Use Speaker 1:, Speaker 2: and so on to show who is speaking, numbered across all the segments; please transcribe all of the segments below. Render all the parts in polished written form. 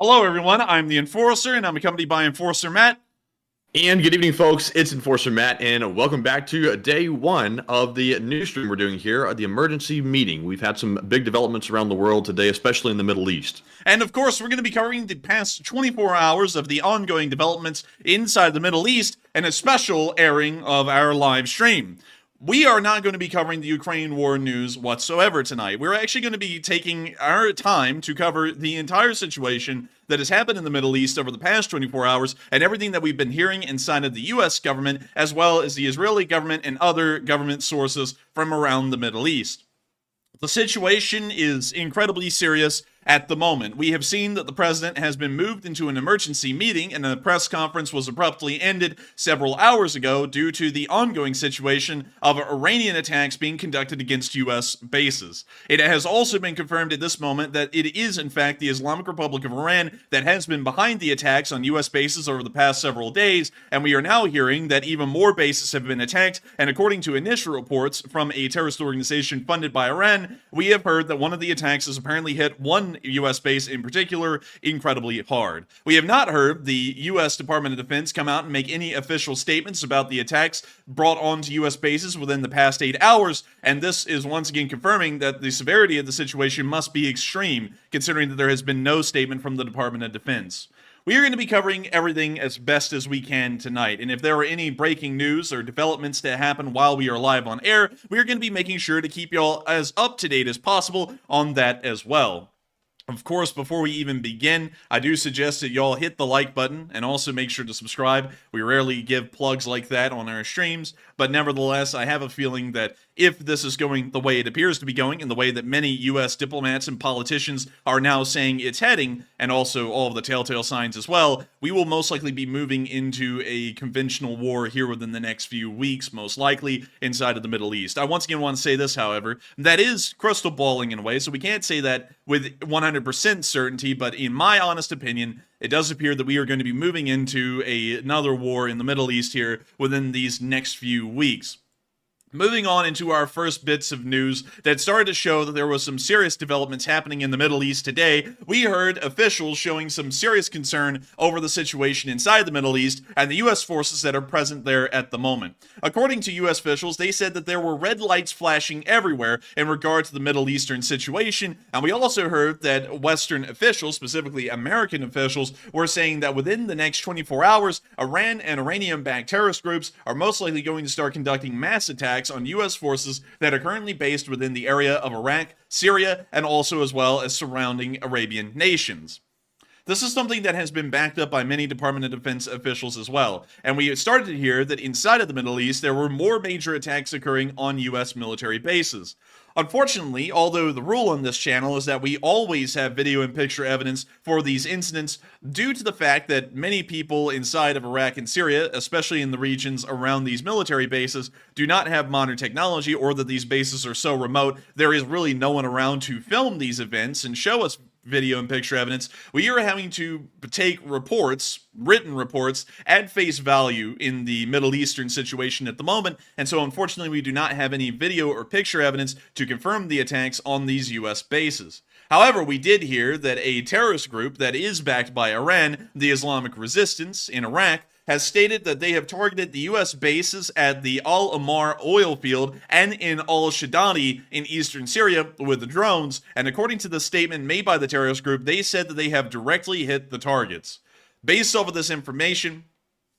Speaker 1: Hello, everyone. I'm the Enforcer, and I'm accompanied by Enforcer Matt.
Speaker 2: And good evening, folks. It's Enforcer Matt, and welcome back to day one of the news stream we're doing here, the emergency meeting. We've had some big developments around the world today, especially in the Middle East.
Speaker 1: And of course, we're going to be covering the past 24 hours of the ongoing developments inside the Middle East and a special airing of our live stream. We are not going to be covering the Ukraine war news whatsoever tonight. We're actually going to be taking our time to cover the entire situation that has happened in the Middle East over the past 24 hours and everything that we've been hearing inside of the U.S. government, as well as the Israeli government and other government sources from around the Middle East. The situation is incredibly serious at the moment. We have seen that the president has been moved into an emergency meeting, and a press conference was abruptly ended several hours ago due to the ongoing situation of Iranian attacks being conducted against U.S. bases. It has also been confirmed at this moment that it is, in fact, the Islamic Republic of Iran that has been behind the attacks on U.S. bases over the past several days, and we are now hearing that even more bases have been attacked, and according to initial reports from a terrorist organization funded by Iran, we have heard that one of the attacks has apparently hit one U.S. base in particular incredibly hard. We have not heard the U.S. Department of Defense come out and make any official statements about the attacks brought onto U.S. bases within the past 8 hours, and this is once again confirming that the severity of the situation must be extreme, considering that there has been no statement from the Department of Defense. We are going to be covering everything as best as we can tonight, and if there are any breaking news or developments that happen while we are live on air, we are going to be making sure to keep y'all as up to date as possible on that as well. Of course, before we even begin, I do suggest that y'all hit the like button and also make sure to subscribe. We rarely give plugs like that on our streams, but nevertheless, I have a feeling that if this is going the way it appears to be going, in the way that many U.S. diplomats and politicians are now saying it's heading, and also all of the telltale signs as well, we will most likely be moving into a conventional war here within the next few weeks, most likely, inside of the Middle East. I once again want to say this, however, that is crystal balling in a way, so we can't say that with 100% certainty, but in my honest opinion, it does appear that we are going to be moving into another war in the Middle East here within these next few weeks. Moving on into our first bits of news that started to show that there was some serious developments happening in the Middle East today, we heard officials showing some serious concern over the situation inside the Middle East and the U.S. forces that are present there at the moment. According to U.S. officials, they said that there were red lights flashing everywhere in regard to the Middle Eastern situation, and we also heard that Western officials, specifically American officials, were saying that within the next 24 hours, Iran and Iranian-backed terrorist groups are most likely going to start conducting mass attacks on U.S. forces that are currently based within the area of Iraq, Syria, and also as well as surrounding Arabian nations. This is something that has been backed up by many Department of Defense officials as well, and we started to hear that inside of the Middle East there were more major attacks occurring on U.S. military bases. Unfortunately, although the rule on this channel is that we always have video and picture evidence for these incidents, due to the fact that many people inside of Iraq and Syria, especially in the regions around these military bases, do not have modern technology, or that these bases are so remote, there is really no one around to film these events and show us video and picture evidence. We are having to take reports, written reports, at face value in the Middle Eastern situation at the moment, and so unfortunately we do not have any video or picture evidence to confirm the attacks on these U.S. bases. However, we did hear that a terrorist group that is backed by Iran, the Islamic Resistance in Iraq, has stated that they have targeted the U.S. bases at the Al-Amar oil field and in al-Shadadi in eastern Syria with the drones, and according to the statement made by the terrorist group, they said that they have directly hit the targets. Based off of this information,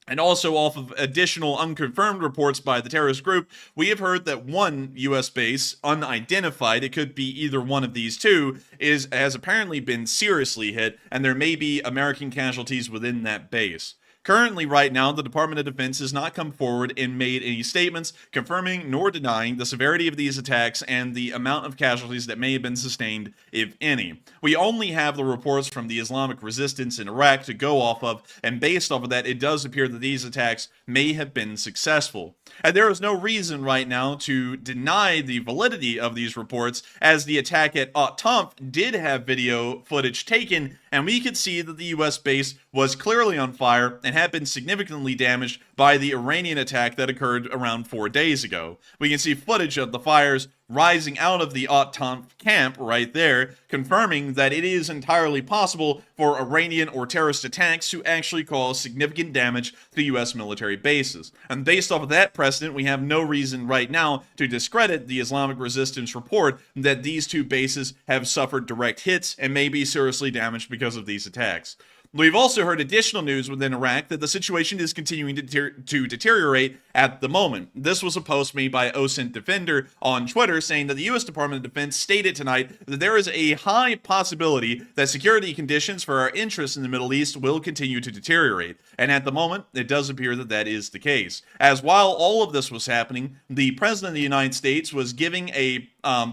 Speaker 1: and also off of additional unconfirmed reports by the terrorist group, we have heard that one U.S. base, unidentified, it could be either one of these two, has apparently been seriously hit, and there may be American casualties within that base. Currently, right now, the Department of Defense has not come forward and made any statements confirming nor denying the severity of these attacks and the amount of casualties that may have been sustained, if any. We only have the reports from the Islamic Resistance in Iraq to go off of, and based off of that, it does appear that these attacks may have been successful. And there is no reason right now to deny the validity of these reports, as the attack at At-Tanf did have video footage taken, and we could see that the U.S. base was clearly on fire and had been significantly damaged by the Iranian attack that occurred around 4 days ago. We can see footage of the fires rising out of the Entente camp right there, confirming that it is entirely possible for Iranian or terrorist attacks to actually cause significant damage to U.S. military bases. And based off of that precedent, we have no reason right now to discredit the Islamic Resistance report that these two bases have suffered direct hits and may be seriously damaged because of these attacks. We've also heard additional news within Iraq that the situation is continuing to deteriorate at the moment. This was a post made by OSINT Defender on Twitter saying that the U.S. Department of Defense stated tonight that there is a high possibility that security conditions for our interests in the Middle East will continue to deteriorate. And at the moment, it does appear that that is the case. As while all of this was happening, the President of the United States was giving a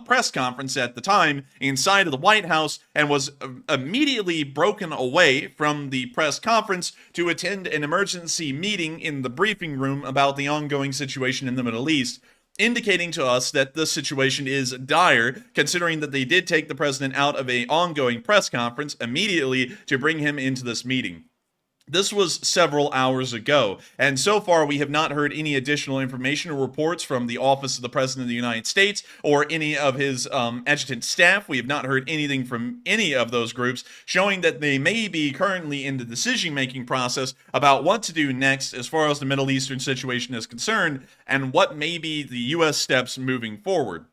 Speaker 1: press conference at the time inside of the White House and was immediately broken away from the press conference to attend an emergency meeting in the briefing room about the ongoing situation in the Middle East, indicating to us that the situation is dire, considering that they did take the president out of an ongoing press conference immediately to bring him into this meeting. This was several hours ago, and so far we have not heard any additional information or reports from the Office of the President of the United States or any of his adjutant staff. We have not heard anything from any of those groups showing that they may be currently in the decision-making process about what to do next as far as the Middle Eastern situation is concerned and what may be the U.S. steps moving forward.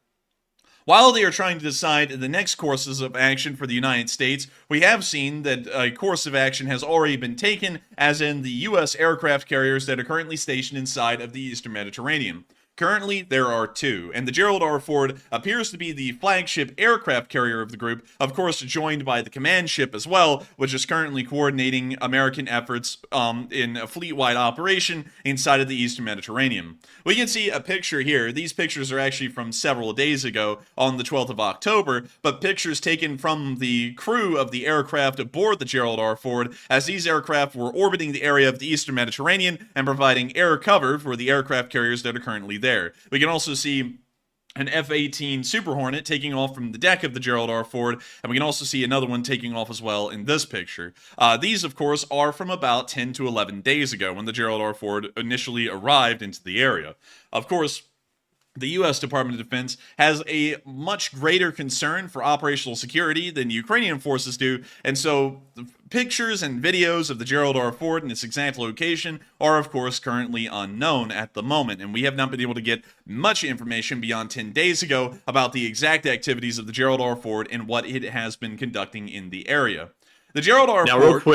Speaker 1: While they are trying to decide the next courses of action for the United States, we have seen that a course of action has already been taken, as in the U.S. aircraft carriers that are currently stationed inside of the Eastern Mediterranean. Currently, there are two, and the Gerald R. Ford appears to be the flagship aircraft carrier of the group, of course joined by the command ship as well, which is currently coordinating American efforts in a fleet-wide operation inside of the Eastern Mediterranean. We can see a picture here. These pictures are actually from several days ago on the 12th of October, but pictures taken from the crew of the aircraft aboard the Gerald R. Ford as these aircraft were orbiting the area of the Eastern Mediterranean and providing air cover for the aircraft carriers that are currently there. We can also see an F-18 Super Hornet taking off from the deck of the Gerald R. Ford, and we can also see another one taking off as well in this picture. These, of course, are from about 10 to 11 days ago when the Gerald R. Ford initially arrived into the area. Of course, the U.S. Department of Defense has a much greater concern for operational security than Ukrainian forces do, and so the pictures and videos of the Gerald R. Ford and its exact location are, of course, currently unknown at the moment, and we have not been able to get much information beyond 10 days ago about the exact activities of the Gerald R. Ford and what it has been conducting in the area. The Gerald R.
Speaker 2: Now,
Speaker 1: Ford...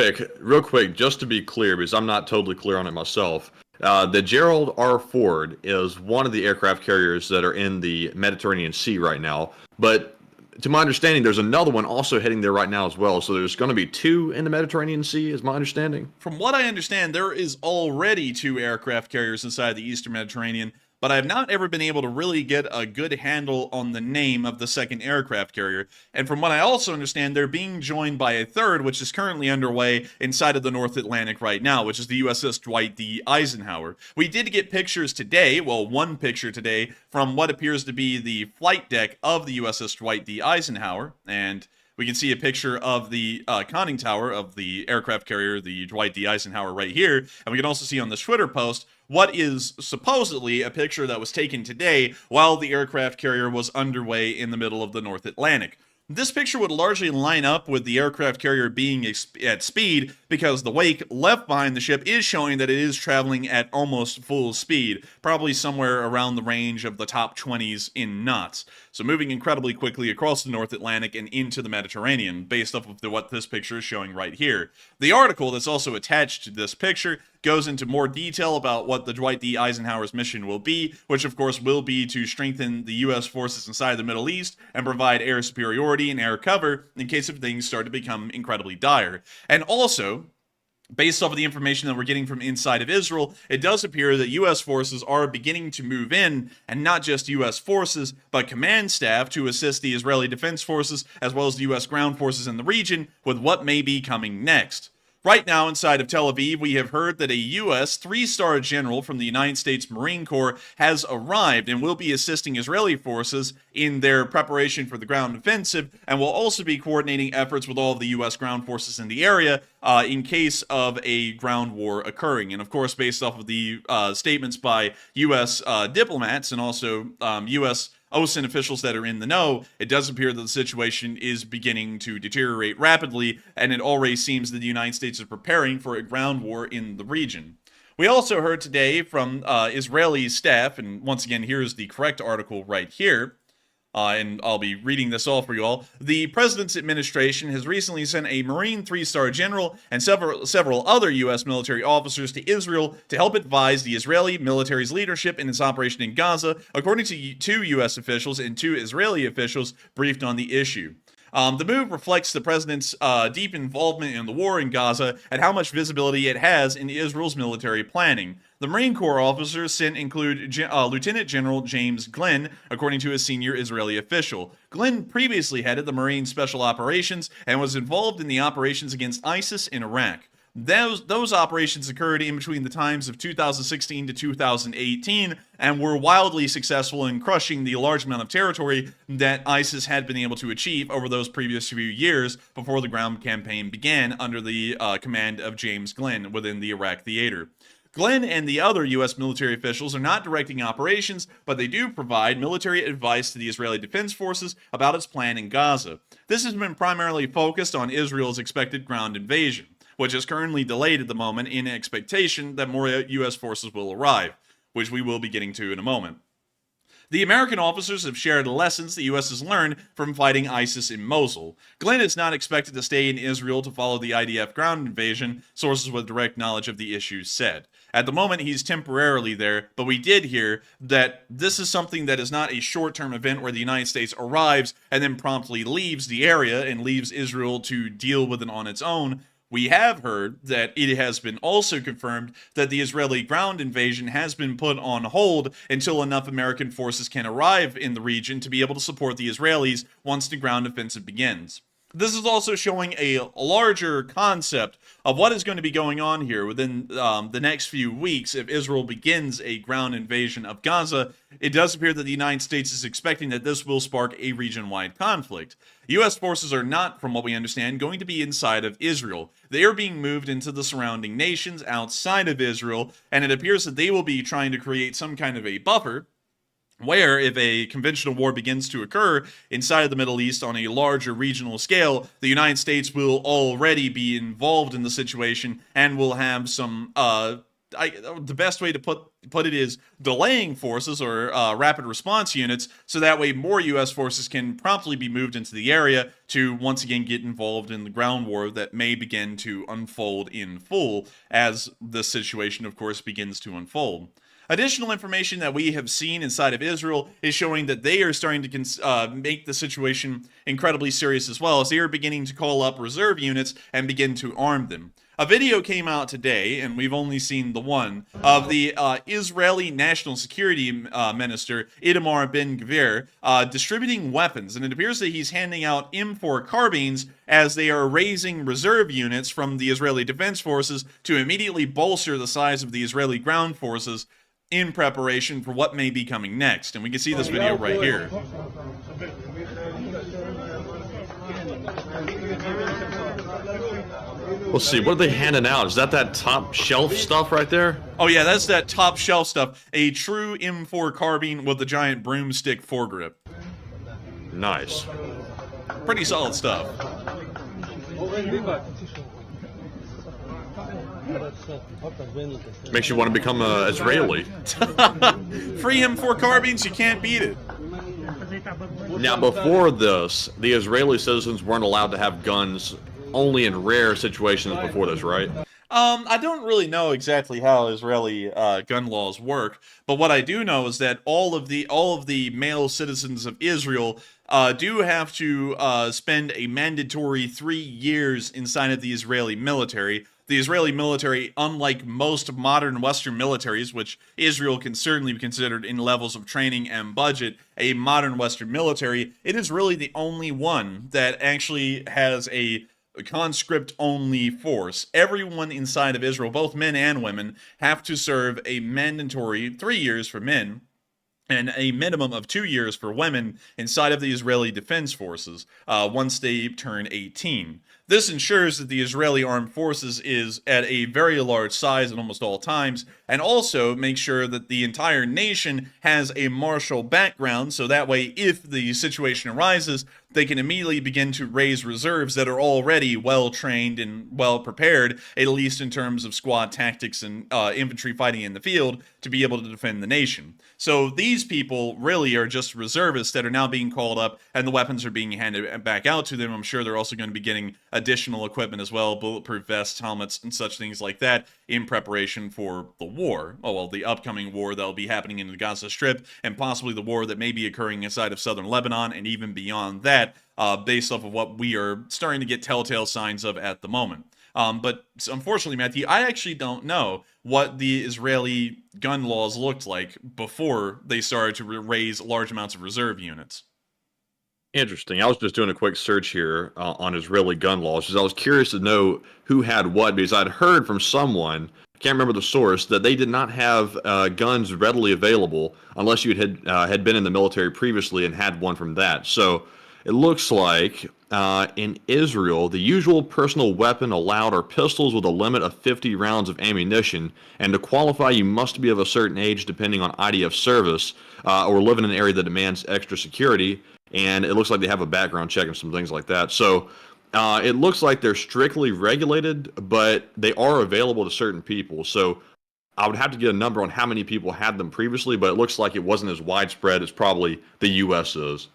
Speaker 2: real quick, just to be clear, because I'm not totally clear on it myself, the Gerald R. Ford is one of the aircraft carriers that are in the Mediterranean Sea right now. But to my understanding, there's another one also heading there right now as well. So there's going to be two in the Mediterranean Sea, is my understanding.
Speaker 1: From what I understand, there is already two aircraft carriers inside the Eastern Mediterranean, but I have not ever been able to really get a good handle on the name of the second aircraft carrier. And from what I also understand, they're being joined by a third, which is currently underway inside of the North Atlantic right now, which is the USS Dwight D. Eisenhower. We did get pictures today, well, one picture today, from what appears to be the flight deck of the USS Dwight D. Eisenhower, and we can see a picture of the conning tower of the aircraft carrier, the Dwight D. Eisenhower, right here. And we can also see on this Twitter post what is supposedly a picture that was taken today while the aircraft carrier was underway in the middle of the North Atlantic. This picture would largely line up with the aircraft carrier being at speed because the wake left behind the ship is showing that it is traveling at almost full speed, probably somewhere around the range of the top 20s in knots. So moving incredibly quickly across the North Atlantic and into the Mediterranean, based off of what this picture is showing right here. The article that's also attached to this picture goes into more detail about what the Dwight D. Eisenhower's mission will be, which of course will be to strengthen the U.S. forces inside the Middle East and provide air superiority and air cover in case of things start to become incredibly dire. And also, based off of the information that we're getting from inside of Israel, it does appear that U.S. forces are beginning to move in, and not just U.S. forces, but command staff to assist the Israeli Defense Forces, as well as the U.S. ground forces in the region, with what may be coming next. Right now, inside of Tel Aviv, we have heard that a U.S. three-star general from the United States Marine Corps has arrived and will be assisting Israeli forces in their preparation for the ground offensive, and will also be coordinating efforts with all of the U.S. ground forces in the area in case of a ground war occurring. And of course, based off of the statements by U.S. diplomats and also U.S. OSINT officials that are in the know, it does appear that the situation is beginning to deteriorate rapidly, and it already seems that the United States is preparing for a ground war in the region. We also heard today from Israeli staff, and once again, here's the correct article right here. And I'll be reading this all for you all. The president's administration has recently sent a Marine 3-star general and several other U.S. military officers to Israel to help advise the Israeli military's leadership in its operation in Gaza, according to 2 U.S. officials and 2 Israeli officials briefed on the issue. The move reflects the president's deep involvement in the war in Gaza and how much visibility it has in Israel's military planning. The Marine Corps officers sent include Lieutenant General James Glenn, according to a senior Israeli official. Glenn previously headed the Marine Special Operations and was involved in the operations against ISIS in Iraq. Those operations occurred in between the times of 2016 to 2018 and were wildly successful in crushing the large amount of territory that ISIS had been able to achieve over those previous few years before the ground campaign began under the command of James Glenn within the Iraq theater. Glenn and the other U.S. military officials are not directing operations, but they do provide military advice to the Israeli Defense Forces about its plan in Gaza. This has been primarily focused on Israel's expected ground invasion, which is currently delayed at the moment in expectation that more U.S. forces will arrive, which we will be getting to in a moment. The American officers have shared lessons the U.S. has learned from fighting ISIS in Mosul. Glenn is not expected to stay in Israel to follow the IDF ground invasion, sources with direct knowledge of the issue said. At the moment, he's temporarily there, but we did hear that this is something that is not a short-term event where the United States arrives and then promptly leaves the area and leaves Israel to deal with it on its own. We have heard that it has been also confirmed that the Israeli ground invasion has been put on hold until enough American forces can arrive in the region to be able to support the Israelis once the ground offensive begins. This is also showing a larger concept of what is going to be going on here within the next few weeks if Israel begins a ground invasion of Gaza. It does appear that the United States is expecting that this will spark a region-wide conflict. U.S. forces are not, from what we understand, going to be inside of Israel. They are being moved into the surrounding nations outside of Israel, and it appears that they will be trying to create some kind of a buffer where, if a conventional war begins to occur inside of the Middle East on a larger regional scale, the United States will already be involved in the situation and will have some, the best way to put it is delaying forces or rapid response units, so that way more U.S. forces can promptly be moved into the area to once again get involved in the ground war that may begin to unfold in full as the situation, of course, begins to unfold. Additional information that we have seen inside of Israel is showing that they are starting to make the situation incredibly serious as well, as they are beginning to call up reserve units and begin to arm them. A video came out today, and we've only seen the one, of the Israeli National Security Minister, Itamar Ben-Gvir, distributing weapons, and it appears that he's handing out M4 carbines as they are raising reserve units from the Israeli Defense Forces to immediately bolster the size of the Israeli ground forces in preparation for what may be coming next. And we can see this video right here.
Speaker 2: Let's see, what are they handing out? Is that top shelf stuff right there?
Speaker 1: Oh yeah, that's that top shelf stuff. A true M4 carbine with a giant broomstick foregrip.
Speaker 2: Nice.
Speaker 1: Pretty solid stuff.
Speaker 2: Makes you want to become an Israeli.
Speaker 1: Free M4 carbines, you can't beat it.
Speaker 2: Now, before this, the Israeli citizens weren't allowed to have guns only in rare situations before this, right?
Speaker 1: I don't really know exactly how Israeli gun laws work, but what I do know is that all of the male citizens of Israel do have to spend a mandatory 3 years inside of the Israeli military. The Israeli military, unlike most modern Western militaries, which Israel can certainly be considered in levels of training and budget, a modern Western military, it is really the only one that actually has a conscript-only force. Everyone inside of Israel, both men and women, have to serve a mandatory 3 years for men and a minimum of 2 years for women inside of the Israeli Defense Forces once they turn 18. This ensures that the Israeli armed forces is at a very large size at almost all times, and also makes sure that the entire nation has a martial background, so that way if the situation arises, they can immediately begin to raise reserves that are already well trained and well prepared, at least in terms of squad tactics and infantry fighting in the field, to be able to defend the nation. So these people really are just reservists that are now being called up, and the weapons are being handed back out to them. I'm sure they're also going to be getting additional equipment as well, bulletproof vests, helmets, and such things like that in preparation for the war. Oh, well, the upcoming war that'll be happening in the Gaza Strip, and possibly the war that may be occurring inside of southern Lebanon, and even beyond that, based off of what we are starting to get telltale signs of at the moment. But unfortunately, Matthew, I actually don't know what the Israeli gun laws looked like before they started to raise large amounts of reserve units.
Speaker 2: Interesting. I was just doing a quick search here on Israeli gun laws because I was curious to know who had what, because I'd heard from someone, can't remember the source, that they did not have guns readily available unless you had been in the military previously and had one from that. So it looks like in Israel, the usual personal weapon allowed are pistols with a limit of 50 rounds of ammunition, and to qualify, you must be of a certain age depending on IDF service or live in an area that demands extra security. And it looks like they have a background check and some things like that. So it looks like they're strictly regulated, but they are available to certain people. So I would have to get a number on how many people had them previously, but it looks like it wasn't as widespread as probably the U.S. is.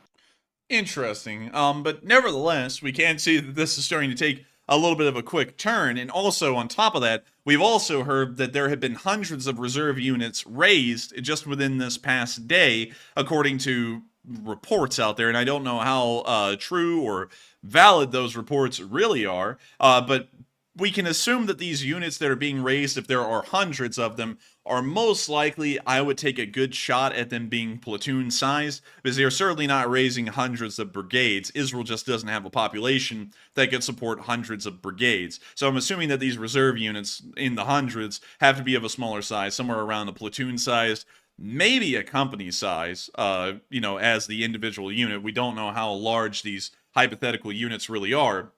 Speaker 1: Interesting. But nevertheless, we can see that this is starting to take a little bit of a quick turn. And also, on top of that, we've also heard that there have been hundreds of reserve units raised just within this past day, according to reports out there. And I don't know how true or valid those reports really are, but we can assume that these units that are being raised, if there are hundreds of them, are most likely, I would take a good shot at them being platoon sized, because they're certainly not raising hundreds of brigades. Israel just doesn't have a population that could support hundreds of brigades. So I'm assuming that these reserve units in the hundreds have to be of a smaller size, somewhere around a platoon sized, maybe a company size, as the individual unit. We don't know how large these hypothetical units really are,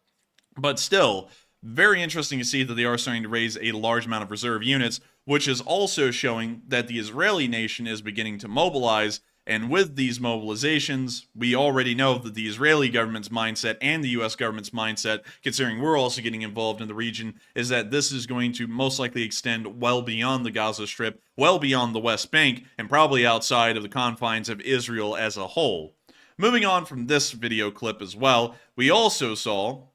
Speaker 1: but still, very interesting to see that they are starting to raise a large amount of reserve units, which is also showing that the Israeli nation is beginning to mobilize. And with these mobilizations, we already know that the Israeli government's mindset and the U.S. government's mindset, considering we're also getting involved in the region, is that this is going to most likely extend well beyond the Gaza Strip, well beyond the West Bank, and probably outside of the confines of Israel as a whole. Moving on from this video clip as well, we also saw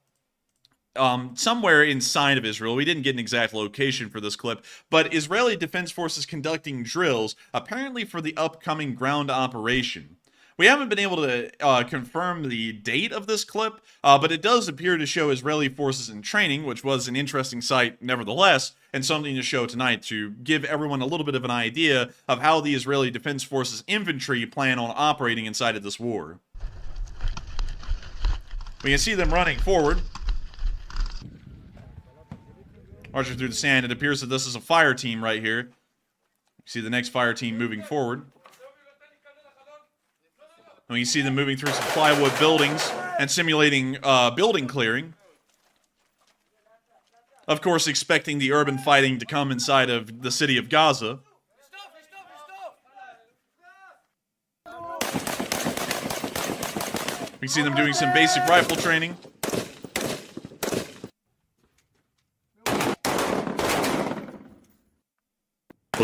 Speaker 1: somewhere inside of Israel, we didn't get an exact location for this clip, but Israeli Defense Forces conducting drills, apparently for the upcoming ground operation. We haven't been able to confirm the date of this clip, but it does appear to show Israeli forces in training, which was an interesting sight nevertheless, and something to show tonight to give everyone a little bit of an idea of how the Israeli Defense Forces infantry plan on operating inside of this war. We can see them running forward, marching through the sand. It appears that this is a fire team right here. You see the next fire team moving forward. And you see them moving through some plywood buildings and simulating building clearing. Of course, expecting the urban fighting to come inside of the city of Gaza. We see them doing some basic rifle training.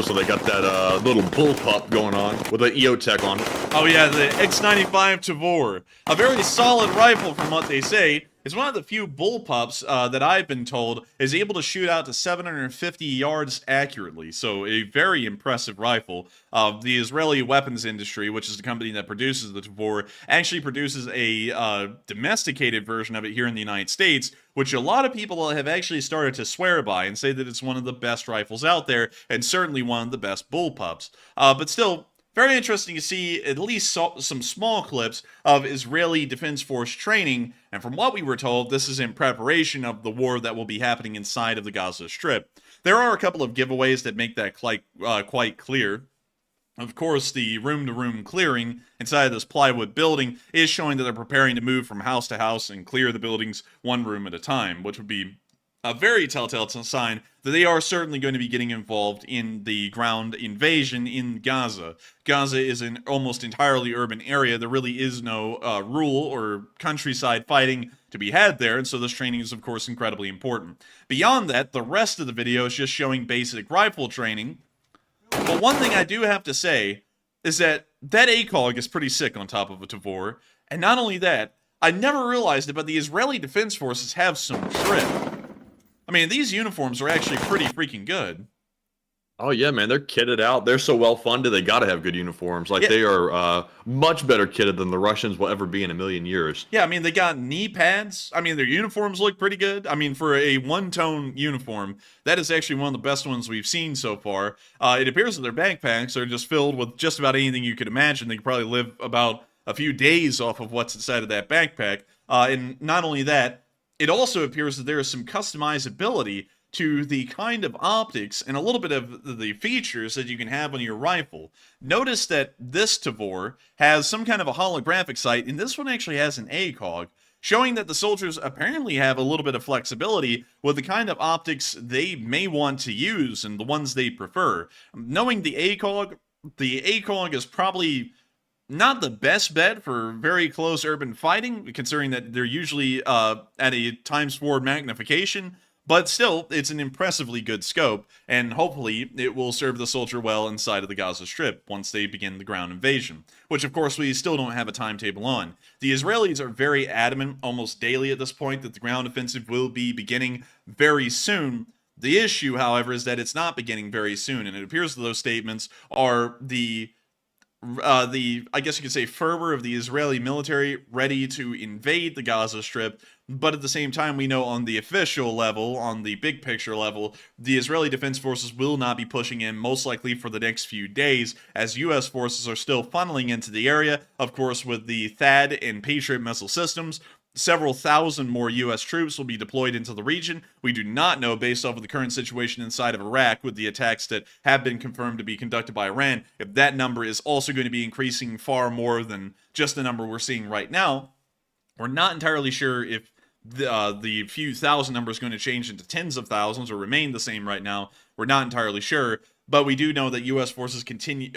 Speaker 2: So they got that little bullpup going on with an EOTech on it.
Speaker 1: Oh yeah, the X95 Tavor. A very solid rifle from what they say. It's one of the few bullpups that I've been told is able to shoot out to 750 yards accurately. So a very impressive rifle. The Israeli weapons industry, which is the company that produces the Tavor, actually produces a domesticated version of it here in the United States, which a lot of people have actually started to swear by and say that it's one of the best rifles out there, and certainly one of the best bullpups. But still, very interesting to see at least some small clips of Israeli Defense Force training, and from what we were told, this is in preparation of the war that will be happening inside of the Gaza Strip. There are a couple of giveaways that make that quite clear. Of course, the room-to-room clearing inside this plywood building is showing that they're preparing to move from house to house and clear the buildings one room at a time, which would be a very telltale sign that they are certainly going to be getting involved in the ground invasion in Gaza. Gaza is an almost entirely urban area. There really is no rural or countryside fighting to be had there, and so this training is, of course, incredibly important. Beyond that, the rest of the video is just showing basic rifle training. But one thing I do have to say is that ACOG is pretty sick on top of a Tavor. And not only that, I never realized it, but the Israeli Defense Forces have some trip. I mean, these uniforms are actually pretty freaking good.
Speaker 2: Oh yeah, man, they're kitted out. They're so well funded. They got to have good uniforms. Like,
Speaker 1: yeah.
Speaker 2: They are much better kitted than the Russians will ever be in a million years.
Speaker 1: Yeah, I mean, they got knee pads. I mean, their uniforms look pretty good. I mean, for a one-tone uniform, that is actually one of the best ones we've seen so far. It appears that their backpacks are just filled with just about anything you could imagine. They could probably live about a few days off of what's inside of that backpack. And not only that, it also appears that there is some customizability to the kind of optics and a little bit of the features that you can have on your rifle. Notice that this Tavor has some kind of a holographic sight, and this one actually has an ACOG, showing that the soldiers apparently have a little bit of flexibility with the kind of optics they may want to use and the ones they prefer. Knowing the ACOG is probably not the best bet for very close urban fighting, considering that they're usually at a times 4 magnification. But still, it's an impressively good scope, and hopefully it will serve the soldier well inside of the Gaza Strip once they begin the ground invasion, which of course we still don't have a timetable on. The Israelis are very adamant, almost daily at this point, that the ground offensive will be beginning very soon. The issue, however, is that it's not beginning very soon, and it appears that those statements are the I guess you could say, fervor of the Israeli military ready to invade the Gaza Strip. But at the same time, we know on the official level, on the big picture level, the Israeli Defense Forces will not be pushing in, most likely for the next few days, as U.S. forces are still funneling into the area, of course, with the THAAD and Patriot missile systems. Several thousand more U.S. troops will be deployed into the region. We do not know, based off of the current situation inside of Iraq with the attacks that have been confirmed to be conducted by Iran, if that number is also going to be increasing far more than just the number we're seeing right now. We're not entirely sure if the few thousand number is going to change into tens of thousands or remain the same right now. We're not entirely sure. But we do know that U.S. forces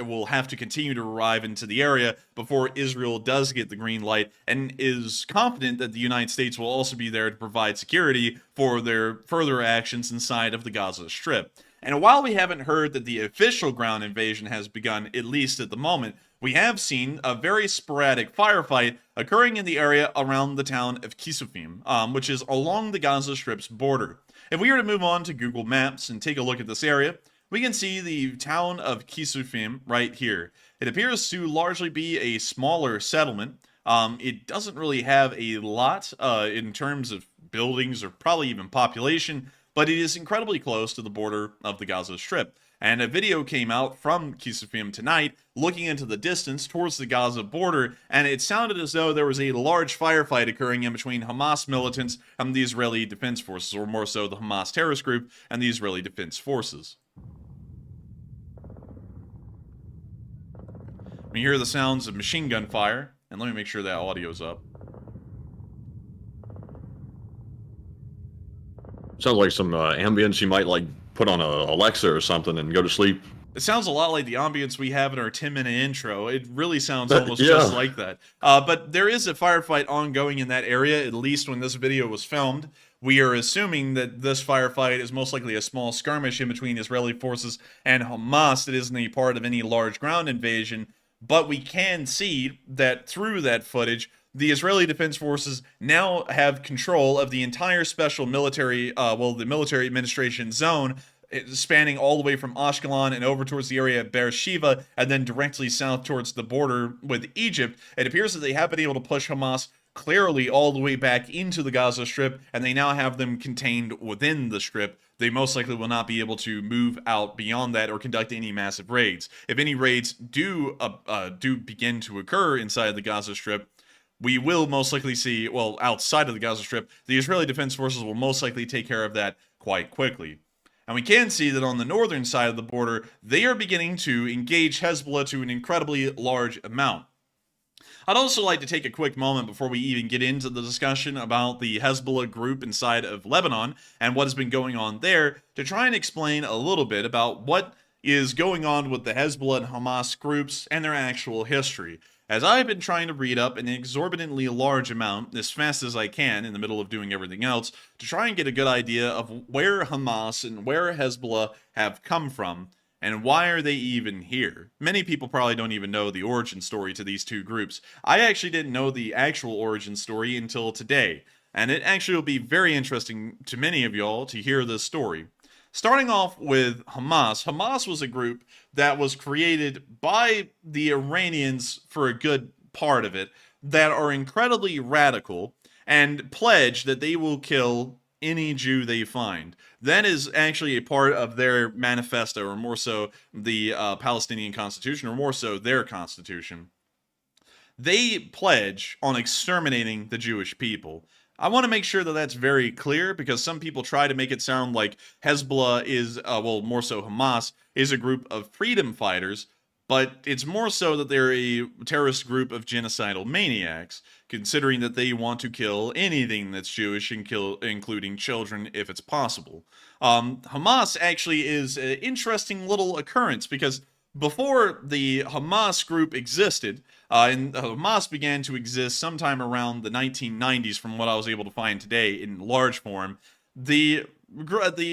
Speaker 1: will have to continue to arrive into the area before Israel does get the green light, and is confident that the United States will also be there to provide security for their further actions inside of the Gaza Strip. And while we haven't heard that the official ground invasion has begun, at least at the moment, we have seen a very sporadic firefight occurring in the area around the town of Kisufim, which is along the Gaza Strip's border. If we were to move on to Google Maps and take a look at this area, we can see the town of Kisufim right here. It appears to largely be a smaller settlement. It doesn't really have a lot in terms of buildings or probably even population, but it is incredibly close to the border of the Gaza Strip. And a video came out from Kisufim tonight looking into the distance towards the Gaza border, and it sounded as though there was a large firefight occurring in between Hamas militants and the Israeli Defense Forces, or more so the Hamas terrorist group and the Israeli Defense Forces. We hear the sounds of machine gun fire, and let me make sure that audio's up.
Speaker 2: Sounds like some ambience you might like put on a Alexa or something and go to sleep.
Speaker 1: It sounds a lot like the ambience we have in our 10-minute intro. It really sounds almost just like that. But there is a firefight ongoing in that area, at least when this video was filmed. We are assuming that this firefight is most likely a small skirmish in between Israeli forces and Hamas that isn't a part of any large ground invasion. But we can see that through that footage, the Israeli Defense Forces now have control of the entire special military, the military administration zone, spanning all the way from Ashkelon and over towards the area of Beersheba, and then directly south towards the border with Egypt. It appears that they have been able to push Hamas clearly all the way back into the Gaza Strip, and they now have them contained within the Strip. They most likely will not be able to move out beyond that or conduct any massive raids. If any raids do begin to occur inside the Gaza Strip, we will most likely see, outside of the Gaza Strip, the Israeli Defense Forces will most likely take care of that quite quickly. And we can see that on the northern side of the border, they are beginning to engage Hezbollah to an incredibly large amount. I'd also like to take a quick moment before we even get into the discussion about the Hezbollah group inside of Lebanon and what has been going on there to try and explain a little bit about what is going on with the Hezbollah and Hamas groups and their actual history. As I've been trying to read up an exorbitantly large amount as fast as I can in the middle of doing everything else to try and get a good idea of where Hamas and where Hezbollah have come from and why are they even here? Many people probably don't even know the origin story to these two groups. I actually didn't know the actual origin story until today, and it actually will be very interesting to many of y'all to hear this story. Starting off with Hamas. Hamas was a group that was created by the Iranians for a good part of it that are incredibly radical and pledge that they will kill any Jew they find. That is actually a part of their manifesto, or more so the Palestinian Constitution, or more so their constitution. They pledge on exterminating the Jewish people. I want to make sure that that's very clear because some people try to make it sound like Hezbollah is, well, more so Hamas, is a group of freedom fighters, but it's more so that they're a terrorist group of genocidal maniacs, considering that they want to kill anything that's Jewish and kill, including children, if it's possible. Hamas actually is an interesting little occurrence because before the Hamas group existed, and Hamas began to exist sometime around the 1990s, from what I was able to find today in large form, the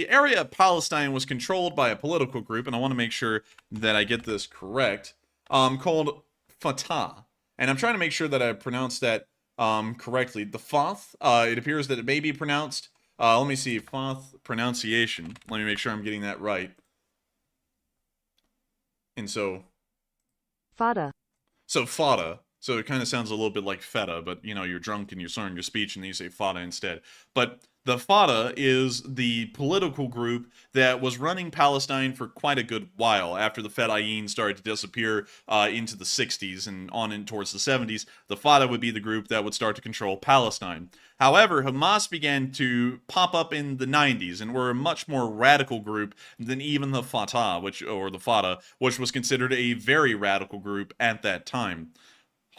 Speaker 1: area of Palestine was controlled by a political group, and I want to make sure that I get this correct, called Fatah. And I'm trying to make sure that I pronounce that correctly. The Fath, it appears that it may be pronounced, let me see, Fath pronunciation. Let me make sure I'm getting that right. And so...
Speaker 3: Fada.
Speaker 1: So fada. So it kind of sounds a little bit like feta, but you know, you're drunk and you're slurring your speech and then you say fada instead. But the Fada is the political group that was running Palestine for quite a good while after the Fedayeen started to disappear into the 60s and on in towards the 70s. The Fada would be the group that would start to control Palestine. However, Hamas began to pop up in the 90s and were a much more radical group than even the Fatah, or the Fada, which was considered a very radical group at that time.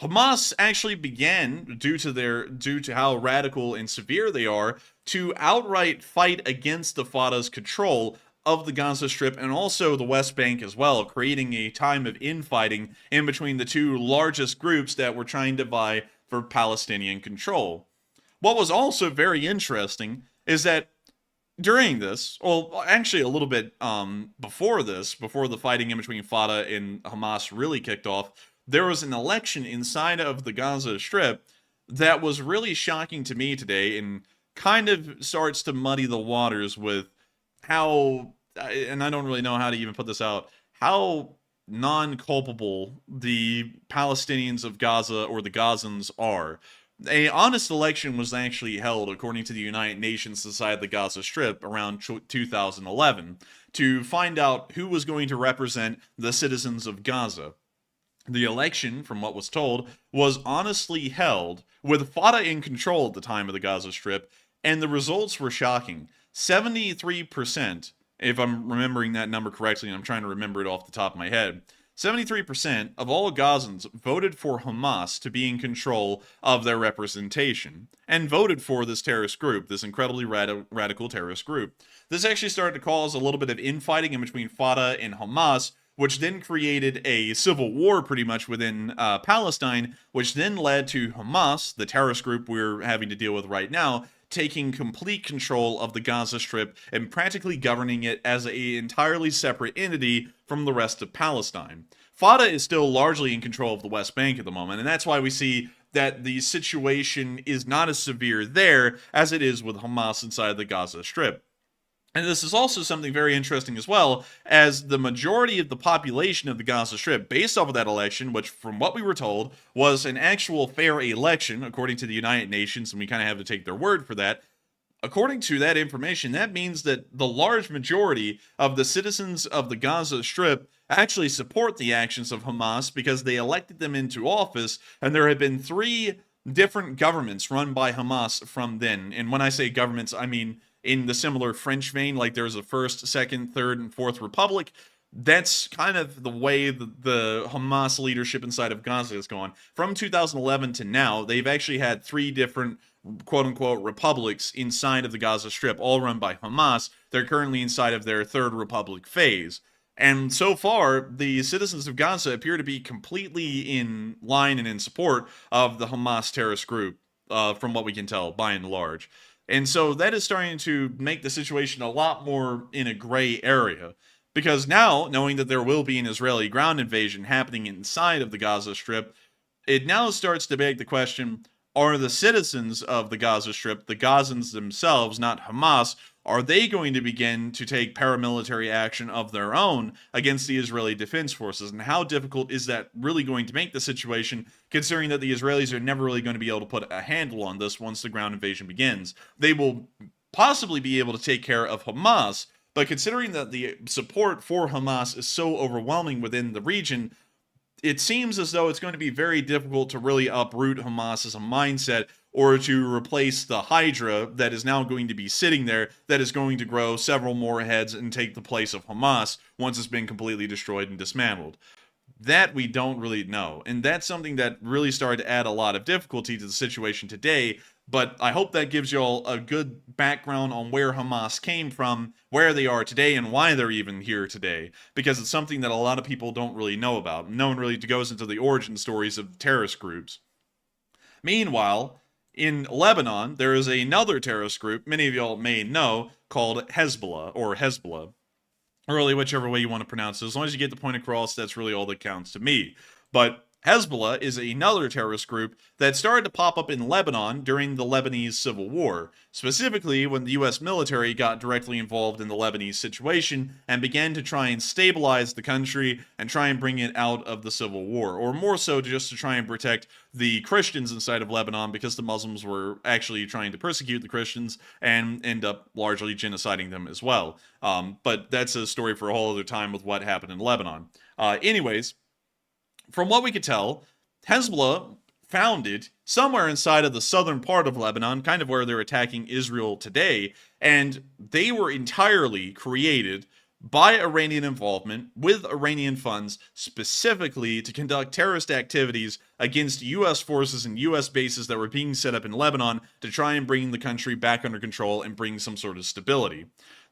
Speaker 1: Hamas actually began, due to how radical and severe they are, to outright fight against the Fatah's control of the Gaza Strip and also the West Bank as well, creating a time of infighting in between the two largest groups that were trying to vie for Palestinian control. What was also very interesting is that during this, well, actually a little bit before this, before the fighting in between Fatah and Hamas really kicked off, there was an election inside of the Gaza Strip that was really shocking to me today and kind of starts to muddy the waters with how, and I don't really know how to even put this out, how non-culpable the Palestinians of Gaza or the Gazans are. A honest election was actually held, according to the United Nations, inside the Gaza Strip around 2011 to find out who was going to represent the citizens of Gaza. The election, from what was told, was honestly held with Fatah in control at the time of the Gaza Strip, and the results were shocking. 73%, if I'm remembering that number correctly, and I'm trying to remember it off the top of my head, 73% of all Gazans voted for Hamas to be in control of their representation, and voted for this terrorist group, this incredibly radical terrorist group. This actually started to cause a little bit of infighting in between Fatah and Hamas, which then created a civil war pretty much within Palestine, which then led to Hamas, the terrorist group we're having to deal with right now, taking complete control of the Gaza Strip and practically governing it as an entirely separate entity from the rest of Palestine. Fatah is still largely in control of the West Bank at the moment, and that's why we see that the situation is not as severe there as it is with Hamas inside the Gaza Strip. And this is also something very interesting as well, as the majority of the population of the Gaza Strip, based off of that election, which from what we were told was an actual fair election, according to the United Nations, and we kind of have to take their word for that. According to that information, that means that the large majority of the citizens of the Gaza Strip actually support the actions of Hamas because they elected them into office, and there have been 3 different governments run by Hamas from then. And when I say governments, I mean in the similar French vein, like there's a first, second, third, and fourth republic. That's kind of the way the Hamas leadership inside of Gaza has gone. From 2011 to now, they've actually had 3 different quote-unquote republics inside of the Gaza Strip, all run by Hamas. They're currently inside of their third republic phase. And so far, the citizens of Gaza appear to be completely in line and in support of the Hamas terrorist group, from what we can tell, by and large. And so that is starting to make the situation a lot more in a gray area. Because now, knowing that there will be an Israeli ground invasion happening inside of the Gaza Strip, it now starts to beg the question, are the citizens of the Gaza Strip, the Gazans themselves, not Hamas, are they going to begin to take paramilitary action of their own against the Israeli Defense Forces? And how difficult is that really going to make the situation, considering that the Israelis are never really going to be able to put a handle on this once the ground invasion begins? They will possibly be able to take care of Hamas, but considering that the support for Hamas is so overwhelming within the region, it seems as though it's going to be very difficult to really uproot Hamas as a mindset, or to replace the Hydra that is now going to be sitting there, that is going to grow several more heads and take the place of Hamas once it's been completely destroyed and dismantled. That we don't really know. And that's something that really started to add a lot of difficulty to the situation today. But I hope that gives you all a good background on where Hamas came from, where they are today, and why they're even here today. Because it's something that a lot of people don't really know about. No one really goes into the origin stories of terrorist groups. Meanwhile, in Lebanon, there is another terrorist group, many of y'all may know, called Hezbollah, or Hezbollah. Or really, whichever way you want to pronounce it. As long as you get the point across, that's really all that counts to me. But Hezbollah is another terrorist group that started to pop up in Lebanon during the Lebanese Civil War, specifically when the US military got directly involved in the Lebanese situation and began to try and stabilize the country and try and bring it out of the Civil War, or more so just to try and protect the Christians inside of Lebanon, because the Muslims were actually trying to persecute the Christians and end up largely genociding them as well. But that's a story for a whole other time with what happened in Lebanon. Anyways, from what we could tell, Hezbollah founded somewhere inside of the southern part of Lebanon, kind of where they're attacking Israel today, and they were entirely created by Iranian involvement with Iranian funds, specifically to conduct terrorist activities against U.S. forces and U.S. bases that were being set up in Lebanon to try and bring the country back under control and bring some sort of stability.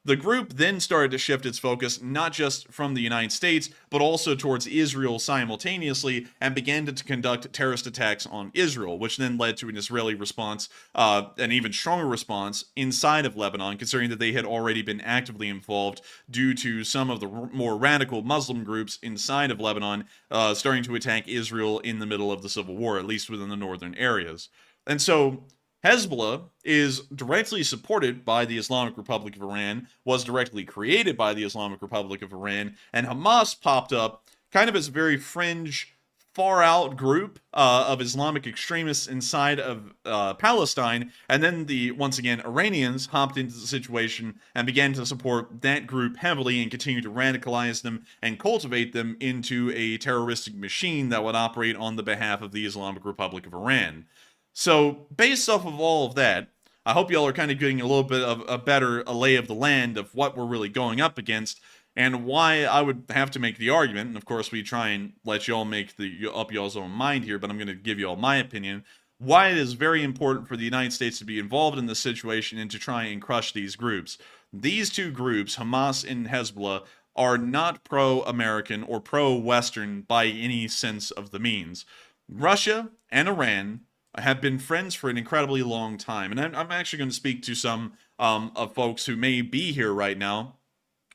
Speaker 1: The group then started to shift its focus not just from the United States, but also towards Israel simultaneously, and began to conduct terrorist attacks on Israel, which then led to an Israeli response, an even stronger response inside of Lebanon, considering that they had already been actively involved due to some of the more radical Muslim groups inside of Lebanon starting to attack Israel in the middle of the Civil War, at least within the northern areas. And so Hezbollah is directly supported by the Islamic Republic of Iran, was directly created by the Islamic Republic of Iran, and Hamas popped up kind of as a very fringe, far-out group of Islamic extremists inside of Palestine, and then once again, Iranians hopped into the situation and began to support that group heavily and continue to radicalize them and cultivate them into a terroristic machine that would operate on the behalf of the Islamic Republic of Iran. So, based off of all of that, I hope y'all are kind of getting a little bit of a better lay of the land of what we're really going up against, and why I would have to make the argument. And of course, we try and let y'all make up y'all's own mind here, but I'm going to give y'all my opinion. Why it is very important for the United States to be involved in this situation and to try and crush these groups. These two groups, Hamas and Hezbollah, are not pro-American or pro-Western by any sense of the means. Russia and Iran have been friends for an incredibly long time. And I'm actually going to speak to some of folks who may be here right now,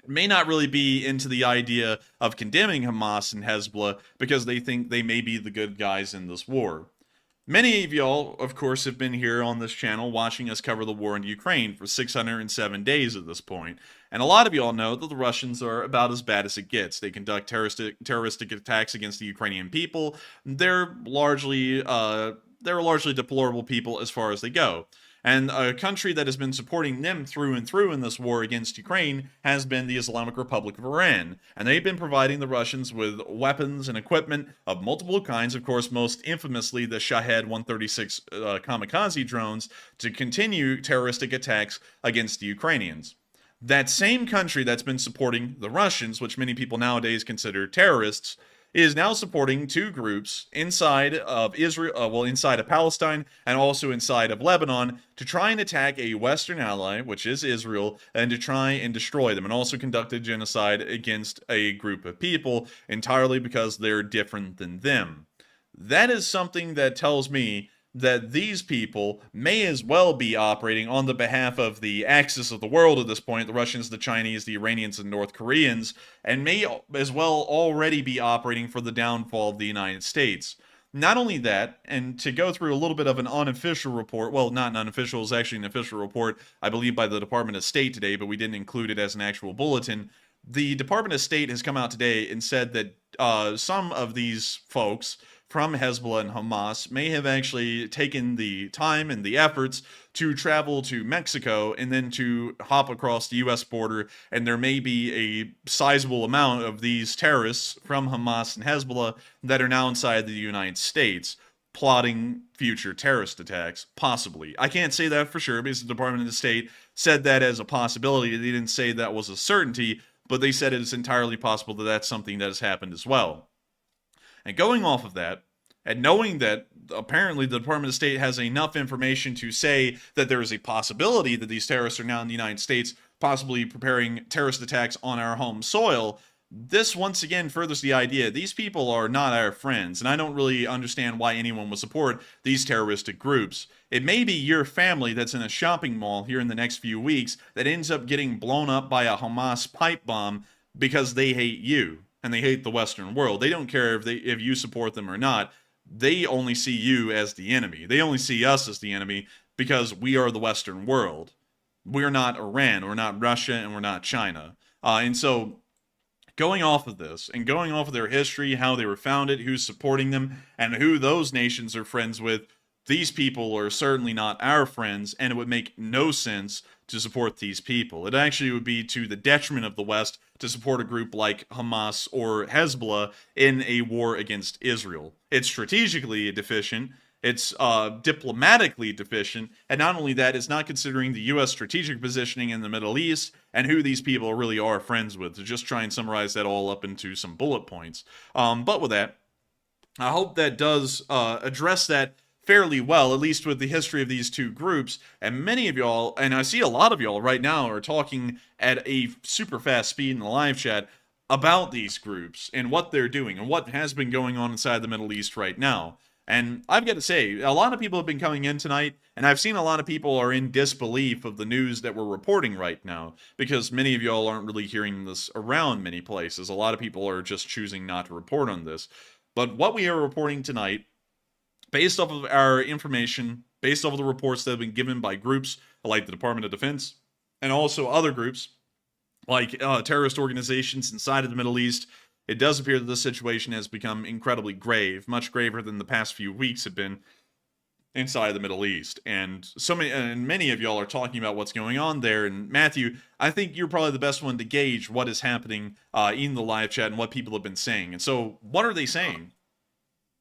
Speaker 1: may not really be into the idea of condemning Hamas and Hezbollah because they think they may be the good guys in this war. Many of y'all, of course, have been here on this channel watching us cover the war in Ukraine for 607 days at this point. And a lot of y'all know that the Russians are about as bad as it gets. They conduct terroristic attacks against the Ukrainian people. They're largely deplorable people as far as they go. And a country that has been supporting them through and through in this war against Ukraine has been the Islamic Republic of Iran. And they've been providing the Russians with weapons and equipment of multiple kinds, of course, most infamously the Shahed 136 kamikaze drones, to continue terroristic attacks against the Ukrainians. That same country that's been supporting the Russians, which many people nowadays consider terrorists, is now supporting two groups inside of Israel, inside of Palestine and also inside of Lebanon, to try and attack a Western ally, which is Israel, and to try and destroy them, and also conduct a genocide against a group of people entirely because they're different than them. That is something that tells me that these people may as well be operating on the behalf of the axis of the world at this point, the Russians, the Chinese, the Iranians, and North Koreans, and may as well already be operating for the downfall of the United States. Not only that, and to go through a little bit of an unofficial report, well, not an unofficial, it's actually an official report, I believe, by the Department of State today, but we didn't include it as an actual bulletin. The Department of State has come out today and said that some of these folks from Hezbollah and Hamas may have actually taken the time and the efforts to travel to Mexico and then to hop across the U.S. border, and there may be a sizable amount of these terrorists from Hamas and Hezbollah that are now inside the United States, plotting future terrorist attacks, possibly. I can't say that for sure because the Department of State said that as a possibility. They didn't say that was a certainty, but they said it is entirely possible that that's something that has happened as well. And going off of that, and knowing that apparently the Department of State has enough information to say that there is a possibility that these terrorists are now in the United States, possibly preparing terrorist attacks on our home soil, this once again furthers the idea these people are not our friends, and I don't really understand why anyone would support these terroristic groups. It may be your family that's in a shopping mall here in the next few weeks that ends up getting blown up by a Hamas pipe bomb because they hate you and they hate the Western world. They don't care if you support them or not. They only see you as the enemy. They only see us as the enemy because we are the Western world. We're not Iran, we're not Russia, and we're not China. And so going off of this and going off of their history, how they were founded, who's supporting them, and who those nations are friends with, these people are certainly not our friends, and it would make no sense to support these people. It actually would be to the detriment of the West to support a group like Hamas or Hezbollah in a war against Israel. It's strategically deficient, it's diplomatically deficient, and not only that, it's not considering the U.S. strategic positioning in the Middle East and who these people really are friends with, to just try and summarize that all up into some bullet points. But with that, I hope that does address that fairly well, at least with the history of these two groups. And many of y'all, and I see a lot of y'all right now, are talking at a super fast speed in the live chat about these groups and what they're doing and what has been going on inside the Middle East right now. And I've got to say, a lot of people have been coming in tonight, and I've seen a lot of people are in disbelief of the news that we're reporting right now, because many of y'all aren't really hearing this around many places. A lot of people are just choosing not to report on this. But what we are reporting tonight, based off of our information, based off of the reports that have been given by groups like the Department of Defense, and also other groups like terrorist organizations inside of the Middle East, it does appear that this situation has become incredibly grave, much graver than the past few weeks have been inside the Middle East. And many of y'all are talking about what's going on there. And Matthew, I think you're probably the best one to gauge what is happening in the live chat and what people have been saying. And so, what are they saying?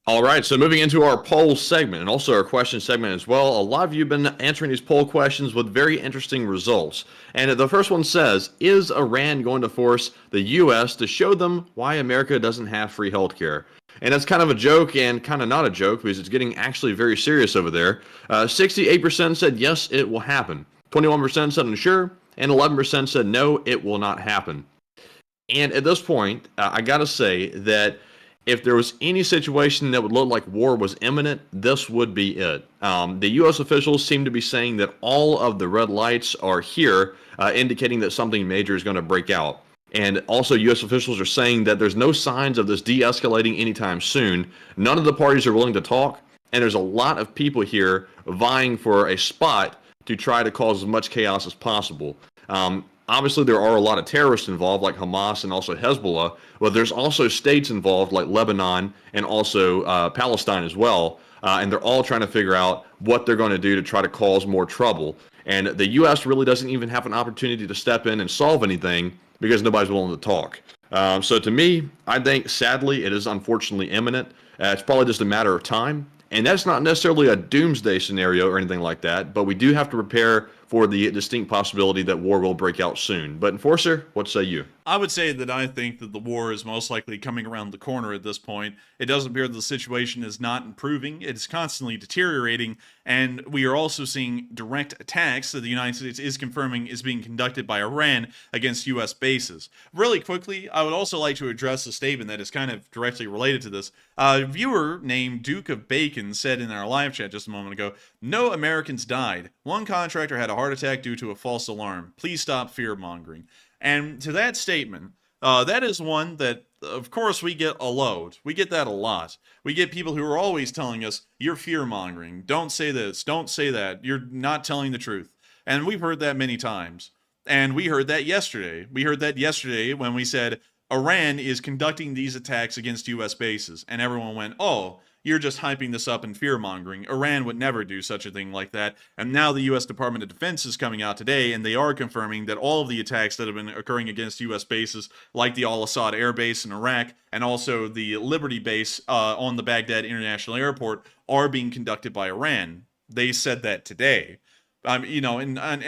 Speaker 2: All right, so moving into our poll segment and also our question segment as well. A lot of you have been answering these poll questions with very interesting results. And the first one says, is Iran going to force the U.S. to show them why America doesn't have free healthcare? And that's kind of a joke and kind of not a joke because it's getting actually very serious over there. 68% said yes, it will happen. 21% said unsure, and 11% said no, it will not happen. And at this point, I got to say that if there was any situation that would look like war was imminent, this would be it. The U.S. officials seem to be saying that all of the red lights are here, indicating that something major is going to break out. And also, U.S. officials are saying that there's no signs of this de-escalating anytime soon. None of the parties are willing to talk, and there's a lot of people here vying for a spot to try to cause as much chaos as possible. Obviously, there are a lot of terrorists involved, like Hamas and also Hezbollah, but there's also states involved, like Lebanon and also Palestine as well. and they're all trying to figure out what they're going to do to try to cause more trouble. And the U.S. really doesn't even have an opportunity to step in and solve anything because nobody's willing to talk. So to me, I think sadly it is unfortunately imminent. It's probably just a matter of time. And that's not necessarily a doomsday scenario or anything like that, but we do have to prepare for the distinct possibility that war will break out soon. But Enforcer, what say you?
Speaker 1: I would say that I think that the war is most likely coming around the corner at this point. It does appear that the situation is not improving. It's constantly deteriorating, and we are also seeing direct attacks that the United States is confirming is being conducted by Iran against U.S. bases. Really quickly, I would also like to address a statement that is kind of directly related to this. A viewer named Duke of Bacon said in our live chat just a moment ago, "No Americans died. One contractor had a heart attack due to a false alarm. Please stop fear-mongering." And to that statement, that is one that, of course, we get a load. We get that a lot. We get people who are always telling us, "You're fear-mongering. Don't say this. Don't say that. You're not telling the truth." And we've heard that many times. And we heard that yesterday. We heard that yesterday when we said, Iran is conducting these attacks against U.S. bases. And everyone went, "Oh, you're just hyping this up and fear-mongering. Iran would never do such a thing like that." And now the U.S. Department of Defense is coming out today, and they are confirming that all of the attacks that have been occurring against U.S. bases, like the Al-Assad Air Base in Iraq, and also the Liberty Base on the Baghdad International Airport, are being conducted by Iran. They said that today. And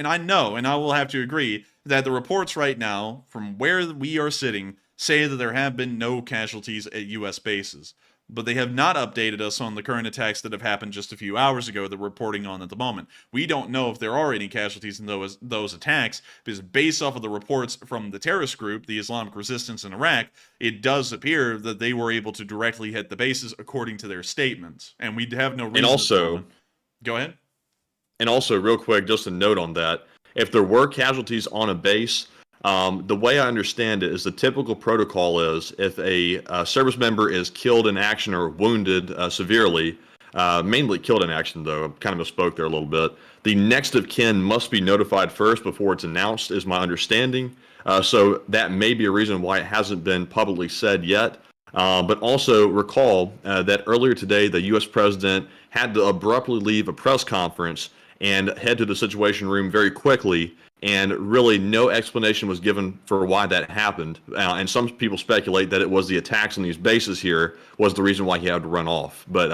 Speaker 1: I know, and I will have to agree, that the reports right now, from where we are sitting, say that there have been no casualties at U.S. bases. But they have not updated us on the current attacks that have happened just a few hours ago that we're reporting on at the moment. We don't know if there are any casualties in those attacks, because based off of the reports from the terrorist group, the Islamic Resistance in Iraq, it does appear that they were able to directly hit the bases according to their statements. And we have no reason
Speaker 2: And also,
Speaker 1: go ahead.
Speaker 2: And also, real quick, just a note on that. If there were casualties on a base, the way I understand it is the typical protocol is if a service member is killed in action or wounded severely, mainly killed in action though, I kind of misspoke there a little bit, the next of kin must be notified first before it's announced, is my understanding. So that may be a reason why it hasn't been publicly said yet. But also recall that earlier today, the U.S. president had to abruptly leave a press conference and head to the Situation Room very quickly, and really no explanation was given for why that happened. And some people speculate that it was the attacks on these bases here was the reason why he had to run off. But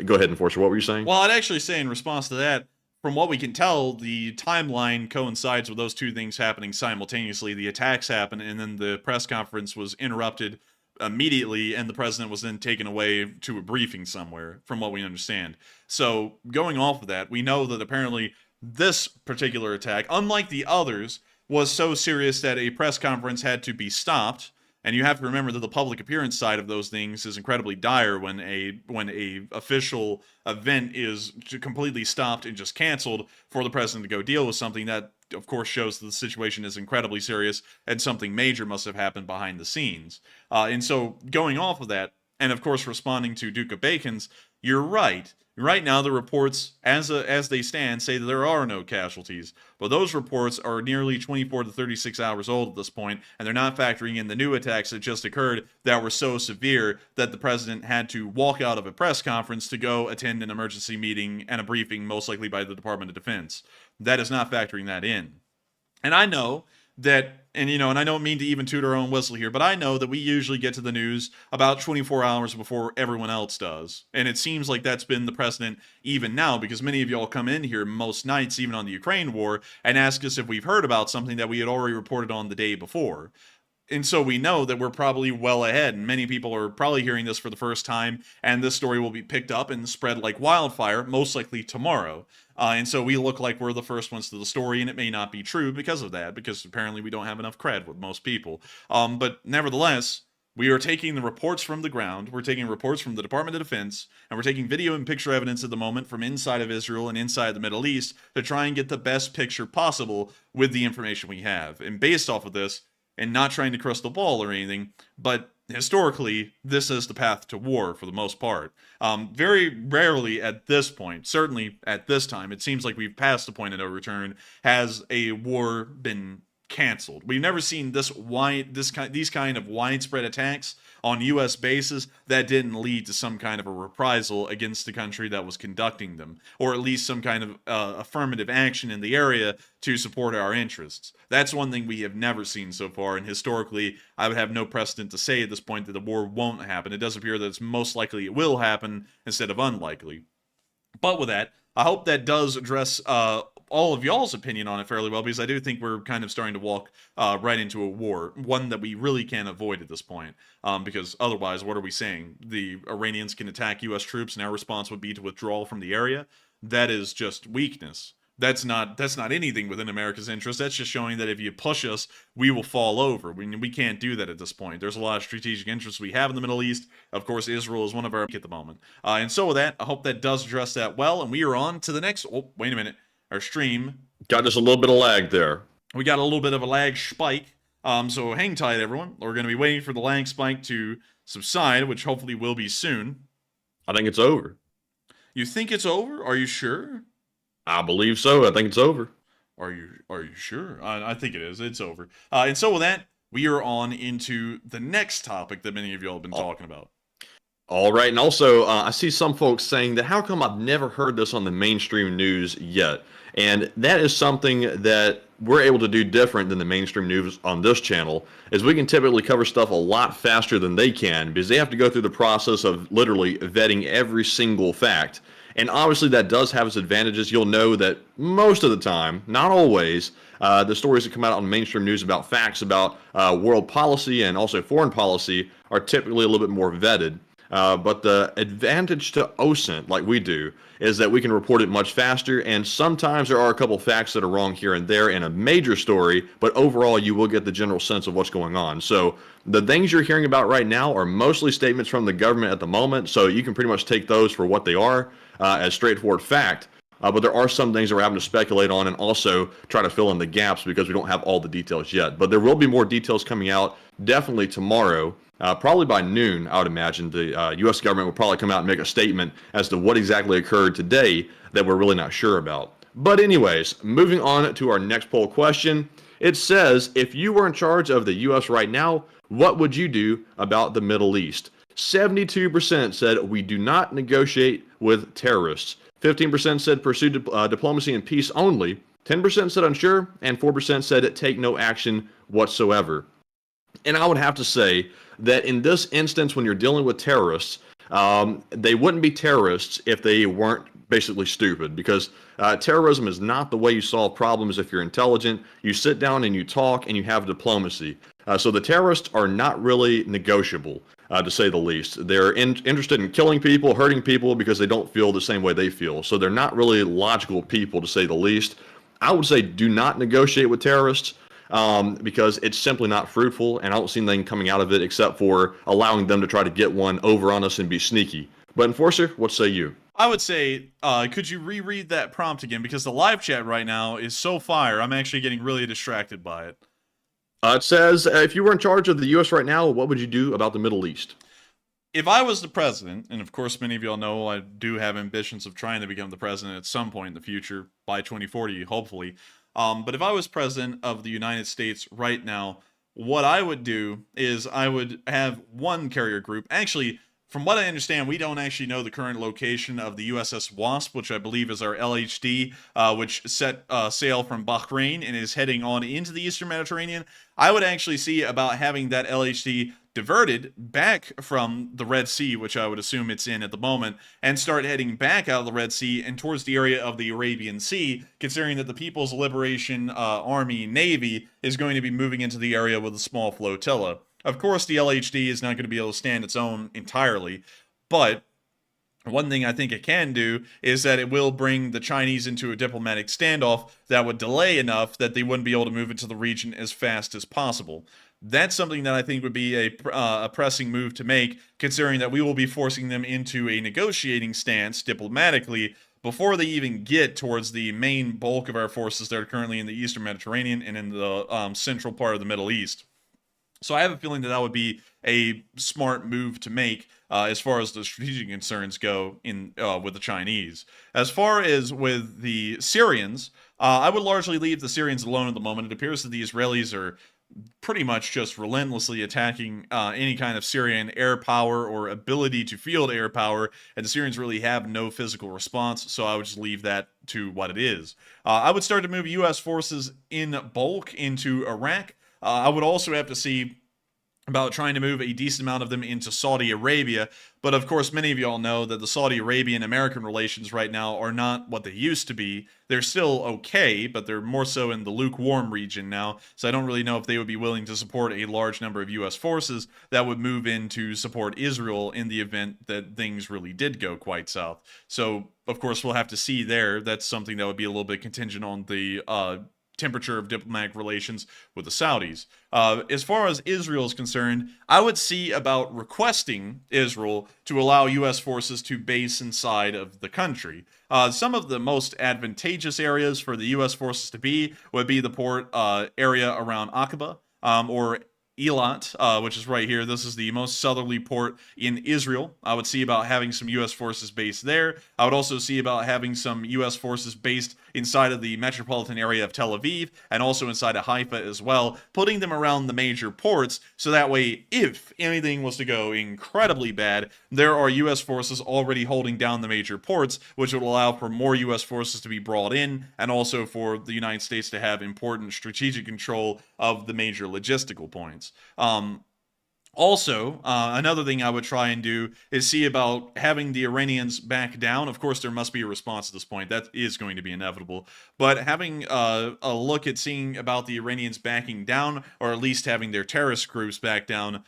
Speaker 2: go ahead, Enforcer, what were you saying?
Speaker 1: Well, I'd actually say in response to that, from what we can tell, the timeline coincides with those two things happening simultaneously. The attacks happened, and then the press conference was interrupted immediately, and the president was then taken away to a briefing somewhere, from what we understand. So going off of that, we know that apparently this particular attack, unlike the others, was so serious that a press conference had to be stopped. And you have to remember that the public appearance side of those things is incredibly dire when a official event is completely stopped and just canceled for the president to go deal with something. That, of course, shows that the situation is incredibly serious and something major must have happened behind the scenes. And so going off of that, and of course responding to Duke of Bacon's, you're right. Right now, the reports, as they stand, say that there are no casualties. But those reports are nearly 24 to 36 hours old at this point, and they're not factoring in the new attacks that just occurred that were so severe that the president had to walk out of a press conference to go attend an emergency meeting and a briefing, most likely by the Department of Defense. That is not factoring that in. And I know that, and I don't mean to even toot our own whistle here, but I know that we usually get to the news about 24 hours before everyone else does. And it seems like that's been the precedent even now, because many of y'all come in here most nights, even on the Ukraine war, and ask us if we've heard about something that we had already reported on the day before. And so we know that we're probably well ahead, and many people are probably hearing this for the first time, and this story will be picked up and spread like wildfire, most likely tomorrow. And so we look like we're the first ones to the story, and it may not be true because of that, because apparently we don't have enough cred with most people. But nevertheless, we are taking the reports from the ground, we're taking reports from the Department of Defense, and we're taking video and picture evidence at the moment from inside of Israel and inside the Middle East to try and get the best picture possible with the information we have. And based off of this, and not trying to crystal ball or anything, but historically, this is the path to war for the most part. Very rarely at this point, certainly at this time, it seems like we've passed the point of no return, has a war been canceled. We've never seen these kind of widespread attacks on U.S. bases that didn't lead to some kind of a reprisal against the country that was conducting them, or at least some kind of affirmative action in the area to support our interests. That's one thing we have never seen so far, and historically, I would have no precedent to say at this point that the war won't happen. It does appear that it's most likely it will happen instead of unlikely. But with that, I hope that does address all of y'all's opinion on it fairly well, because I do think we're kind of starting to walk right into a war, one that we really can't avoid at this point, because otherwise, what are we saying? The Iranians can attack U.S. troops, and our response would be to withdraw from the area? That is just weakness. That's not anything within America's interest. That's just showing that if you push us, we will fall over. We can't do that at this point. There's a lot of strategic interests we have in the Middle East. Of course, Israel is one of our at the moment. And so with that, I hope that does address that well. And we are on to the next. Oh, wait a minute. Our stream
Speaker 2: Got just a little bit of lag there.
Speaker 1: We got a little bit of a lag spike. So hang tight, everyone. We're going to be waiting for the lag spike to subside, which hopefully will be soon.
Speaker 2: I think it's over.
Speaker 1: You think it's over? Are you sure?
Speaker 2: I believe so. I think it's over.
Speaker 1: Are you sure? I think it is. It's over. And so with that, we are on into the next topic that many of y'all have been talking about.
Speaker 2: All right, and also I see some folks saying that how come I've never heard this on the mainstream news yet? And that is something that we're able to do different than the mainstream news on this channel, is we can typically cover stuff a lot faster than they can, because they have to go through the process of literally vetting every single fact. And obviously that does have its advantages. You'll know that most of the time, not always, the stories that come out on mainstream news about facts about world policy and also foreign policy are typically a little bit more vetted. But the advantage to OSINT, like we do, is that we can report it much faster, and sometimes there are a couple facts that are wrong here and there in a major story, but overall you will get the general sense of what's going on. So the things you're hearing about right now are mostly statements from the government at the moment, so you can pretty much take those for what they are, as straightforward fact. But there are some things that we're having to speculate on and also try to fill in the gaps because we don't have all the details yet. But there will be more details coming out definitely tomorrow. Probably by noon, I would imagine the U.S. government will probably come out and make a statement as to what exactly occurred today that we're really not sure about. But anyways, moving on to our next poll question. It says, if you were in charge of the U.S. right now, what would you do about the Middle East? 72% said we do not negotiate with terrorists. 15% said pursue diplomacy and peace only. 10% said unsure, and 4% said take no action whatsoever. And I would have to say that in this instance, when you're dealing with terrorists, they wouldn't be terrorists if they weren't basically stupid, because terrorism is not the way you solve problems. If you're intelligent, you sit down and you talk and you have diplomacy. So the terrorists are not really negotiable, to say the least. They're interested in killing people, hurting people, because they don't feel the same way they feel. So they're not really logical people, to say the least. I would say do not negotiate with terrorists. Because it's simply not fruitful, and I don't see anything coming out of it except for allowing them to try to get one over on us and be sneaky. But Enforcer, what say you?
Speaker 1: I would say, could you reread that prompt again? Because the live chat right now is so fire, I'm actually getting really distracted by it.
Speaker 2: It says, if you were in charge of the U.S. right now, what would you do about the Middle East?
Speaker 1: If I was the president, and of course many of y'all know I do have ambitions of trying to become the president at some point in the future, by 2040, hopefully. But if I was president of the United States right now, what I would do is I would have one carrier group. Actually, from what I understand, we don't actually know the current location of the USS Wasp, which I believe is our LHD, which set sail from Bahrain and is heading on into the Eastern Mediterranean. I would actually see about having that LHD diverted back from the Red Sea, which I would assume it's in at the moment, and start heading back out of the Red Sea and towards the area of the Arabian Sea, considering that the People's Liberation Army Navy is going to be moving into the area with a small flotilla. Of course, the LHD is not going to be able to stand its own entirely, but one thing I think it can do is that it will bring the Chinese into a diplomatic standoff that would delay enough that they wouldn't be able to move into the region as fast as possible. That's something that I think would be a pressing move to make, considering that we will be forcing them into a negotiating stance diplomatically before they even get towards the main bulk of our forces that are currently in the Eastern Mediterranean and in the central part of the Middle East. So I have a feeling that would be a smart move to make as far as the strategic concerns go in with the Chinese. As far as with the Syrians, I would largely leave the Syrians alone at the moment. It appears that the Israelis are pretty much just relentlessly attacking any kind of Syrian air power or ability to field air power, and the Syrians really have no physical response, so I would just leave that to what it is. I would start to move U.S. forces in bulk into Iraq. I would also have to see about trying to move a decent amount of them into Saudi Arabia. But of course, many of y'all know that the Saudi Arabian-American relations right now are not what they used to be. They're still okay, but they're more so in the lukewarm region now. So I don't really know if they would be willing to support a large number of U.S. forces that would move in to support Israel in the event that things really did go quite south. So, of course, we'll have to see there. That's something that would be a little bit contingent on the temperature of diplomatic relations with the Saudis. As far as Israel is concerned, I would see about requesting Israel to allow U.S. forces to base inside of the country. Some of the most advantageous areas for the U.S. forces to be would be the port area around Aqaba, or Eilat, which is right here. This is the most southerly port in Israel. I would see about having some U.S. forces based there. I would also see about having some U.S. forces based inside of the metropolitan area of Tel Aviv and also inside of Haifa as well, putting them around the major ports so that way, if anything was to go incredibly bad, there are U.S. forces already holding down the major ports, which would allow for more U.S. forces to be brought in and also for the United States to have important strategic control of the major logistical points. Also, another thing I would try and do is see about having the Iranians back down. Of course, there must be a response at this point. That is going to be inevitable. But having a look at seeing about the Iranians backing down, or at least having their terrorist groups back down,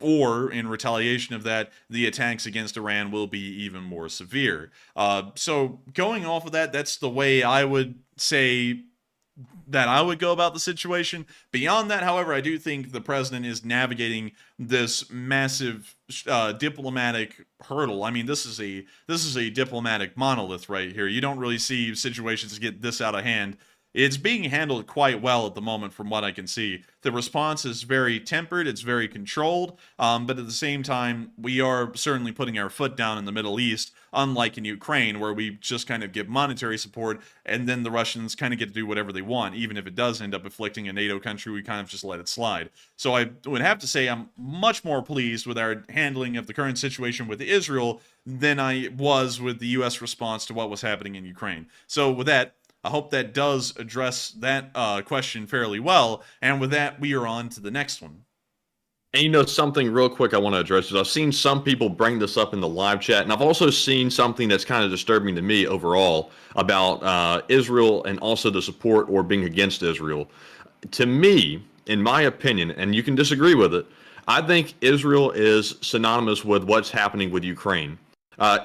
Speaker 1: or in retaliation of that, the attacks against Iran will be even more severe. So going off of that, that's the way I would say that I would go about the situation. Beyond that, however, I do think the president is navigating this massive diplomatic hurdle. I mean, this is a diplomatic monolith right here. You don't really see situations get this out of hand. It's being handled quite well at the moment from what I can see. The response is very tempered, it's very controlled, but at the same time, we are certainly putting our foot down in the Middle East, unlike in Ukraine, where we just kind of give monetary support, and then the Russians kind of get to do whatever they want. Even if it does end up afflicting a NATO country, we kind of just let it slide. So I would have to say I'm much more pleased with our handling of the current situation with Israel than I was with the U.S. response to what was happening in Ukraine. So with that, I hope that does address that question fairly well. And with that, we are on to the next one.
Speaker 2: And you know, something real quick I want to address is I've seen some people bring this up in the live chat, and I've also seen something that's kind of disturbing to me overall about Israel and also the support or being against Israel. To me, in my opinion, and you can disagree with it, I think Israel is synonymous with what's happening with Ukraine.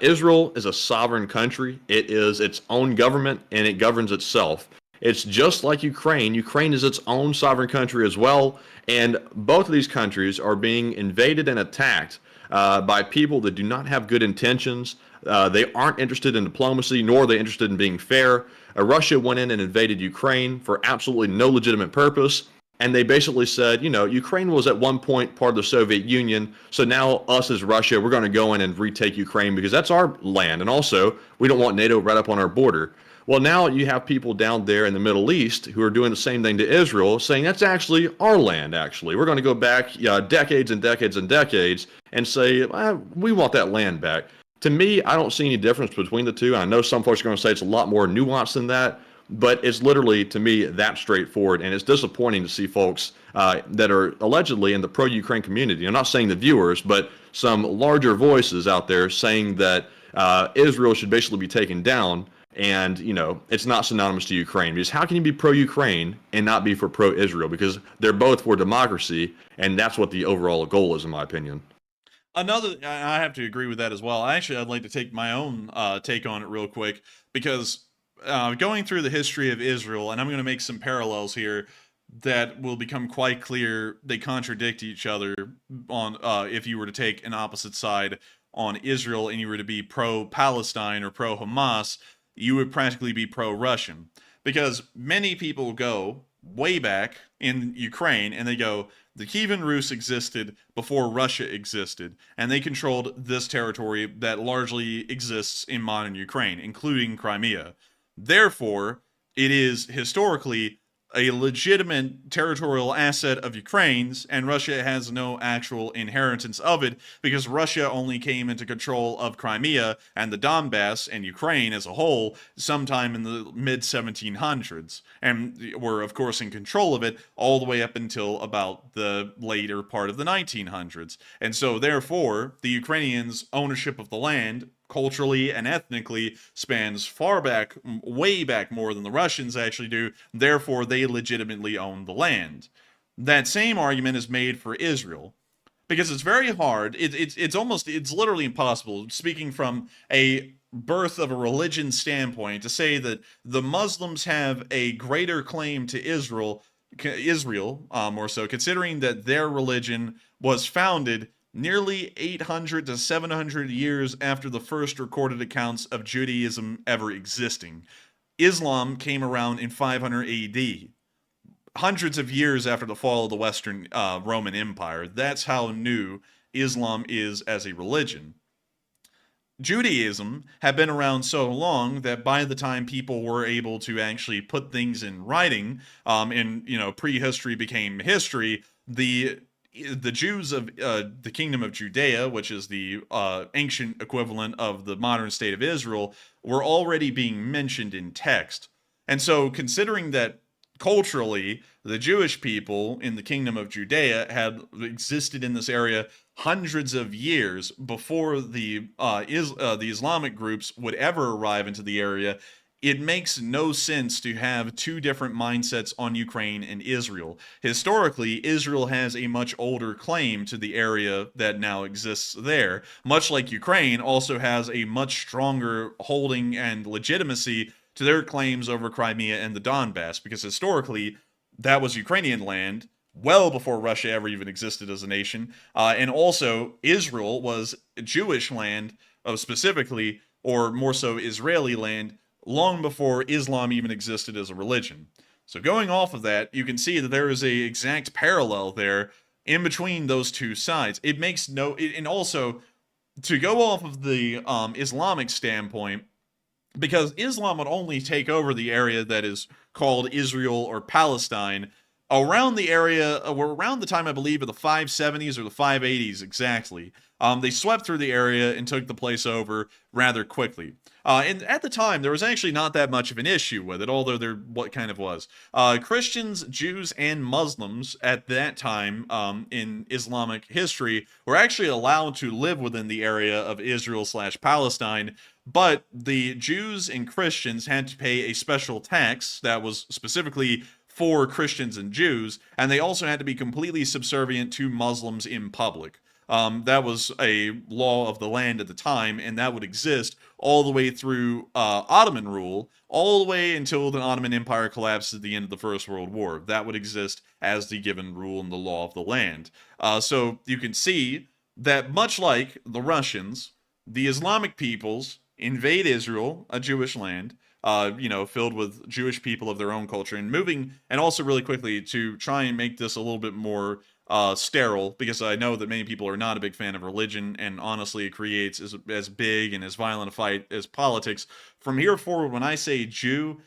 Speaker 2: Israel is a sovereign country. It is its own government, and it governs itself. It's just like Ukraine. Ukraine is its own sovereign country as well, and both of these countries are being invaded and attacked by people that do not have good intentions. They aren't interested in diplomacy, nor are they interested in being fair. Russia went in and invaded Ukraine for absolutely no legitimate purpose. And they basically said, you know, Ukraine was at one point part of the Soviet Union, so now us as Russia, we're going to go in and retake Ukraine because that's our land. And also, we don't want NATO right up on our border. Well, now you have people down there in the Middle East who are doing the same thing to Israel, saying that's actually our land, actually. We're going to go back decades and decades and decades and say, we want that land back. To me, I don't see any difference between the two. I know some folks are going to say it's a lot more nuanced than that. But it's literally, to me, that straightforward, and it's disappointing to see folks that are allegedly in the pro-Ukraine community. I'm not saying the viewers, but some larger voices out there saying that Israel should basically be taken down, and, you know, it's not synonymous to Ukraine. Because how can you be pro-Ukraine and not be for pro-Israel? Because they're both for democracy, and that's what the overall goal is, in my opinion.
Speaker 1: I have to agree with that as well. Actually, I'd like to take my own take on it real quick, because going through the history of Israel, and I'm going to make some parallels here that will become quite clear. They contradict each other on if you were to take an opposite side on Israel and you were to be pro-Palestine or pro-Hamas, you would practically be pro-Russian. Because many people go way back in Ukraine and they go, the Kievan Rus existed before Russia existed, and they controlled this territory that largely exists in modern Ukraine, including Crimea. Therefore, it is historically a legitimate territorial asset of Ukraine's, and Russia has no actual inheritance of it because Russia only came into control of Crimea and the Donbass and Ukraine as a whole sometime in the mid 1700s, and were, of course, in control of it all the way up until about the later part of the 1900s. And so, therefore, the Ukrainians' ownership of the land, culturally and ethnically, spans far back, way back more than the Russians actually do. Therefore, they legitimately own the land. That same argument is made for Israel, because it's very hard. It's literally impossible, speaking from a birth of a religion standpoint, to say that the Muslims have a greater claim to Israel, more so, considering that their religion was founded nearly 800 to 700 years after the first recorded accounts of Judaism ever existing. Islam came around in 500 AD, hundreds of years after the fall of the Western Roman Empire. That's how new Islam is as a religion. Judaism had been around so long that by the time people were able to actually put things in writing, and prehistory became history, the Jews of the Kingdom of Judea, which is the ancient equivalent of the modern state of Israel, were already being mentioned in text. And so, considering that culturally the Jewish people in the Kingdom of Judea had existed in this area hundreds of years before the Islamic groups would ever arrive into the area, it makes no sense to have two different mindsets on Ukraine and Israel. Historically, Israel has a much older claim to the area that now exists there, much like Ukraine also has a much stronger holding and legitimacy to their claims over Crimea and the Donbass, because historically, that was Ukrainian land well before Russia ever even existed as a nation. And also, Israel was Jewish land, specifically, or more so Israeli land, long before Islam even existed as a religion. So going off of that, you can see that there is a exact parallel there in between those two sides. It makes no... And also, to go off of the Islamic standpoint, because Islam would only take over the area that is called Israel or Palestine around the area, or around the time, I believe, of the 570s or the 580s exactly. They swept through the area and took the place over rather quickly. And at the time, there was actually not that much of an issue with it, although there what kind of was. Christians, Jews, and Muslims at that time in Islamic history were actually allowed to live within the area of Israel/Palestine, but the Jews and Christians had to pay a special tax that was specifically for Christians and Jews, and they also had to be completely subservient to Muslims in public. That was a law of the land at the time, and that would exist all the way through Ottoman rule, all the way until the Ottoman Empire collapsed at the end of the First World War. That would exist as the given rule in the law of the land. So you can see that much like the Russians, the Islamic peoples invade Israel, a Jewish land, filled with Jewish people of their own culture, and moving, and also really quickly to try and make this a little bit more sterile, because I know that many people are not a big fan of religion, and honestly it creates as big and as violent a fight as politics. From here forward, when I say Jew,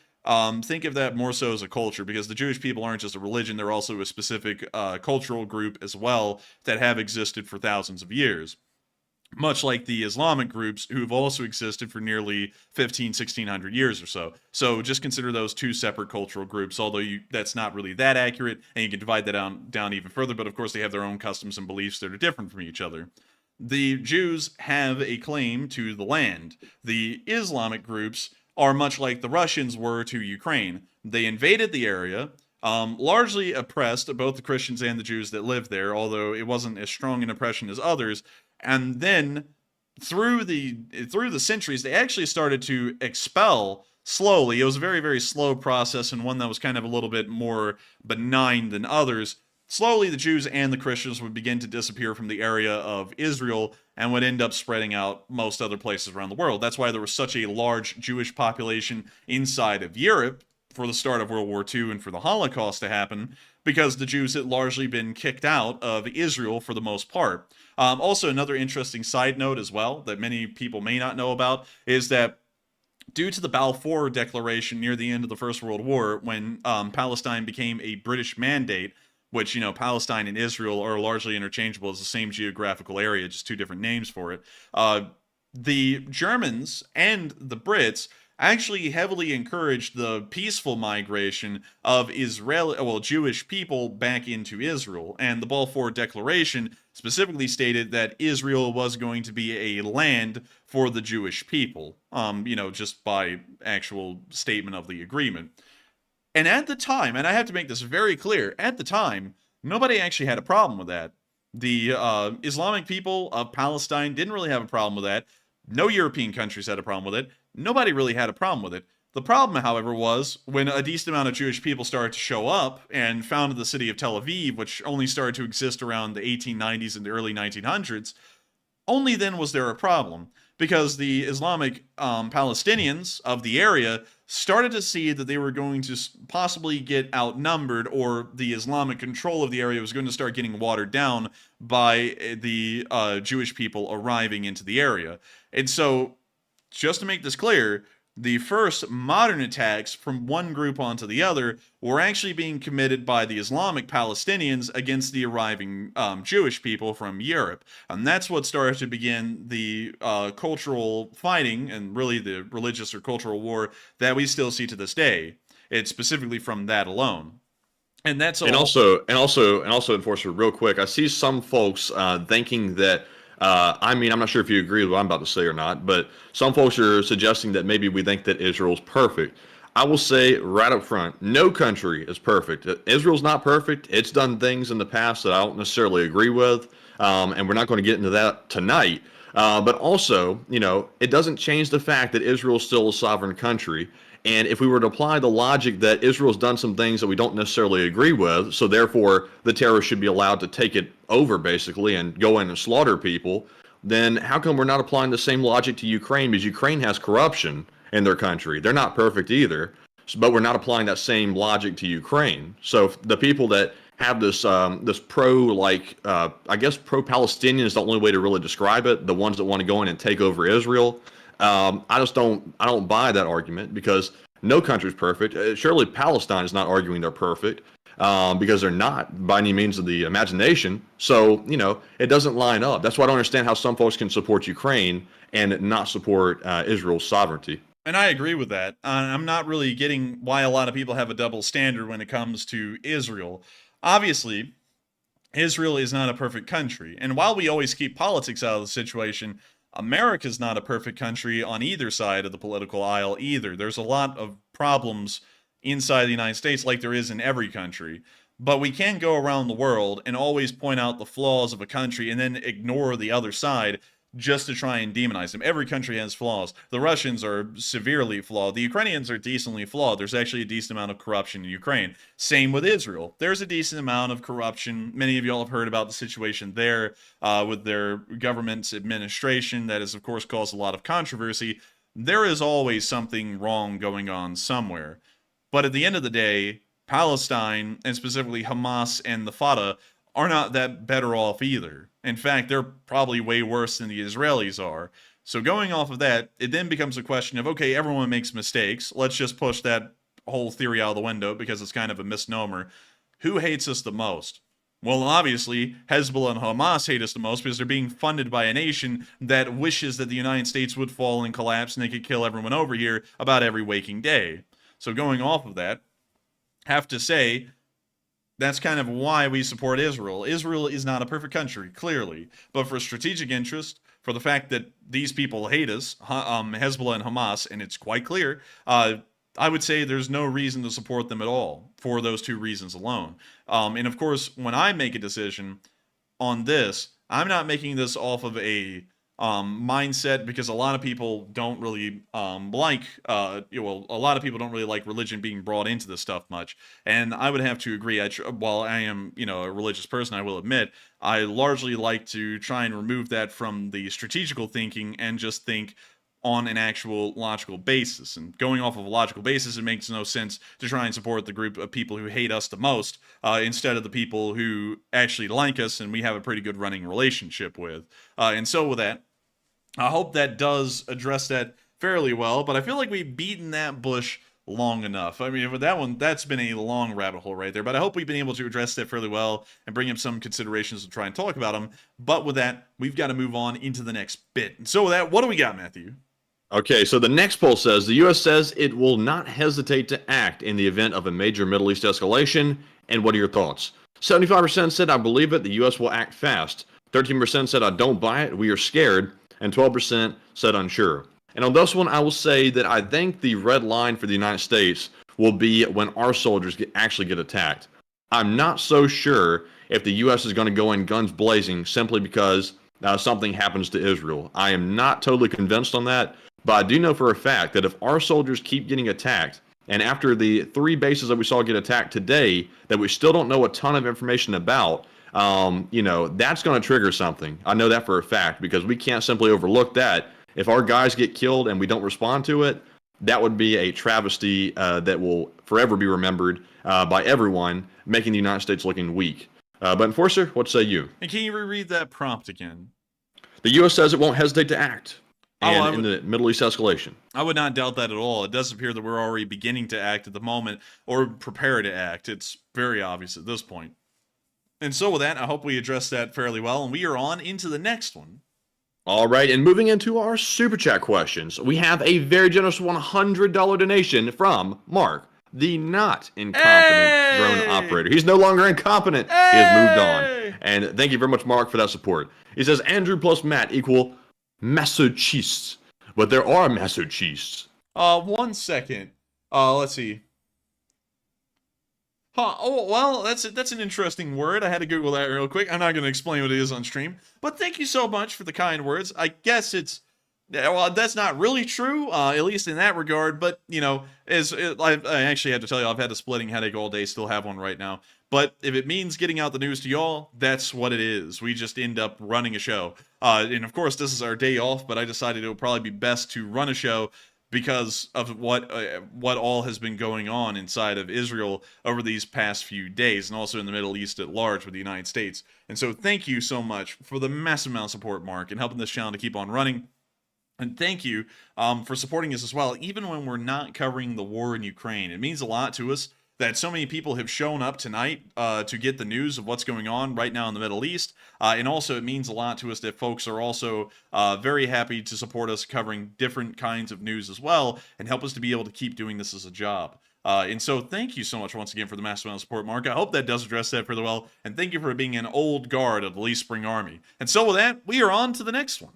Speaker 1: think of that more so as a culture, because the Jewish people aren't just a religion, they're also a specific cultural group as well that have existed for thousands of years. Much like the Islamic groups who've also existed for nearly 1600 years or so. So just consider those two separate cultural groups, although that's not really that accurate, and you can divide that down even further, but of course they have their own customs and beliefs that are different from each other. The Jews have a claim to the land. The Islamic groups are much like the Russians were to Ukraine. They invaded the area, largely oppressed both the Christians and the Jews that lived there, although it wasn't as strong an oppression as others. And then through the centuries, they actually started to expel slowly. It was a very, very slow process, and one that was kind of a little bit more benign than others. Slowly, the Jews and the Christians would begin to disappear from the area of Israel and would end up spreading out most other places around the world. That's why there was such a large Jewish population inside of Europe for the start of World War II and for the Holocaust to happen, because the Jews had largely been kicked out of Israel for the most part. Also, another interesting side note as well that many people may not know about is that due to the Balfour Declaration near the end of the First World War, when Palestine became a British mandate, which, Palestine and Israel are largely interchangeable as the same geographical area, just two different names for it. The Germans and the Brits actually heavily encouraged the peaceful migration of Jewish people back into Israel. And the Balfour Declaration specifically stated that Israel was going to be a land for the Jewish people, just by actual statement of the agreement. And at the time, and I have to make this very clear, at the time, nobody actually had a problem with that. The Islamic people of Palestine didn't really have a problem with that. No European countries had a problem with it. Nobody really had a problem with it. The problem, however, was when a decent amount of Jewish people started to show up and founded the city of Tel Aviv, which only started to exist around the 1890s and the early 1900s, only then was there a problem, because the Islamic Palestinians of the area started to see that they were going to possibly get outnumbered, or the Islamic control of the area was going to start getting watered down by the Jewish people arriving into the area. And so, just to make this clear, the first modern attacks from one group onto the other were actually being committed by the Islamic Palestinians against the arriving Jewish people from Europe. And that's what started to begin the cultural fighting, and really the religious or cultural war that we still see to this day. It's specifically from that alone. And that's
Speaker 2: and also, Enforcer, real quick, I see some folks thinking that, I'm not sure if you agree with what I'm about to say or not, but some folks are suggesting that maybe we think that Israel's perfect. I will say right up front, no country is perfect. Israel's not perfect. It's done things in the past that I don't necessarily agree with, and we're not going to get into that tonight. But also, it doesn't change the fact that Israel's still a sovereign country. And if we were to apply the logic that Israel's done some things that we don't necessarily agree with, so therefore the terrorists should be allowed to take it over, basically, and go in and slaughter people, then how come we're not applying the same logic to Ukraine? Because Ukraine has corruption in their country. They're not perfect either, but we're not applying that same logic to Ukraine. So the people that have this pro-Palestinian is the only way to really describe it, the ones that want to go in and take over Israel, I don't buy that argument, because no country's perfect. Surely Palestine is not arguing they're perfect, because they're not by any means of the imagination. So, it doesn't line up. That's why I don't understand how some folks can support Ukraine and not support Israel's sovereignty.
Speaker 1: And I agree with that. I'm not really getting why a lot of people have a double standard when it comes to Israel. Obviously, Israel is not a perfect country. And while we always keep politics out of the situation, America's not a perfect country on either side of the political aisle either. There's a lot of problems inside the United States, like there is in every country. But we can't go around the world and always point out the flaws of a country and then ignore the other side just to try and demonize them. Every country has flaws. The Russians are severely flawed. The Ukrainians are decently flawed. There's actually a decent amount of corruption in Ukraine. Same with Israel. There's a decent amount of corruption. Many of y'all have heard about the situation there with their government's administration. That has, of course, caused a lot of controversy. There is always something wrong going on somewhere. But at the end of the day, Palestine, and specifically Hamas and the Fatah, are not that better off either. In fact, they're probably way worse than the Israelis are. So going off of that, it then becomes a question of, okay, everyone makes mistakes. Let's just push that whole theory out of the window because it's kind of a misnomer. Who hates us the most? Well, obviously, Hezbollah and Hamas hate us the most because they're being funded by a nation that wishes that the United States would fall and collapse and they could kill everyone over here about every waking day. So going off of that, have to say, that's kind of why we support Israel. Israel is not a perfect country, clearly. But for strategic interest, for the fact that these people hate us, Hezbollah and Hamas, and it's quite clear, I would say there's no reason to support them at all for those two reasons alone. And of course, when I make a decision on this, I'm not making this off of a mindset, because a lot of people don't really a lot of people don't really like religion being brought into this stuff much. And I would have to agree. While I am, a religious person, I will admit, I largely like to try and remove that from the strategical thinking and just think on an actual logical basis. And going off of a logical basis, it makes no sense to try and support the group of people who hate us the most instead of the people who actually like us and we have a pretty good running relationship with. And so with that, I hope that does address that fairly well, but I feel like we've beaten that bush long enough. I mean, with that one, that's been a long rabbit hole right there, but I hope we've been able to address that fairly well and bring up some considerations to try and talk about them. But with that, we've got to move on into the next bit. And so with that, what do we got, Matthew?
Speaker 2: Okay, so the next poll says the U.S. says it will not hesitate to act in the event of a major Middle East escalation. And what are your thoughts? 75% said I believe it, the U.S. will act fast. 13% said I don't buy it, we are scared. And 12% said unsure. And on this one, I will say that I think the red line for the United States will be when our soldiers actually get attacked. I'm not so sure if the U.S. is going to go in guns blazing simply because something happens to Israel. I am not totally convinced on that, but I do know for a fact that if our soldiers keep getting attacked, and after the 3 bases that we saw get attacked today that we still don't know a ton of information about, that's going to trigger something. I know that for a fact because we can't simply overlook that. If our guys get killed and we don't respond to it, that would be a travesty that will forever be remembered by everyone, making the United States looking weak. But Enforcer, what say you?
Speaker 1: And can you reread that prompt again?
Speaker 2: The U.S. says it won't hesitate to act in the Middle East escalation.
Speaker 1: I would not doubt that at all. It does appear that we're already beginning to act at the moment, or prepare to act. It's very obvious at this point. And so with that, I hope we addressed that fairly well, and we are on into the next one.
Speaker 2: All right, and moving into our Super Chat questions, we have a very generous $100 donation from Mark, the not incompetent drone operator. He's no longer incompetent. He has moved on. And thank you very much, Mark, for that support. He says, Andrew plus Matt equal masochists. But there are masochists.
Speaker 1: 1 second. Let's see. Huh. Oh, well, that's an interesting word. I had to Google that real quick. I'm not going to explain what it is on stream. But thank you so much for the kind words. I guess that's not really true, at least in that regard. But, I actually have to tell you, I've had a splitting headache all day, still have one right now. But if it means getting out the news to y'all, that's what it is. We just end up running a show. And of course, this is our day off, but I decided it would probably be best to run a show because of what all has been going on inside of Israel over these past few days, and also in the Middle East at large with the United States. And so thank you so much for the massive amount of support, Mark, and helping this channel to keep on running. And thank you for supporting us as well, even when we're not covering the war in Ukraine. It means a lot to us that so many people have shown up tonight to get the news of what's going on right now in the Middle East. And also it means a lot to us that folks are also very happy to support us covering different kinds of news as well and help us to be able to keep doing this as a job. And so thank you so much once again for the massive amount of support, Mark. I hope that does address that fairly well. And thank you for being an old guard of the Lee Spring Army. And so with that, we are on to the next one.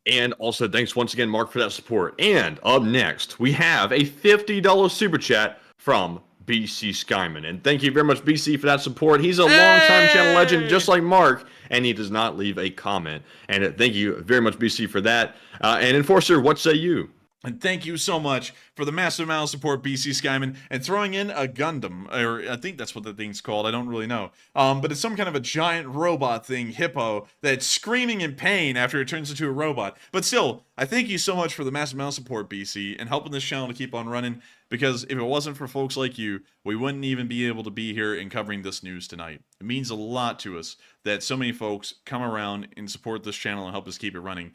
Speaker 2: And also thanks once again, Mark, for that support. And up next, we have a $50 super chat from BC Skyman. And thank you very much, BC, for that support. He's a longtime channel legend, just like Mark, and he does not leave a comment. And thank you very much, BC, for that. And Enforcer, what say you?
Speaker 1: And thank you so much for the massive amount of support, BC Skyman, and throwing in a Gundam, or I think that's what the thing's called, I don't really know. But it's some kind of a giant robot thing, hippo, that's screaming in pain after it turns into a robot. But still, I thank you so much for the massive amount of support, BC, and helping this channel to keep on running, because if it wasn't for folks like you, we wouldn't even be able to be here and covering this news tonight. It means a lot to us that so many folks come around and support this channel and help us keep it running.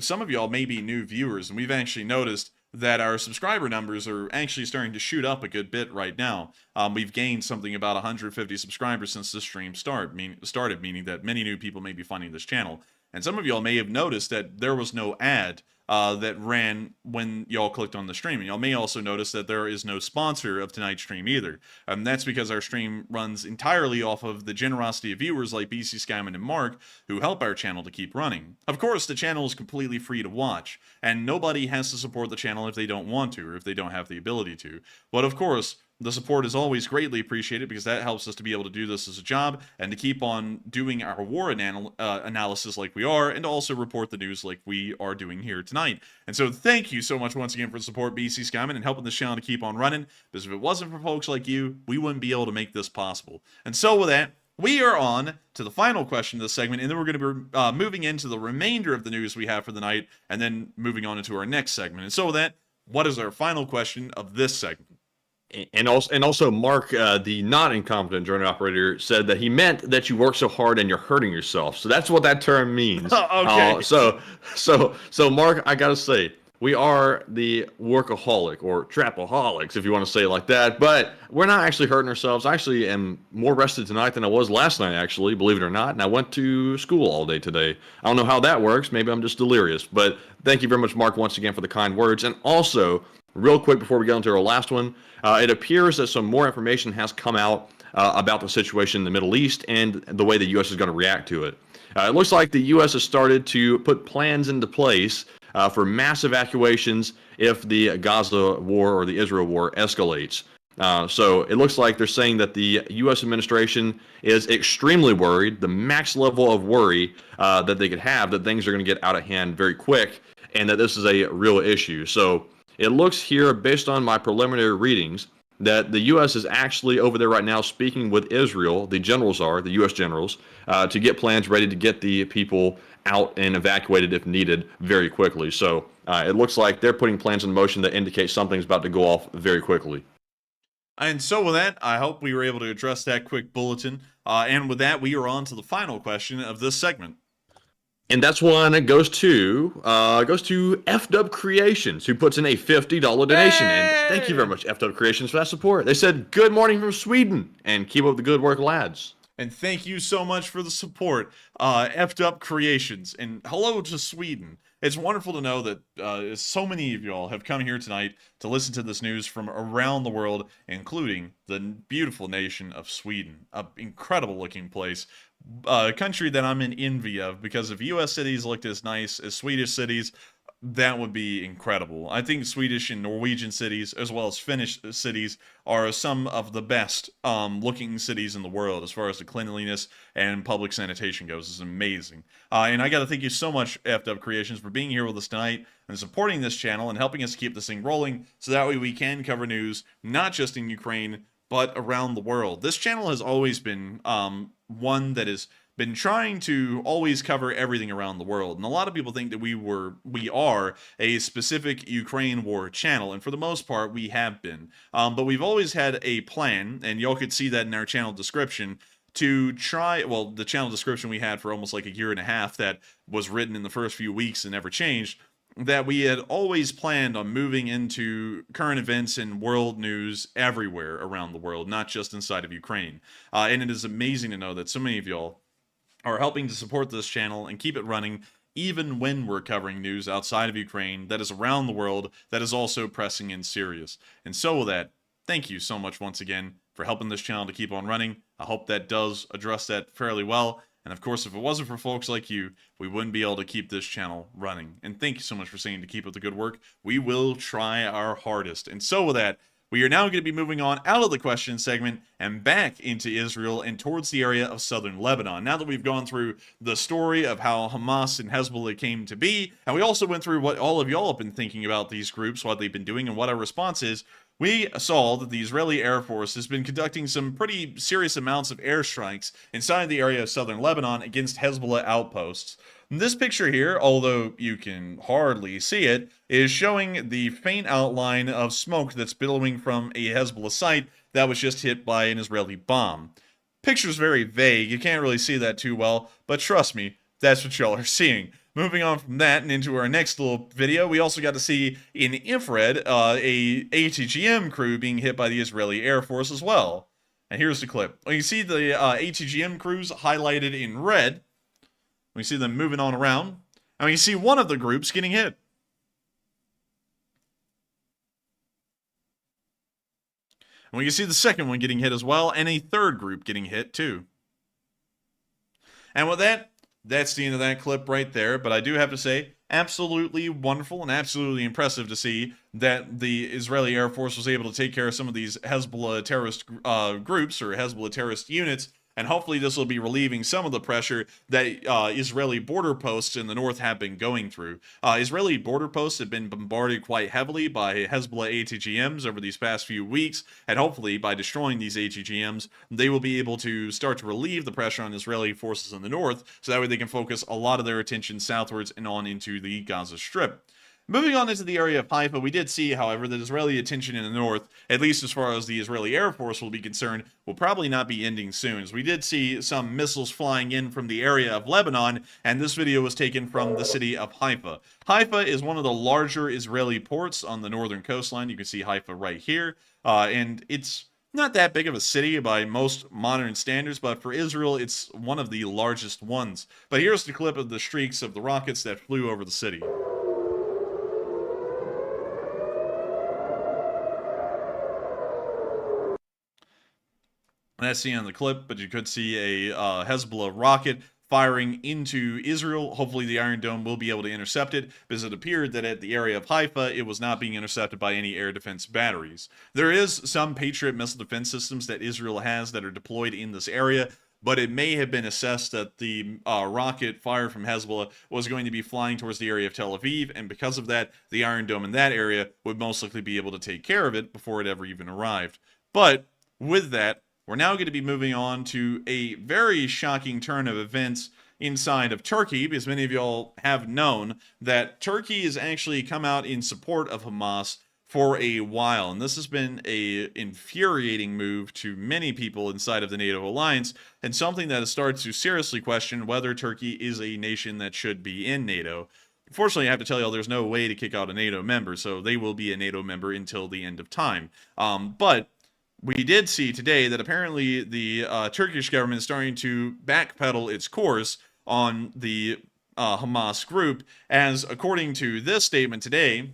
Speaker 1: Some of y'all may be new viewers, and we've actually noticed that our subscriber numbers are actually starting to shoot up a good bit right now. We've gained something about 150 subscribers since this stream started, meaning that many new people may be finding this channel. And some of y'all may have noticed that there was no ad that ran when y'all clicked on the stream. And y'all may also notice that there is no sponsor of tonight's stream either. That's because our stream runs entirely off of the generosity of viewers like BC Skyman and Mark, who help our channel to keep running. Of course, the channel is completely free to watch, and nobody has to support the channel if they don't want to, or if they don't have the ability to. But of course, the support is always greatly appreciated, because that helps us to be able to do this as a job and to keep on doing our war analysis like we are, and to also report the news like we are doing here tonight. And so thank you so much once again for the support, BC Skyman, and helping this channel to keep on running, because if it wasn't for folks like you, we wouldn't be able to make this possible. And so with that, we are on to the final question of this segment, and then we're going to be moving into the remainder of the news we have for the night, and then moving on into our next segment. And so with that, what is our final question of this segment?
Speaker 2: And also, Mark, the not incompetent drone operator, said that he meant that you work so hard and you're hurting yourself. So that's what that term means.
Speaker 1: Okay.
Speaker 2: So Mark, I gotta say, We are the workaholic or trapaholics, if you want to say it like that. But we're not actually hurting ourselves. I actually am more rested tonight than I was last night, actually, believe it or not. And I went to school all day today. I don't know how that works. Maybe I'm just delirious. But thank you very much, Mark, once again for the kind words. And also, real quick before we get into our last one, it appears that some more information has come out about the situation in the Middle East and the way the U.S. is going to react to it. It looks like the U.S. has started to put plans into place for mass evacuations if the Gaza war or the Israel war escalates. So it looks like they're saying that the U.S. administration is extremely worried, the max level of worry that they could have, that things are going to get out of hand very quick, and that this is a real issue. So it looks here, based on my preliminary readings, that the U.S. is actually over there right now speaking with Israel, the generals are, the U.S. generals, to get plans ready to get the people out and evacuated if needed very quickly. So it looks like they're putting plans in motion that indicate something's about to go off very quickly.
Speaker 1: And so with that, I hope we were able to address that quick bulletin. And with that, we are on to the final question of this segment.
Speaker 2: And that's one that goes to FW Creations, who puts in a $50 donation.
Speaker 1: Hey!
Speaker 2: And thank you very much, FW Creations, for that support. They said, "Good morning from Sweden, and keep up the good work, lads."
Speaker 1: And thank you so much for the support, F'd Up Creations. And hello to Sweden. It's wonderful to know that so many of y'all have come here tonight to listen to this news from around the world, including the beautiful nation of Sweden. An incredible looking place. A country that I'm in envy of, because if U.S. cities looked as nice as Swedish cities, that would be incredible. I think Swedish and Norwegian cities, as well as Finnish cities, are some of the best looking cities in the world as far as the cleanliness and public sanitation goes. It's amazing. And I got to thank you so much, F'd Up Creations, for being here with us tonight and supporting this channel and helping us keep this thing rolling, so that way we can cover news not just in Ukraine, but around the world. This channel has always been one that has been trying to always cover everything around the world. And a lot of people think that we are a specific Ukraine war channel, and for the most part we have been. But we've always had a plan, and y'all could see that in our channel description, to try, well, the channel description we had for almost like a year and a half that was written in the first few weeks and never changed, that we had always planned on moving into current events and world news everywhere around the world, not just inside of Ukraine. And it is amazing to know that so many of y'all are helping to support this channel and keep it running, even when we're covering news outside of Ukraine that is around the world that is also pressing and serious. And so with that, thank you so much once again for helping this channel to keep on running. I hope that does address that fairly well. And of course, if it wasn't for folks like you, we wouldn't be able to keep this channel running. And thank you so much for saying to keep up the good work. We will try our hardest. And so with that, we are now going to be moving on out of the question segment and back into Israel and towards the area of southern Lebanon. Now that we've gone through the story of how Hamas and Hezbollah came to be, and we also went through what all of y'all have been thinking about these groups, what they've been doing, and what our response is, we saw that the Israeli Air Force has been conducting some pretty serious amounts of airstrikes inside the area of southern Lebanon against Hezbollah outposts. This picture here, although you can hardly see it, is showing the faint outline of smoke that's billowing from a Hezbollah site that was just hit by an Israeli bomb. Picture's very vague, you can't really see that too well, but trust me, that's what y'all are seeing. Moving on from that and into our next little video, we also got to see in infrared a ATGM crew being hit by the Israeli Air Force as well. And here's the clip. You see the ATGM crews highlighted in red. We see them moving on around. And you see one of the groups getting hit. And we can see the second one getting hit as well, and a third group getting hit too. And with that, that's the end of that clip right there. But I do have to say, absolutely wonderful and absolutely impressive to see that the Israeli Air Force was able to take care of some of these Hezbollah terrorist groups or Hezbollah terrorist units. And hopefully this will be relieving some of the pressure that Israeli border posts in the north have been going through. Israeli border posts have been bombarded quite heavily by Hezbollah ATGMs over these past few weeks, and hopefully by destroying these ATGMs, they will be able to start to relieve the pressure on Israeli forces in the north, so that way they can focus a lot of their attention southwards and on into the Gaza Strip. Moving on into the area of Haifa, we did see, however, that Israeli attention in the north, at least as far as the Israeli Air Force will be concerned, will probably not be ending soon. As we did see some missiles flying in from the area of Lebanon, and this video was taken from the city of Haifa. Haifa is one of the larger Israeli ports on the northern coastline. You can see Haifa right here, and it's not that big of a city by most modern standards, but for Israel, it's one of the largest ones. But here's the clip of the streaks of the rockets that flew over the city. That's the end of the clip, but you could see a Hezbollah rocket firing into Israel. Hopefully the Iron Dome will be able to intercept it, because it appeared that at the area of Haifa, it was not being intercepted by any air defense batteries. There is some Patriot missile defense systems that Israel has that are deployed in this area, but it may have been assessed that the rocket fired from Hezbollah was going to be flying towards the area of Tel Aviv, and because of that, the Iron Dome in that area would most likely be able to take care of it before it ever even arrived. But with that, we're now going to be moving on to a very shocking turn of events inside of Turkey, because many of y'all have known that Turkey has actually come out in support of Hamas for a while, and this has been a infuriating move to many people inside of the NATO alliance, and something that has started to seriously question whether Turkey is a nation that should be in NATO. Unfortunately, I have to tell y'all there's no way to kick out a NATO member, so they will be a NATO member until the end of time. But we did see today that apparently the Turkish government is starting to backpedal its course on the Hamas group, as according to this statement today,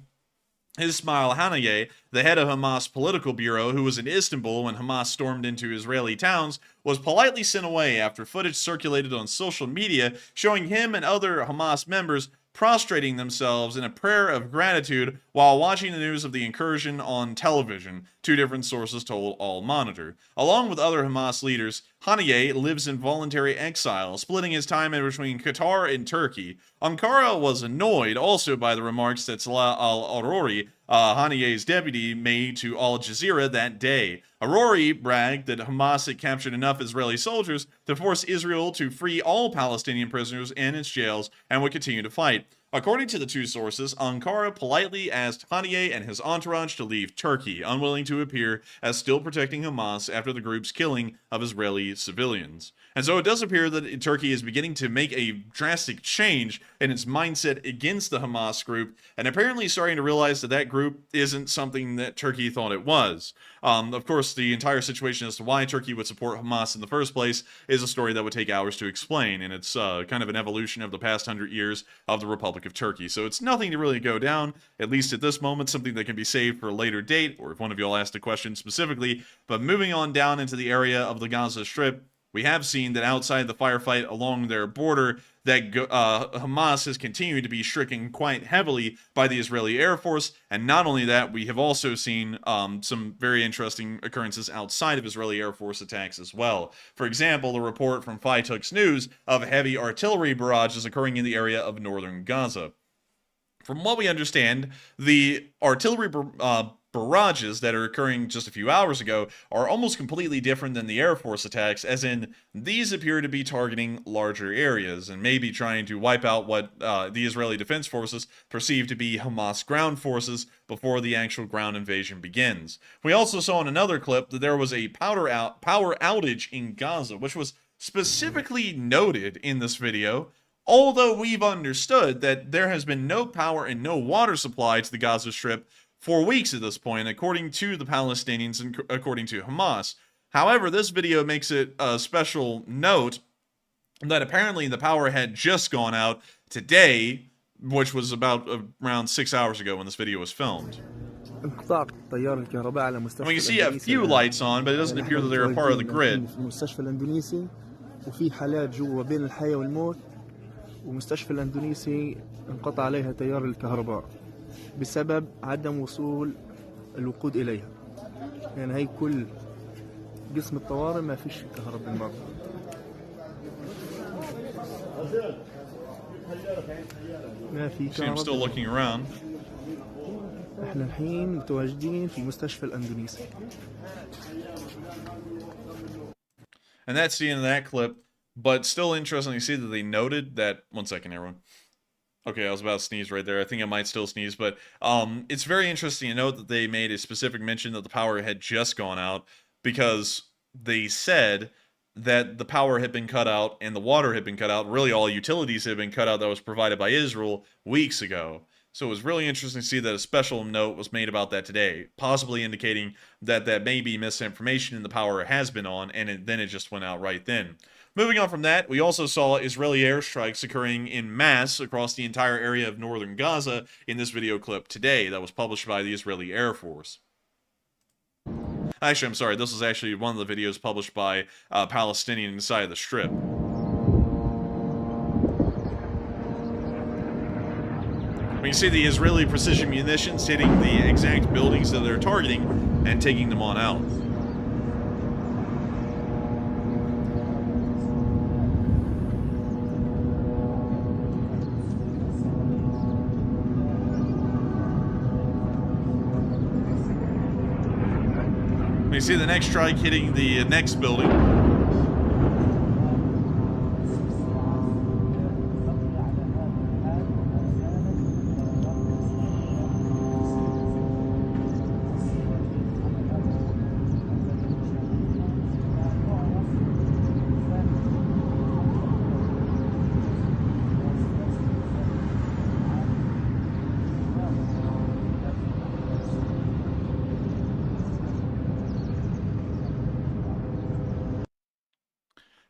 Speaker 1: Ismail Haniyeh, the head of Hamas political bureau, who was in Istanbul when Hamas stormed into Israeli towns, was politely sent away after footage circulated on social media showing him and other Hamas members prostrating themselves in a prayer of gratitude while watching the news of the incursion on television, two different sources told Al Monitor. Along with other Hamas leaders, Haniyeh lives in voluntary exile, splitting his time in between Qatar and Turkey. Ankara was annoyed also by the remarks that Salah al-Aruri, Haniyeh's deputy, made to Al Jazeera that day. Aruri bragged that Hamas had captured enough Israeli soldiers to force Israel to free all Palestinian prisoners in its jails and would continue to fight. According to the two sources, Ankara politely asked Haniyeh and his entourage to leave Turkey, unwilling to appear as still protecting Hamas after the group's killing of Israeli civilians. And so it does appear that Turkey is beginning to make a drastic change in its mindset against the Hamas group, and apparently starting to realize that that group isn't something that Turkey thought it was. Of course, the entire situation as to why Turkey would support Hamas in the first place is a story that would take hours to explain, and it's kind of an evolution of the past 100 years of the Republic of Turkey. So it's nothing to really go down, at least at this moment, something that can be saved for a later date, or if one of y'all asked a question specifically. But moving on down into the area of the Gaza Strip, we have seen that outside the firefight along their border, that Hamas has continued to be stricken quite heavily by the Israeli Air Force. And not only that, we have also seen some very interesting occurrences outside of Israeli Air Force attacks as well. For example, the report from Fitux News of heavy artillery barrages occurring in the area of northern Gaza. From what we understand, the artillery barrages that are occurring just a few hours ago are almost completely different than the Air Force attacks, as in these appear to be targeting larger areas and maybe trying to wipe out what the Israeli Defense Forces perceive to be Hamas ground forces before the actual ground invasion begins. We also saw in another clip that there was a power outage in Gaza, which was specifically noted in this video, although we've understood that there has been no power and no water supply to the Gaza Strip for weeks at this point, according to the Palestinians and according to Hamas. However, this video makes it a special note that apparently the power had just gone out today, which was about around 6 hours ago when this video was filmed. And we can see a few lights on, but it doesn't appear that they're a part of the grid.
Speaker 4: ومستشفى الأندونيسي انقطع عليها تيار الكهرباء بسبب عدم وصول الوقود إليها. يعني هي كل قسم الطوارئ ما فيش كهرباء بالمرة. ما في
Speaker 1: كهرباء. I'm still looking around.
Speaker 4: احنا الحين متواجدين في مستشفى الأندونيسي.
Speaker 1: And that's the end of that clip. But still interesting to see that they noted that. One second, everyone. Okay, I was about to sneeze right there. I think I might still sneeze, but it's very interesting to note that they made a specific mention that the power had just gone out because they said that the power had been cut out and the water had been cut out. Really, all utilities had been cut out that was provided by Israel weeks ago. So it was really interesting to see that a special note was made about that today, possibly indicating that that may be misinformation and the power has been on, and then it just went out right then. Moving on from that, we also saw Israeli airstrikes occurring in mass across the entire area of northern Gaza in this video clip today that was published by the Israeli Air Force. Actually, I'm sorry, this was actually one of the videos published by Palestinian inside the Strip. We can see the Israeli precision munitions hitting the exact buildings that they're targeting and taking them on out. We see the next strike hitting the next building.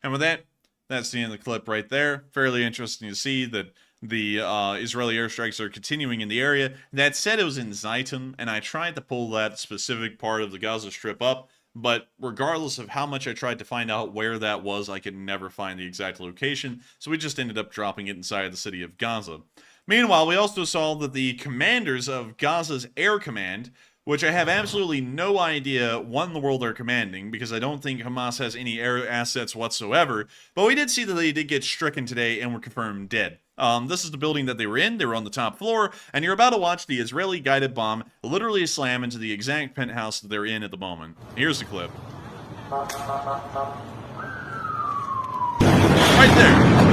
Speaker 1: And with that, that's the end of the clip right there. Fairly interesting to see that the Israeli airstrikes are continuing in the area. That said, it was in Zaytun, and I tried to pull that specific part of the Gaza Strip up, but regardless of how much I tried to find out where that was, I could never find the exact location, so we just ended up dropping it inside the city of Gaza. Meanwhile, we also saw that the commanders of Gaza's Air Command, which I have absolutely no idea what in the world they're commanding, because I don't think Hamas has any air assets whatsoever, but we did see that they did get stricken today and were confirmed dead. This is the building that they were in. They were on the top floor, and you're about to watch the Israeli guided bomb literally slam into the exact penthouse that they're in at the moment. Here's the clip. Right there.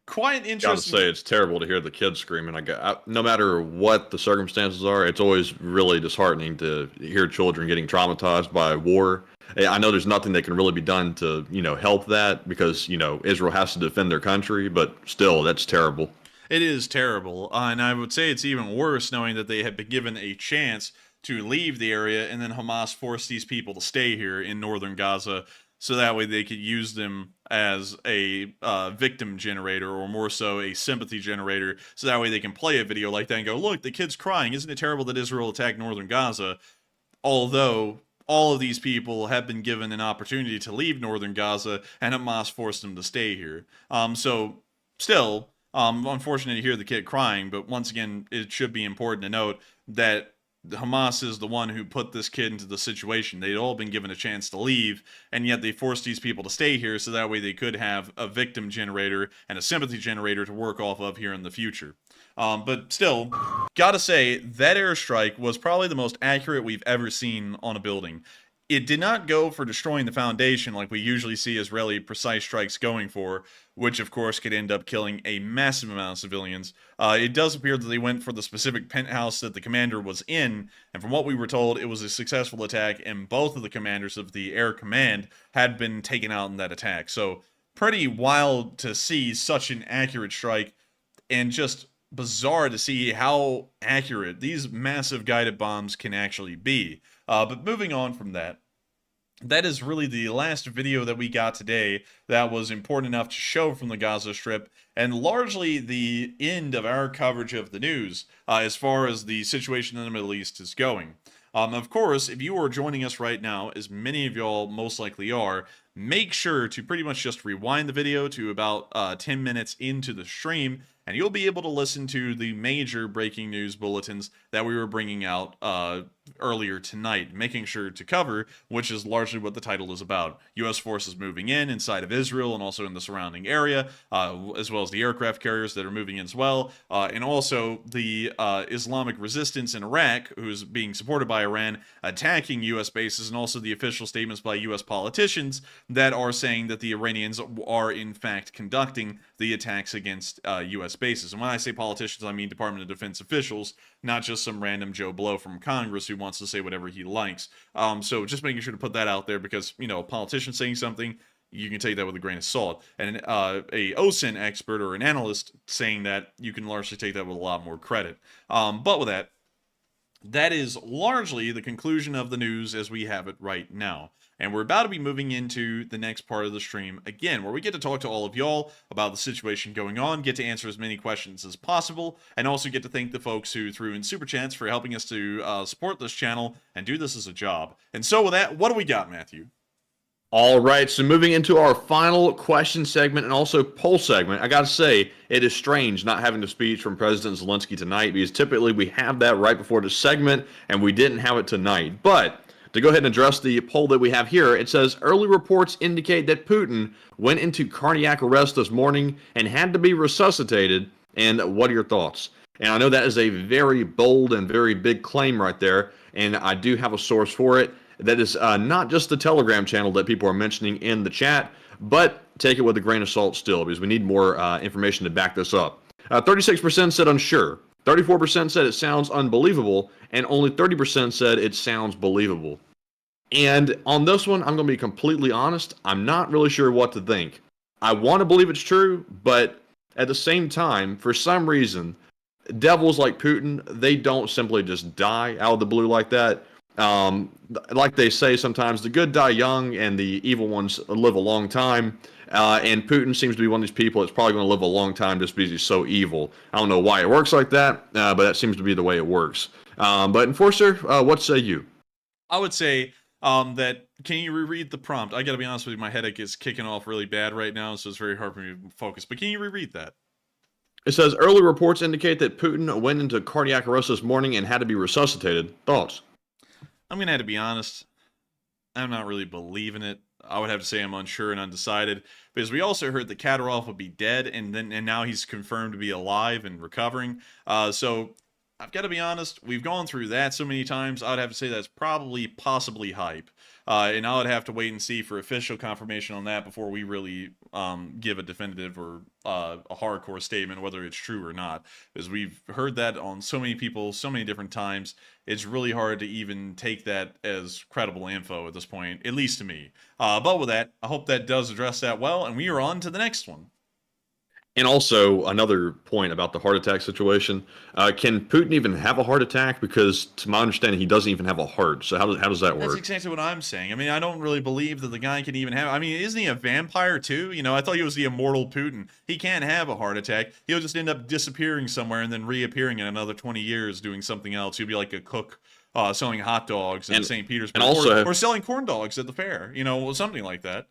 Speaker 1: Quite interesting.
Speaker 2: Gotta say, it's terrible to hear the kids screaming. No matter what the circumstances are, it's always really disheartening to hear children getting traumatized by war. I know there's nothing that can really be done to, help that because, Israel has to defend their country, but still, that's terrible.
Speaker 1: It is terrible, and I would say it's even worse knowing that they had been given a chance to leave the area, and then Hamas forced these people to stay here in northern Gaza, so that way they could use them as a victim generator, or more so a sympathy generator, so that way they can play a video like that and go, look, the kid's crying, isn't it terrible that Israel attacked northern Gaza? Although all of these people have been given an opportunity to leave northern Gaza, and Hamas forced them to stay here. So, still, unfortunate to hear the kid crying, but once again, it should be important to note that Hamas is the one who put this kid into the situation. They'd all been given a chance to leave, and yet they forced these people to stay here so that way they could have a victim generator and a sympathy generator to work off of here in the future. But still, gotta say, that airstrike was probably the most accurate we've ever seen on a building. It did not go for destroying the foundation like we usually see Israeli precise strikes going for, which of course could end up killing a massive amount of civilians. It does appear that they went for the specific penthouse that the commander was in, and from what we were told, it was a successful attack, and both of the commanders of the Air Command had been taken out in that attack. So, pretty wild to see such an accurate strike, and just bizarre to see how accurate these massive guided bombs can actually be. But moving on from that, that is really the last video that we got today that was important enough to show from the Gaza Strip, and largely the end of our coverage of the news as far as the situation in the Middle East is going. Of course, if you are joining us right now, as many of y'all most likely are, make sure to pretty much just rewind the video to about 10 minutes into the stream, and you'll be able to listen to the major breaking news bulletins that we were bringing out earlier tonight, making sure to cover, which is largely what the title is about. U.S. forces moving inside of Israel and also in the surrounding area, as well as the aircraft carriers that are moving in as well, and also the Islamic resistance in Iraq, who's being supported by Iran, attacking U.S. bases, and also the official statements by U.S. politicians that are saying that the Iranians are in fact conducting the attacks against U.S. bases. And when I say politicians, I mean Department of Defense officials, not just some random Joe Blow from Congress who wants to say whatever he likes. So just making sure to put that out there because, you know, a politician saying something, you can take that with a grain of salt. And a OSINT expert or an analyst saying that, you can largely take that with a lot more credit. But with that, that is largely the conclusion of the news as we have it right now. And we're about to be moving into the next part of the stream again, where we get to talk to all of y'all about the situation going on, get to answer as many questions as possible, and also get to thank the folks who threw in super chats for helping us to support this channel and do this as a job. And so with that, what do we got, Matthew?
Speaker 2: All right, so moving into our final question segment and also poll segment, I got to say, it is strange not having the speech from President Zelensky tonight because typically we have that right before the segment, and we didn't have it tonight. But to go ahead and address the poll that we have here, it says, early reports indicate that Putin went into cardiac arrest this morning and had to be resuscitated. And what are your thoughts? And I know that is a very bold and very big claim right there, and I do have a source for it. That is not just the Telegram channel that people are mentioning in the chat, but take it with a grain of salt still, because we need more information to back this up. 36% said unsure, 34% said it sounds unbelievable, and only 30% said it sounds believable. And on this one, I'm going to be completely honest, I'm not really sure what to think. I want to believe it's true, but at the same time, for some reason, devils like Putin, they don't simply just die out of the blue like that. Like they say sometimes, the good die young and the evil ones live a long time. And Putin seems to be one of these people that's probably going to live a long time just because he's so evil. I don't know why it works like that, but that seems to be the way it works. But Enforcer, what say you?
Speaker 1: I would say that, can you reread the prompt? I gotta be honest with you, my headache is kicking off really bad right now, so it's very hard for me to focus. But can you reread that?
Speaker 2: It says, early reports indicate that Putin went into cardiac arrest this morning and had to be resuscitated. Thoughts?
Speaker 1: I'm going to have to be honest. I'm not really believing it. I would have to say I'm unsure and undecided, because we also heard that Kadyrov would be dead, and now he's confirmed to be alive and recovering. So I've got to be honest. We've gone through that so many times. I would have to say that's possibly hype. And I would have to wait and see for official confirmation on that before we really give a definitive or a hardcore statement whether it's true or not. Because we've heard that on so many people, so many different times. It's really hard to even take that as credible info at this point, at least to me. But with that, I hope that does address that well, and we are on to the next one.
Speaker 2: And also, another point about the heart attack situation. Can Putin even have a heart attack? Because, to my understanding, he doesn't even have a heart. So how does that work?
Speaker 1: That's exactly what I'm saying. I mean, I don't really believe that the guy can even have... I mean, isn't he a vampire, too? You know, I thought he was the immortal Putin. He can't have a heart attack. He'll just end up disappearing somewhere and then reappearing in another 20 years doing something else. He'll be like a cook selling hot dogs in St. Petersburg.
Speaker 2: And also,
Speaker 1: or selling corn dogs at the fair. You know, something like that.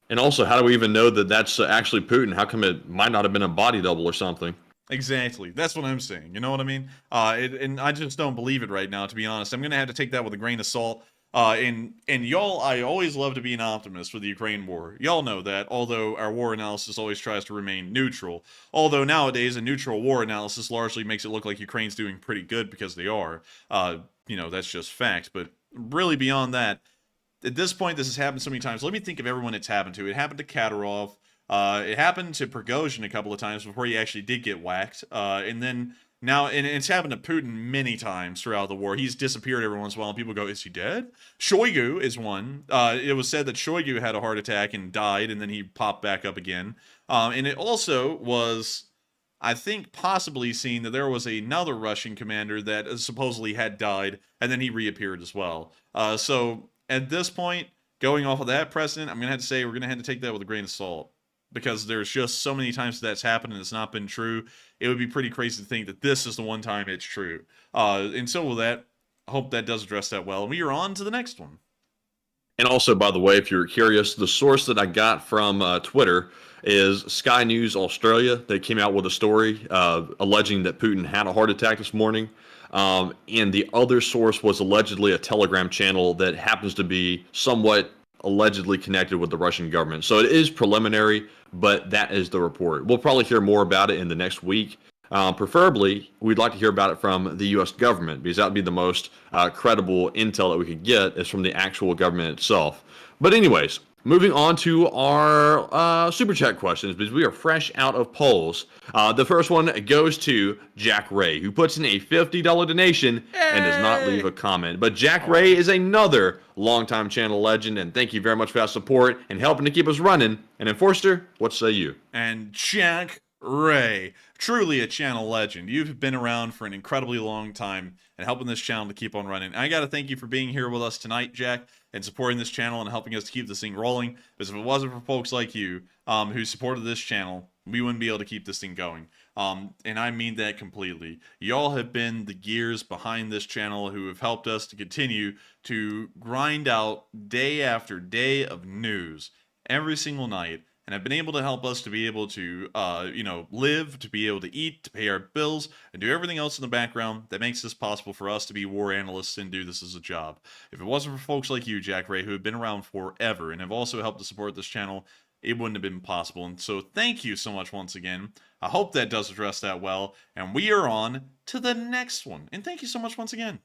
Speaker 2: And also, how do we even know that that's actually Putin? How come it might not have been a body double or something?
Speaker 1: Exactly. That's what I'm saying. You know what I mean? And I just don't believe it right now, to be honest. I'm going to have to take that with a grain of salt. And y'all, I always love to be an optimist with the Ukraine war. Y'all know that, although our war analysis always tries to remain neutral. Although nowadays, a neutral war analysis largely makes it look like Ukraine's doing pretty good because they are. You know, that's just fact. But really beyond that, at this point, this has happened so many times. Let me think of everyone it's happened to. It happened to Kadyrov. It happened to Prigozhin a couple of times before he actually did get whacked. And then now, and it's happened to Putin many times throughout the war. He's disappeared every once in a while, and people go, is he dead? Shoigu is one. It was said that Shoigu had a heart attack and died, and then he popped back up again. And it also was, I think, possibly seen that there was another Russian commander that supposedly had died, and then he reappeared as well. So at this point, going off of that precedent, I'm going to have to say we're going to have to take that with a grain of salt. Because there's just so many times that's happened and it's not been true. It would be pretty crazy to think that this is the one time it's true. And so with that, I hope that does address that well. And we are on to the next one.
Speaker 2: And also, by the way, if you're curious, the source that I got from Twitter is Sky News Australia. They came out with a story alleging that Putin had a heart attack this morning. And the other source was allegedly a Telegram channel that happens to be somewhat allegedly connected with the Russian government. So it is preliminary, but that is the report. We'll probably hear more about it in the next week. Preferably, we'd like to hear about it from the U.S. government, because that would be the most credible intel that we could get is from the actual government itself. But anyways, moving on to our super chat questions, because we are fresh out of polls. The first one goes to Jack Ray, who puts in a $50 donation and does not leave a comment. But Jack Ray is another longtime channel legend, and thank you very much for that support and helping to keep us running. And Enforcer, what say you?
Speaker 1: And Jack Ray, truly a channel legend. You've been around for an incredibly long time and helping this channel to keep on running. I got to thank you for being here with us tonight, Jack, and supporting this channel and helping us to keep this thing rolling. Because if it wasn't for folks like you who supported this channel, we wouldn't be able to keep this thing going. And I mean that completely. Y'all have been the gears behind this channel who have helped us to continue to grind out day after day of news every single night. And have been able to help us to be able to, live, to be able to eat, to pay our bills, and do everything else in the background that makes this possible for us to be war analysts and do this as a job. If it wasn't for folks like you, Jack Ray, who have been around forever and have also helped to support this channel, it wouldn't have been possible. And so thank you so much once again. I hope that does address that well. And we are on to the next one. And thank you so much once again.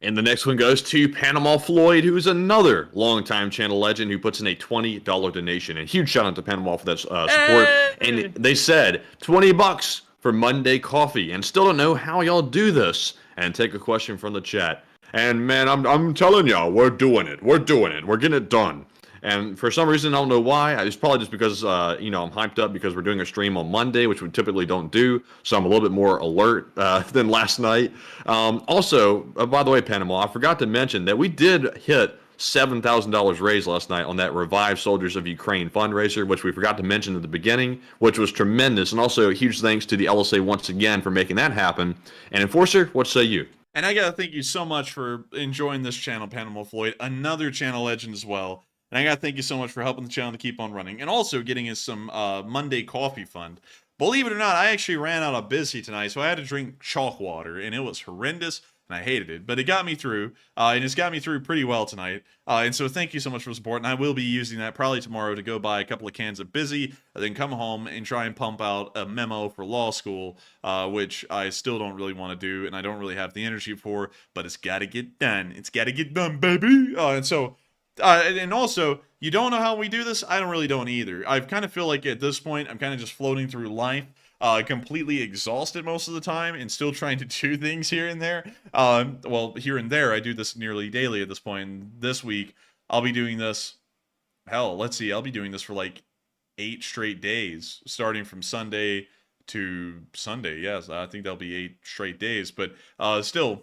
Speaker 2: And the next one goes to Panama Floyd, who's another longtime channel legend who puts in a $20 donation. And huge shout out to Panama for that support. And they said $20 for Monday coffee, and still don't know how y'all do this. And take a question from the chat. And man, I'm telling y'all, we're doing it. We're doing it. We're getting it done. And for some reason, I don't know why. It's probably just because, I'm hyped up because we're doing a stream on Monday, which we typically don't do. So I'm a little bit more alert than last night. Also, by the way, Panama, I forgot to mention that we did hit $7,000 raised last night on that Revive Soldiers of Ukraine fundraiser, which we forgot to mention at the beginning, which was tremendous. And also, huge thanks to the LSA once again for making that happen. And Enforcer, what say you?
Speaker 1: And I got to thank you so much for enjoying this channel, Panama Floyd, another channel legend as well. And I got to thank you so much for helping the channel to keep on running. And also getting us some Monday coffee fund. Believe it or not, I actually ran out of busy tonight, so I had to drink chalk water. And it was horrendous, and I hated it. But it got me through, and it's got me through pretty well tonight. And so thank you so much for support. And I will be using that probably tomorrow to go buy a couple of cans of busy, and then come home and try and pump out a memo for law school, which I still don't really want to do, and I don't really have the energy for. But it's got to get done. It's got to get done, baby. And also, you don't know how we do this? I don't either. I kind of feel like at this point, I'm kind of just floating through life, completely exhausted most of the time, and still trying to do things here and there. Here and there, I do this nearly daily at this point. And this week, I'll be doing this, I'll be doing this for like 8 straight days, starting from Sunday to Sunday. Yes, I think that'll be 8 straight days. But still,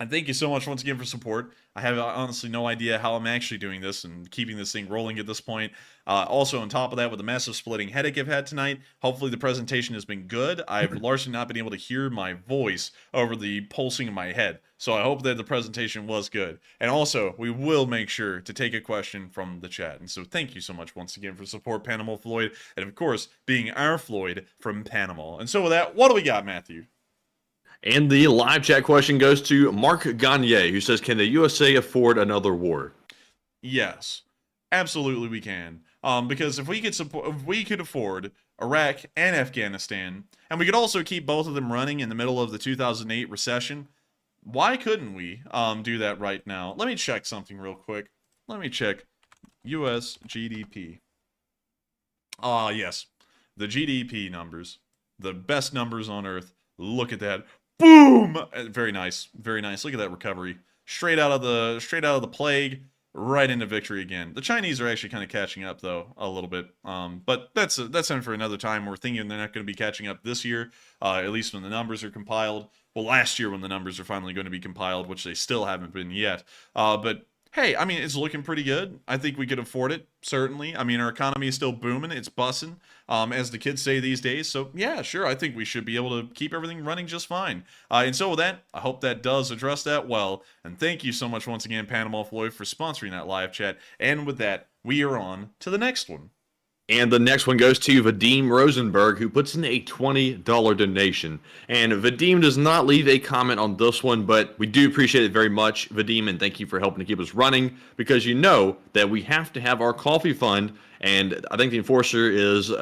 Speaker 1: and thank you so much once again for support. I have honestly no idea how I'm actually doing this and keeping this thing rolling at this point. Also, on top of that, with the massive splitting headache I've had tonight, hopefully the presentation has been good. I've largely not been able to hear my voice over the pulsing of my head. So I hope that the presentation was good. And also, we will make sure to take a question from the chat. And so thank you so much once again for support, Panama Floyd. And of course, being our Floyd from Panama. And so with that, what do we got, Matthew?
Speaker 2: And the live chat question goes to Mark Gagne, who says, can the USA afford another war?
Speaker 1: Yes, absolutely we can. Because if we could afford Iraq and Afghanistan, and we could also keep both of them running in the middle of the 2008 recession, why couldn't we do that right now? Let me check something real quick. Let me check US GDP. Yes, the GDP numbers, the best numbers on earth. Look at that. Boom! Very nice, very nice. Look at that recovery. Straight out of the plague, right into victory again. The Chinese are actually kind of catching up though a little bit. But that's time for another time. We're thinking they're not going to be catching up this year, at least when the numbers are compiled. Well, last year when the numbers are finally going to be compiled, which they still haven't been yet. But hey, I mean, it's looking pretty good. I think we could afford it, certainly. I mean, our economy is still booming. It's bussing, as the kids say these days. So, yeah, sure, I think we should be able to keep everything running just fine. And so with that, I hope that does address that well. And thank you so much once again, Panama Floyd, for sponsoring that live chat. And with that, we are on to the next one.
Speaker 2: And the next one goes to Vadim Rosenberg, who puts in a $20 donation. And Vadim does not leave a comment on this one, but we do appreciate it very much, Vadim, and thank you for helping to keep us running, because you know that we have to have our coffee fund, and I think the Enforcer is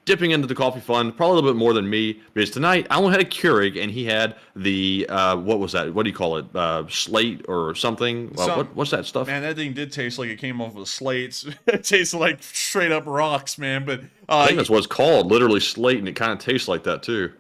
Speaker 2: dipping into the coffee fund probably a little bit more than me, because tonight I only had a Keurig, and he had the, what was that? What do you call it? Slate or something? What's that stuff?
Speaker 1: Man, that thing did taste like it came off of slates. It tasted like straight up rocks, man. But
Speaker 2: I think that's what it's called, literally slate, and it kind of tastes like that too.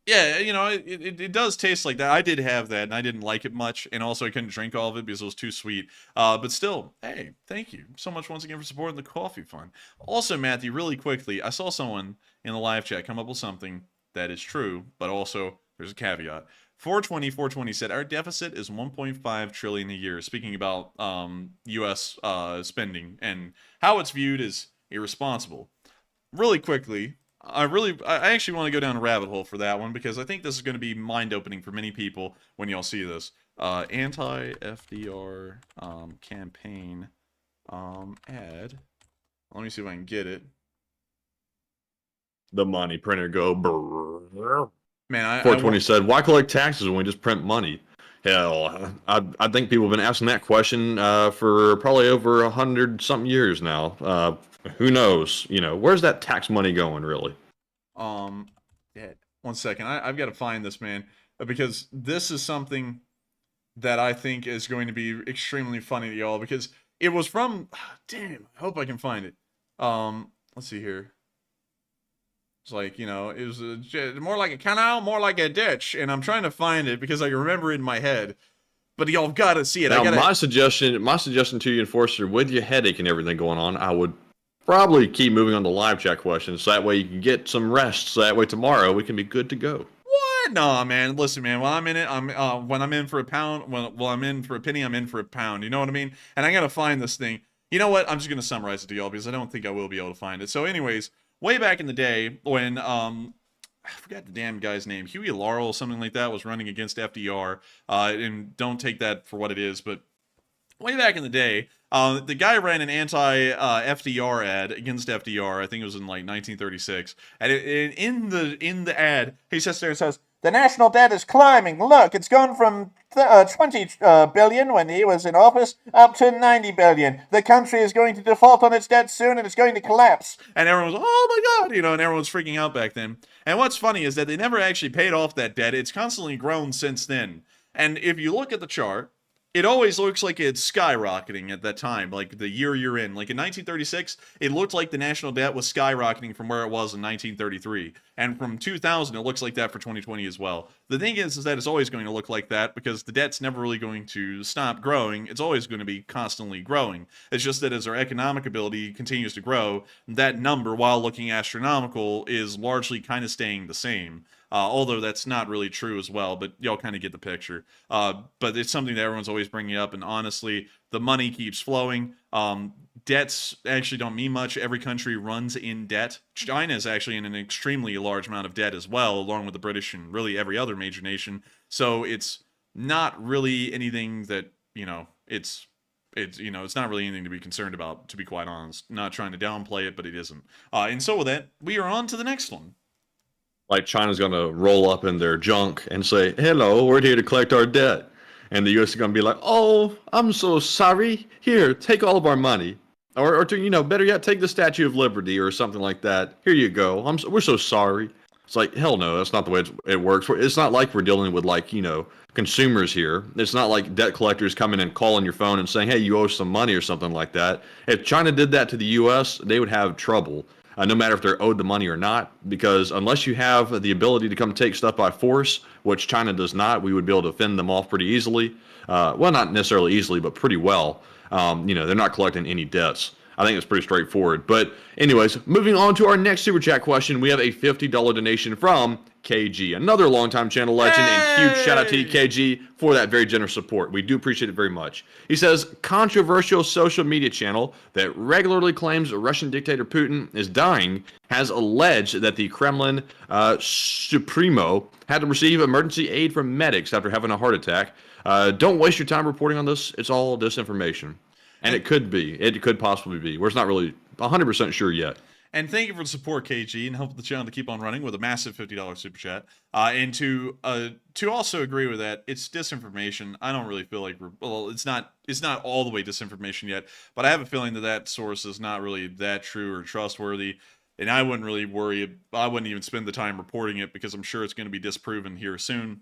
Speaker 1: Yeah, you know, it does taste like that. I did have that, and I didn't like it much, and also I couldn't drink all of it because it was too sweet. But still, hey, thank you so much once again for supporting the coffee fund. Also, Matthew, really quickly, I saw someone in the live chat come up with something that is true, but also there's a caveat. 420 said our deficit is 1.5 trillion a year. Speaking about U.S. Spending and how it's viewed as irresponsible. Really quickly. I actually want to go down a rabbit hole for that one, because I think this is going to be mind-opening for many people when y'all see this. Anti-FDR campaign ad. Let me see if I can get it.
Speaker 2: The money printer go brrr.
Speaker 1: Man,
Speaker 2: 420 said, why collect taxes when we just print money? Hell, I think people have been asking that question for probably over 100-something years now. Who knows? You know, where's that tax money going, really?
Speaker 1: Yeah, 1 second. I've got to find this, man, because this is something that I think is going to be extremely funny to y'all, because it was from, damn, I hope I can find it. Let's see here. It's like, you know, it was more like a canal, more like a ditch, and I'm trying to find it because I can remember it in my head. But y'all got to see it.
Speaker 2: Now, my suggestion to you, Enforcer, with your headache and everything going on, I would probably keep moving on to live chat questions, so that way you can get some rest. So that way tomorrow we can be good to go.
Speaker 1: What? No, man. Listen, man. When I'm in it, when I'm in for a pound. When I'm in for a penny, I'm in for a pound. You know what I mean? And I gotta find this thing. You know what? I'm just gonna summarize it to y'all because I don't think I will be able to find it. So, anyways, way back in the day when I forgot the damn guy's name, Huey Laurel, something like that, was running against FDR. And don't take that for what it is, but way back in the day, the guy ran an anti-FDR ad against FDR. I think it was in like 1936. And in the ad, he sits there and says, "The national debt is climbing. Look, it's gone from 20 billion when he was in office up to 90 billion. The country is going to default on its debt soon, and it's going to collapse." And everyone was, "Oh my God," you know, and everyone was freaking out back then. And what's funny is that they never actually paid off that debt. It's constantly grown since then. And if you look at the chart, it always looks like it's skyrocketing at that time, like the year you're in. Like in 1936, it looked like the national debt was skyrocketing from where it was in 1933. And from 2000, it looks like that for 2020 as well. The thing is that it's always going to look like that because the debt's never really going to stop growing. It's always going to be constantly growing. It's just that as our economic ability continues to grow, that number, while looking astronomical, is largely kind of staying the same. Although that's not really true as well, but y'all kind of get the picture. But it's something that everyone's always bringing up, and honestly, the money keeps flowing. Debts actually don't mean much. Every country runs in debt. China is actually in an extremely large amount of debt as well, along with the British and really every other major nation. So it's not really anything that, you know, it's not really anything to be concerned about, to be quite honest. Not trying to downplay it, but it isn't. And so with that, we are on to the next one.
Speaker 2: Like China's going to roll up in their junk and say, "Hello, we're here to collect our debt." And the U.S. is going to be like, "Oh, I'm so sorry. Here, take all of our money." Or to, you know, better yet, take the Statue of Liberty or something like that. "Here you go. We're so sorry." It's like, hell no, that's not the way it works. It's not like we're dealing with, like, you know, consumers here. It's not like debt collectors coming and calling your phone and saying, "Hey, you owe some money," or something like that. If China did that to the U.S., they would have trouble. No matter if they're owed the money or not, because unless you have the ability to come take stuff by force, which China does not, we would be able to fend them off pretty easily. Well, not necessarily easily, but pretty well. You know, they're not collecting any debts. I think it's pretty straightforward. But anyways, moving on to our next super chat question, we have a $50 donation from KG, another longtime channel legend, and huge shout out to you, KG, for that very generous support. We do appreciate it very much. He says, controversial social media channel that regularly claims Russian dictator Putin is dying has alleged that the Kremlin Supremo had to receive emergency aid from medics after having a heart attack. Don't waste your time reporting on this. It's all disinformation. And it could possibly be. We're not really 100% sure yet.
Speaker 1: And thank you for the support, KG, and help the channel to keep on running with a massive $50 super chat. And to also agree with that, it's disinformation. I don't really feel like it's not all the way disinformation yet, but I have a feeling that source is not really that true or trustworthy. And I wouldn't really worry. I wouldn't even spend the time reporting it because I'm sure it's going to be disproven here soon.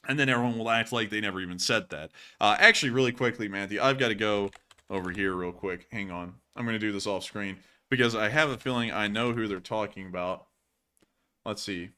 Speaker 1: And then everyone will act like they never even said that. Actually, really quickly, Matthew, I've got to go over here real quick. Hang on. I'm going to do this off screen because I have a feeling I know who they're talking about. Let's see.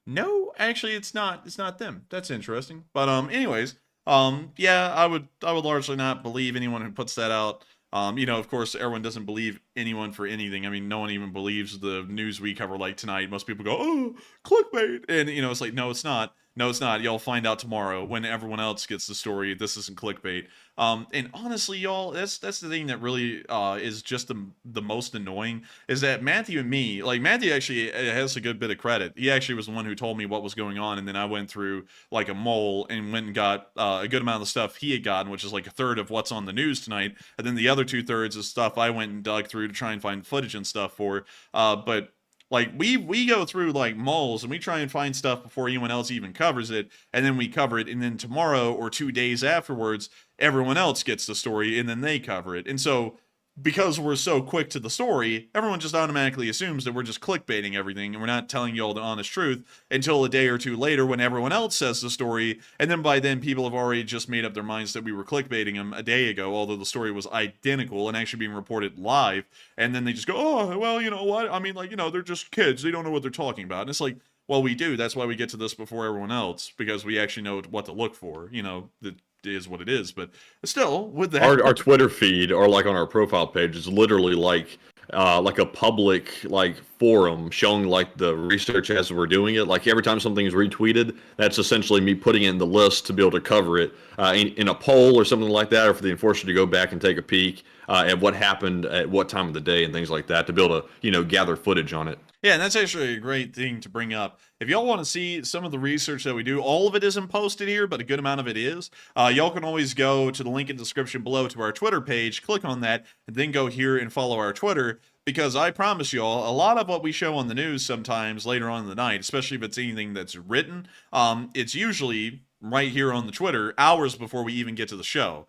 Speaker 1: No, actually, it's not. It's not them. That's interesting. But anyways, yeah, I would largely not believe anyone who puts that out. Of course, everyone doesn't believe anyone for anything. I mean, no one even believes the news we cover like tonight. Most people go, oh, clickbait. And, it's like, no, it's not. No, it's not. Y'all find out tomorrow when everyone else gets the story. This isn't clickbait. And honestly, y'all, that's the thing that really is just the most annoying is that Matthew and me, like Matthew actually has a good bit of credit. He actually was the one who told me what was going on, and then I went through like a mole and went and got a good amount of the stuff he had gotten, which is like a third of what's on the news tonight, and then the other 2/3 is stuff I went and dug through to try and find footage and stuff for. But like we go through like moles and we try and find stuff before anyone else even covers it, and then we cover it, and then tomorrow or 2 days afterwards, everyone else gets the story and then they cover it. And so because we're so quick to the story, everyone just automatically assumes that we're just clickbaiting everything and we're not telling you all the honest truth until a day or two later when everyone else says the story. And then by then people have already just made up their minds that we were clickbaiting them a day ago, although the story was identical and actually being reported live. And then they just go, oh, well, you know what? I mean, like, they're just kids. They don't know what they're talking about. And it's like, well, we do. That's why we get to this before everyone else, because we actually know what to look for. It is what it is. But still, with that,
Speaker 2: our Twitter feed or like on our profile page is literally like a public like forum showing like the research as we're doing it. Like every time something is retweeted, that's essentially me putting it in the list to be able to cover it in a poll or something like that, or for the enforcer to go back and take a peek at what happened at what time of the day and things like that to be able to gather footage on it.
Speaker 1: Yeah, and that's actually a great thing to bring up. If y'all want to see some of the research that we do, all of it isn't posted here, but a good amount of it is. Y'all can always go to the link in the description below to our Twitter page, click on that, and then go here and follow our Twitter. Because I promise y'all, a lot of what we show on the news sometimes later on in the night, especially if it's anything that's written, it's usually right here on the Twitter hours before we even get to the show.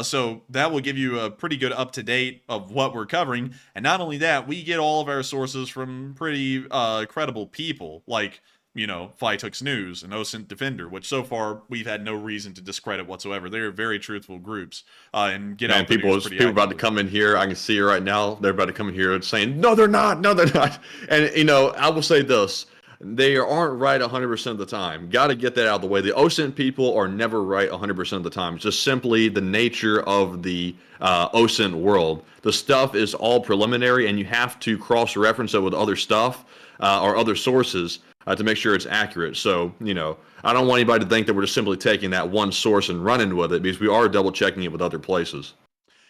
Speaker 1: So that will give you a pretty good up-to-date of what we're covering. And not only that, we get all of our sources from pretty credible people like, Flytux News and OSINT Defender, which so far we've had no reason to discredit whatsoever. They're very truthful groups and get out
Speaker 2: people about to come in here. I can see it right now. They're about to come in here and saying, no, they're not. No, they're not. And, I will say this. They aren't right 100% of the time. Got to get that out of the way. The OSINT people are never right 100% of the time. It's just simply the nature of the OSINT world. The stuff is all preliminary, and you have to cross-reference it with other stuff or other sources to make sure it's accurate. So, I don't want anybody to think that we're just simply taking that one source and running with it, because we are double-checking it with other places.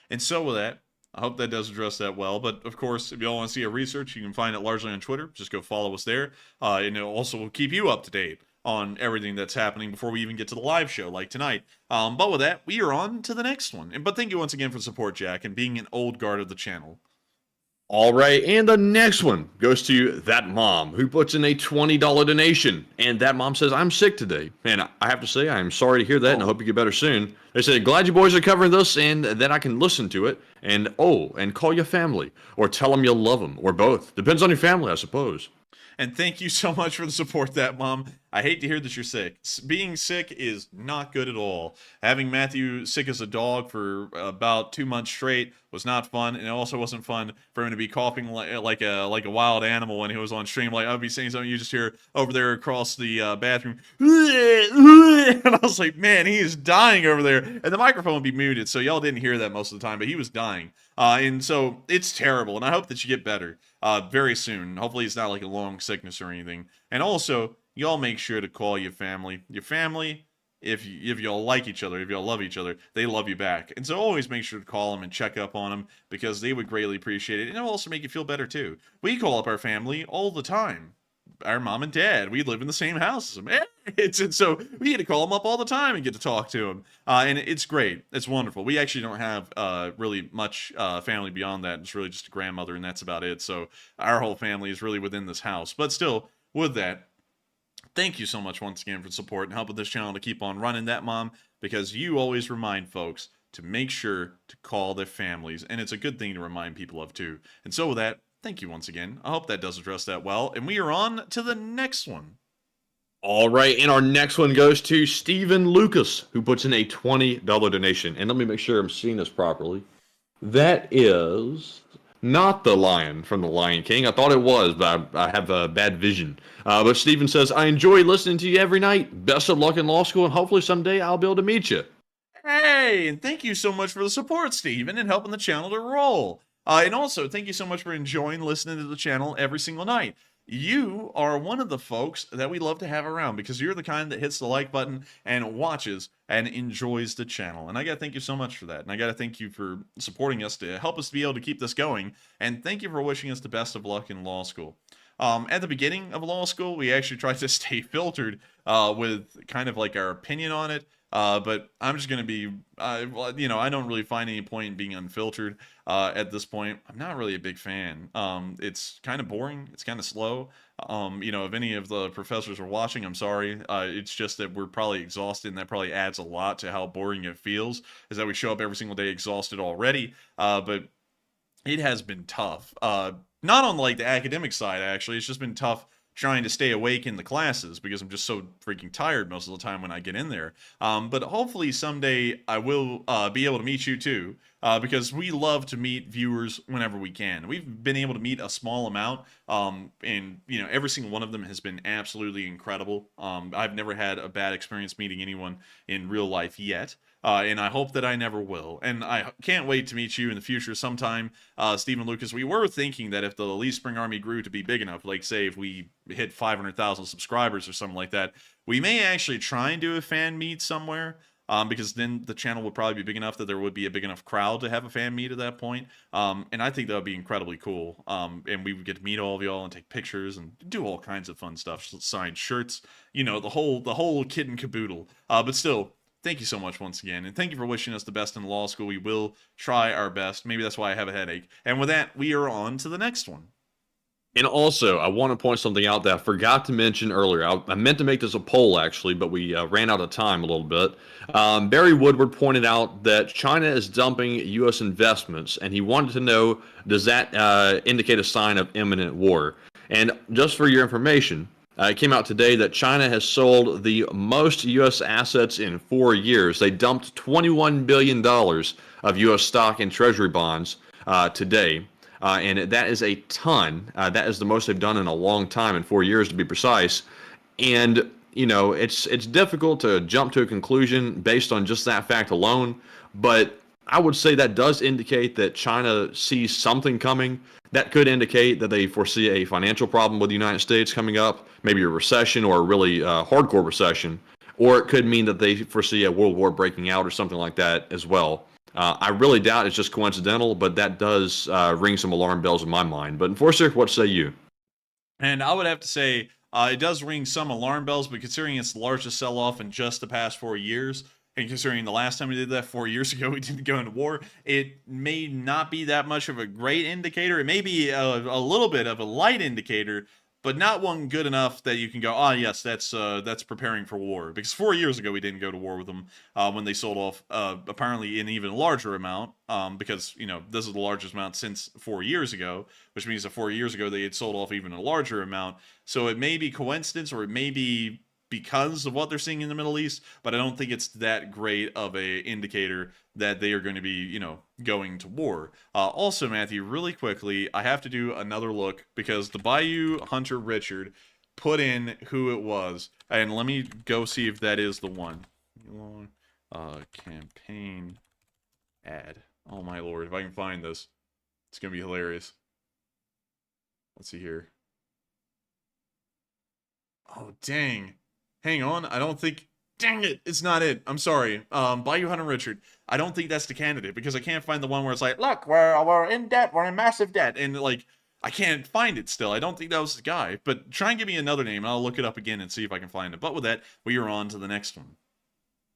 Speaker 1: And so with that, I hope that does address that well. But of course, if you all want to see our research, you can find it largely on Twitter. Just go follow us there. And it also will keep you up to date on everything that's happening before we even get to the live show like tonight. But with that, we are on to the next one. But thank you once again for the support, Jack, and being an old guard of the channel.
Speaker 2: All right, and the next one goes to that mom who puts in a $20 donation. And that mom says, I'm sick today. And I have to say, I'm sorry to hear that, and I hope you get better soon. They said, glad you boys are covering this, and that I can listen to it, and call your family, or tell them you love them, or both. Depends on your family, I suppose.
Speaker 1: And thank you so much for the support, that mom. I hate to hear that you're sick. Being sick is not good at all. Having Matthew sick as a dog for about 2 months straight was not fun, and it also wasn't fun for him to be coughing like a wild animal when he was on stream. Like, I'd be saying something, you just hear over there across the bathroom, and I was like, man, he is dying over there, and the microphone would be muted, so y'all didn't hear that most of the time, but he was dying. And so it's terrible, and I hope that you get better very soon. Hopefully it's not like a long sickness or anything. And also, y'all make sure to call your family. Your family, if y'all like each other, if y'all love each other, they love you back. And so always make sure to call them and check up on them, because they would greatly appreciate it. And it'll also make you feel better too. We call up our family all the time. Our mom and dad, we live in the same house as them. And so we get to call them up all the time and get to talk to them. And it's great. It's wonderful. We actually don't have really much family beyond that. It's really just a grandmother, and that's about it. So our whole family is really within this house. But still, with that, thank you so much once again for the support and helping this channel to keep on running, that mom, because you always remind folks to make sure to call their families. And it's a good thing to remind people of too. And so with that, thank you once again. I hope that does address that well. And we are on to the next one.
Speaker 2: All right, and our next one goes to Stephen Lucas, who puts in a $20 donation. And let me make sure I'm seeing this properly. That is not the lion from The Lion King. I thought it was, but I have a bad vision. But Stephen says, I enjoy listening to you every night. Best of luck in law school, and hopefully someday I'll be able to meet you.
Speaker 1: Hey, and thank you so much for the support, Steven, and helping the channel to roll. And also, thank you so much for enjoying listening to the channel every single night. You are one of the folks that we love to have around, because you're the kind that hits the like button and watches and enjoys the channel. And I got to thank you so much for that. And I got to thank you for supporting us to help us be able to keep this going. And thank you for wishing us the best of luck in law school. At the beginning of law school, we actually tried to stay filtered with kind of like our opinion on it. But I'm just going to be, you know, I don't really find any point in being unfiltered at this point. I'm not really a big fan. It's kind of boring. It's kind of slow. You know, if any of the professors are watching, I'm sorry. It's just that we're probably exhausted, and that probably adds a lot to how boring it feels, is that we show up every single day exhausted already. But it has been tough. Not on like the academic side, actually. It's just been tough trying to stay awake in the classes, because I'm just so freaking tired most of the time when I get in there. But hopefully someday I will be able to meet you too, because we love to meet viewers whenever we can. We've been able to meet a small amount, and you know, every single one of them has been absolutely incredible. I've never had a bad experience meeting anyone in real life yet. And I hope that I never will. And I can't wait to meet you in the future sometime, Stephen Lucas. We were thinking that if the Elite Spring Army grew to be big enough, like say if we hit 500,000 subscribers or something like that, we may actually try and do a fan meet somewhere, because then the channel would probably be big enough that there would be a big enough crowd to have a fan meet at that point. And I think that would be incredibly cool. And we would get to meet all of y'all and take pictures and do all kinds of fun stuff, sign shirts, you know, the whole kit and caboodle. But still, thank you so much once again, and thank you for wishing us the best in law school. We will try our best. Maybe that's why I have a headache. And with that, we are on to the next one.
Speaker 2: And also, I want to point something out that I forgot to mention earlier. I meant to make this a poll, actually, but we ran out of time a little bit. Barry Woodward pointed out that China is dumping U.S. investments, and he wanted to know, does that indicate a sign of imminent war? And just for your information, it came out today that China has sold the most U.S. assets in 4 years. They dumped $21 billion of U.S. stock and treasury bonds today. And that is a ton. That is the most they've done in a long time, in 4 years to be precise. And, you know, it's difficult to jump to a conclusion based on just that fact alone. But I would say that does indicate that China sees something coming. That could indicate that they foresee a financial problem with the United States coming up, maybe a recession or a really hardcore recession. Or it could mean that they foresee a world war breaking out or something like that as well. I really doubt it's just coincidental, but that does ring some alarm bells in my mind. But Enforcer, what say you?
Speaker 1: And I would have to say, it does ring some alarm bells, but considering it's the largest sell-off in just the past 4 years, and considering the last time we did that 4 years ago, we didn't go into war, it may not be that much of a great indicator. It may be a little bit of a light indicator, but not one good enough that you can go, oh yes, that's preparing for war. Because 4 years ago we didn't go to war with them when they sold off apparently an even larger amount, because you know this is the largest amount since 4 years ago, which means that 4 years ago they had sold off even a larger amount. So it may be coincidence, or it may be because of what they're seeing in the Middle East, but I don't think it's that great of a indicator that they are going to be, going to war. Also, Matthew, really quickly, I have to do another look because the Bayou Hunter Richard put in who it was, and let me go see if that is the one. Campaign ad. Oh my lord, if I can find this, it's gonna be hilarious. Let's see here. Oh dang. Hang on, I don't think, dang it, it's not it. I'm sorry. Bayou Hunter Richard. I don't think that's the candidate because I can't find the one where it's like, look, we're in debt, we're in massive debt, and like I can't find it still. I don't think that was the guy. But try and give me another name, and I'll look it up again and see if I can find it. But with that, we are on to the next one.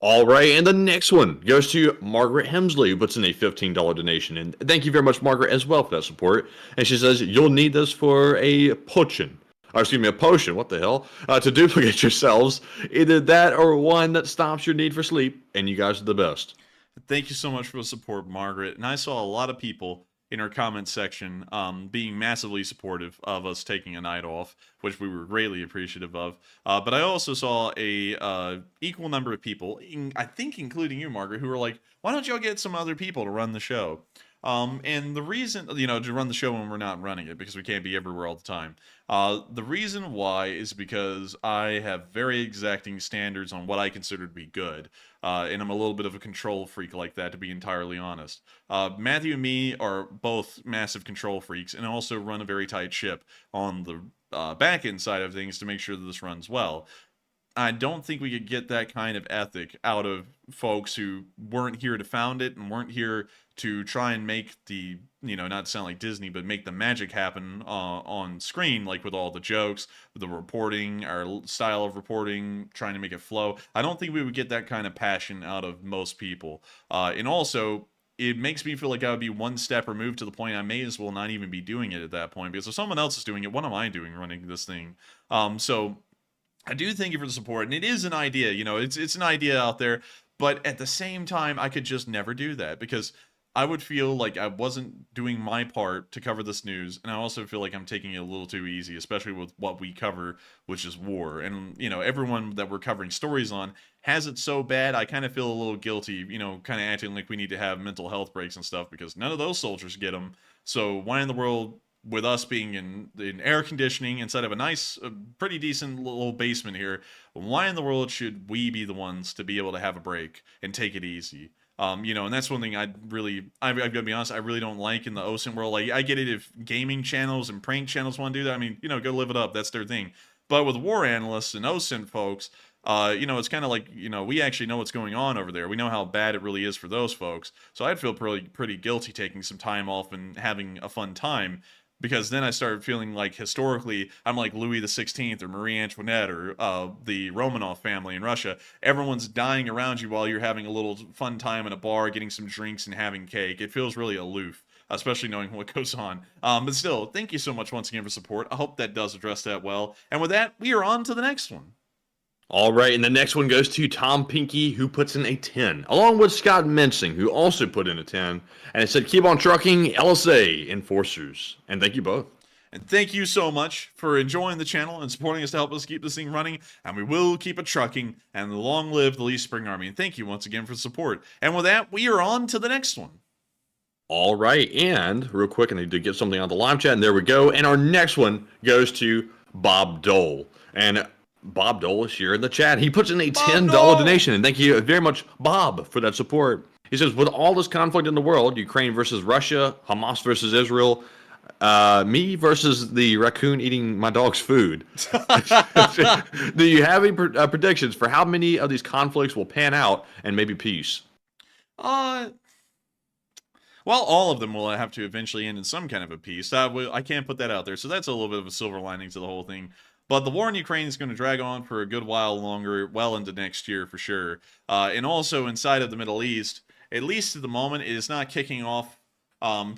Speaker 2: All right, and the next one goes to Margaret Hemsley, who puts in a $15 donation. And thank you very much, Margaret, as well for that support. And she says, you'll need this for a potion. Or excuse me, a potion, what the hell? To duplicate yourselves. Either that or one that stops your need for sleep. And you guys are the best.
Speaker 1: Thank you so much for the support, Margaret. And I saw a lot of people in our comment section being massively supportive of us taking a night off, which we were greatly appreciative of. But I also saw a equal number of people, I think including you, Margaret, who were like, why don't y'all get some other people to run the show? And the reason, to run the show when we're not running it, because we can't be everywhere all the time. The reason why is because I have very exacting standards on what I consider to be good. And I'm a little bit of a control freak like that, to be entirely honest. Matthew and me are both massive control freaks and also run a very tight ship on the back end side of things to make sure that this runs well. I don't think we could get that kind of ethic out of folks who weren't here to found it and weren't here to try and make the, not to sound like Disney, but make the magic happen on screen, like with all the jokes, the reporting, our style of reporting, trying to make it flow. I don't think we would get that kind of passion out of most people. And also, it makes me feel like I would be one step removed to the point I may as well not even be doing it at that point, because if someone else is doing it, what am I doing running this thing? So I do thank you for the support, and it is an idea, it's an idea out there, but at the same time, I could just never do that, because I would feel like I wasn't doing my part to cover this news, and I also feel like I'm taking it a little too easy, especially with what we cover, which is war, and, everyone that we're covering stories on has it so bad, I kind of feel a little guilty, kind of acting like we need to have mental health breaks and stuff, because none of those soldiers get them, so why in the world, with us being in air conditioning inside of a nice, pretty decent little basement here, why in the world should we be the ones to be able to have a break and take it easy? And that's one thing I've got to be honest, I really don't like in the OSINT world. Like, I get it if gaming channels and prank channels want to do that. I mean, go live it up. That's their thing. But with war analysts and OSINT folks, it's kind of like, we actually know what's going on over there. We know how bad it really is for those folks. So I'd feel pretty guilty taking some time off and having a fun time. Because then I started feeling like historically I'm like Louis the 16th or Marie Antoinette or the Romanov family in Russia. Everyone's dying around you while you're having a little fun time in a bar, getting some drinks and having cake. It feels really aloof, especially knowing what goes on. But still, thank you so much once again for support. I hope that does address that well. And with that, we are on to the next one.
Speaker 2: All right, and the next one goes to Tom Pinky, who puts in a 10, along with Scott Mensing, who also put in a 10, and it said, keep on trucking, LSA Enforcers. And thank you both.
Speaker 1: And thank you so much for enjoying the channel and supporting us to help us keep this thing running, and we will keep it trucking, and long live the Lee Spring Army. And thank you once again for the support. And with that, we are on to the next one.
Speaker 2: All right, and real quick, I need to get something on the live chat, and there we go. And our next one goes to Bob Dole. And Bob Dole is here in the chat. He puts in a $10 donation, and thank you very much, Bob, for that support. He says, with all this conflict in the world, Ukraine versus Russia, Hamas versus Israel, me versus the raccoon eating my dog's food. Do you have any predictions for how many of these conflicts will pan out and maybe peace?
Speaker 1: Well, all of them will have to eventually end in some kind of a peace. I can't put that out there, so that's a little bit of a silver lining to the whole thing. But the war in Ukraine is going to drag on for a good while longer, well into next year for sure. And also inside of the Middle East, at least at the moment, it is not kicking off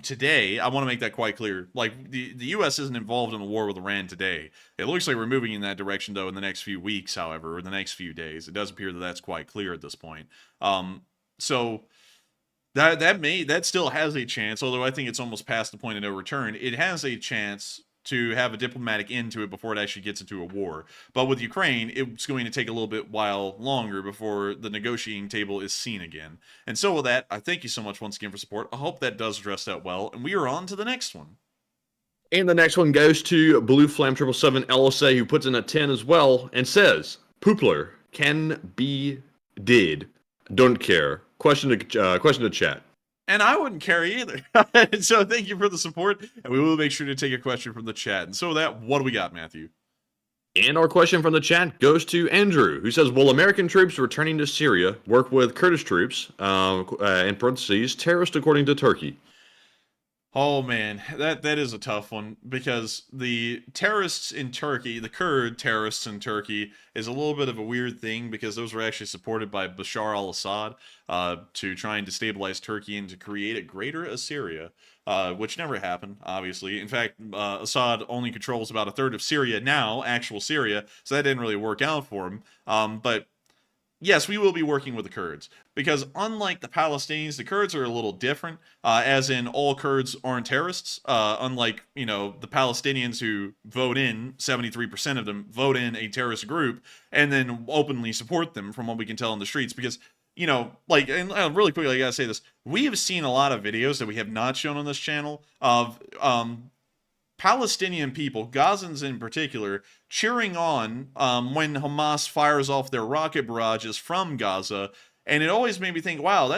Speaker 1: today. I want to make that quite clear. Like, the U.S. isn't involved in a war with Iran today. It looks like we're moving in that direction, though, in the next few weeks, however, or the next few days. It does appear that that's quite clear at this point. So that still has a chance, although I think it's almost past the point of no return. It has a chance to have a diplomatic end to it before it actually gets into a war. But with Ukraine, it's going to take a little bit while longer before the negotiating table is seen again. And so with that, I thank you so much once again for support. I hope that does address that well, and we are on to the next one.
Speaker 2: And the next one goes to Blue Flame 777 LSA, who puts in a 10 as well and says, Poopler can be did. Don't care. Question to chat.
Speaker 1: And I wouldn't care either. So thank you for the support, and we will make sure to take a question from the chat. And so with that, what do we got, Matthew?
Speaker 2: And our question from the chat goes to Andrew, who says, will American troops returning to Syria work with Kurdish troops, in parentheses, terrorists according to Turkey?
Speaker 1: Oh man, that is a tough one, because the terrorists in Turkey, the Kurd terrorists in Turkey, is a little bit of a weird thing, because those were actually supported by Bashar al-Assad to try and destabilize Turkey and to create a greater Assyria, which never happened, obviously. In fact, Assad only controls about a third of Syria now, actual Syria, so that didn't really work out for him. But yes, we will be working with the Kurds, because unlike the Palestinians, the Kurds are a little different, as in all Kurds aren't terrorists, unlike, the Palestinians who vote in, 73% of them vote in a terrorist group, and then openly support them from what we can tell in the streets, because, and really quickly, I gotta say this, we have seen a lot of videos that we have not shown on this channel of, Palestinian people, Gazans in particular, cheering on when Hamas fires off their rocket barrages from Gaza, and it always made me think, wow,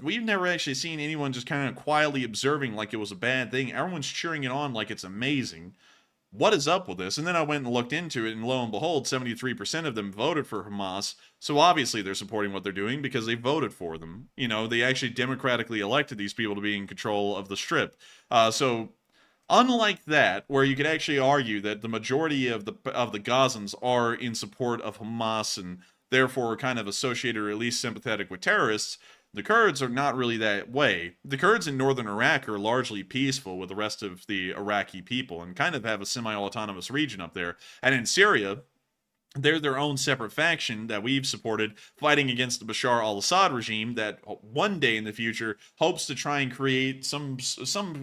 Speaker 1: we've never actually seen anyone just kind of quietly observing like it was a bad thing. Everyone's cheering it on like it's amazing. What is up with this? And then I went and looked into it, and lo and behold, 73% of them voted for Hamas, so obviously they're supporting what they're doing because they voted for them. They actually democratically elected these people to be in control of the Strip. So unlike that, where you could actually argue that the majority of the Gazans are in support of Hamas and therefore kind of associated or at least sympathetic with terrorists, the Kurds are not really that way. The Kurds in northern Iraq are largely peaceful with the rest of the Iraqi people and kind of have a semi-autonomous region up there. And in Syria, they're their own separate faction that we've supported fighting against the Bashar al-Assad regime that one day in the future hopes to try and create some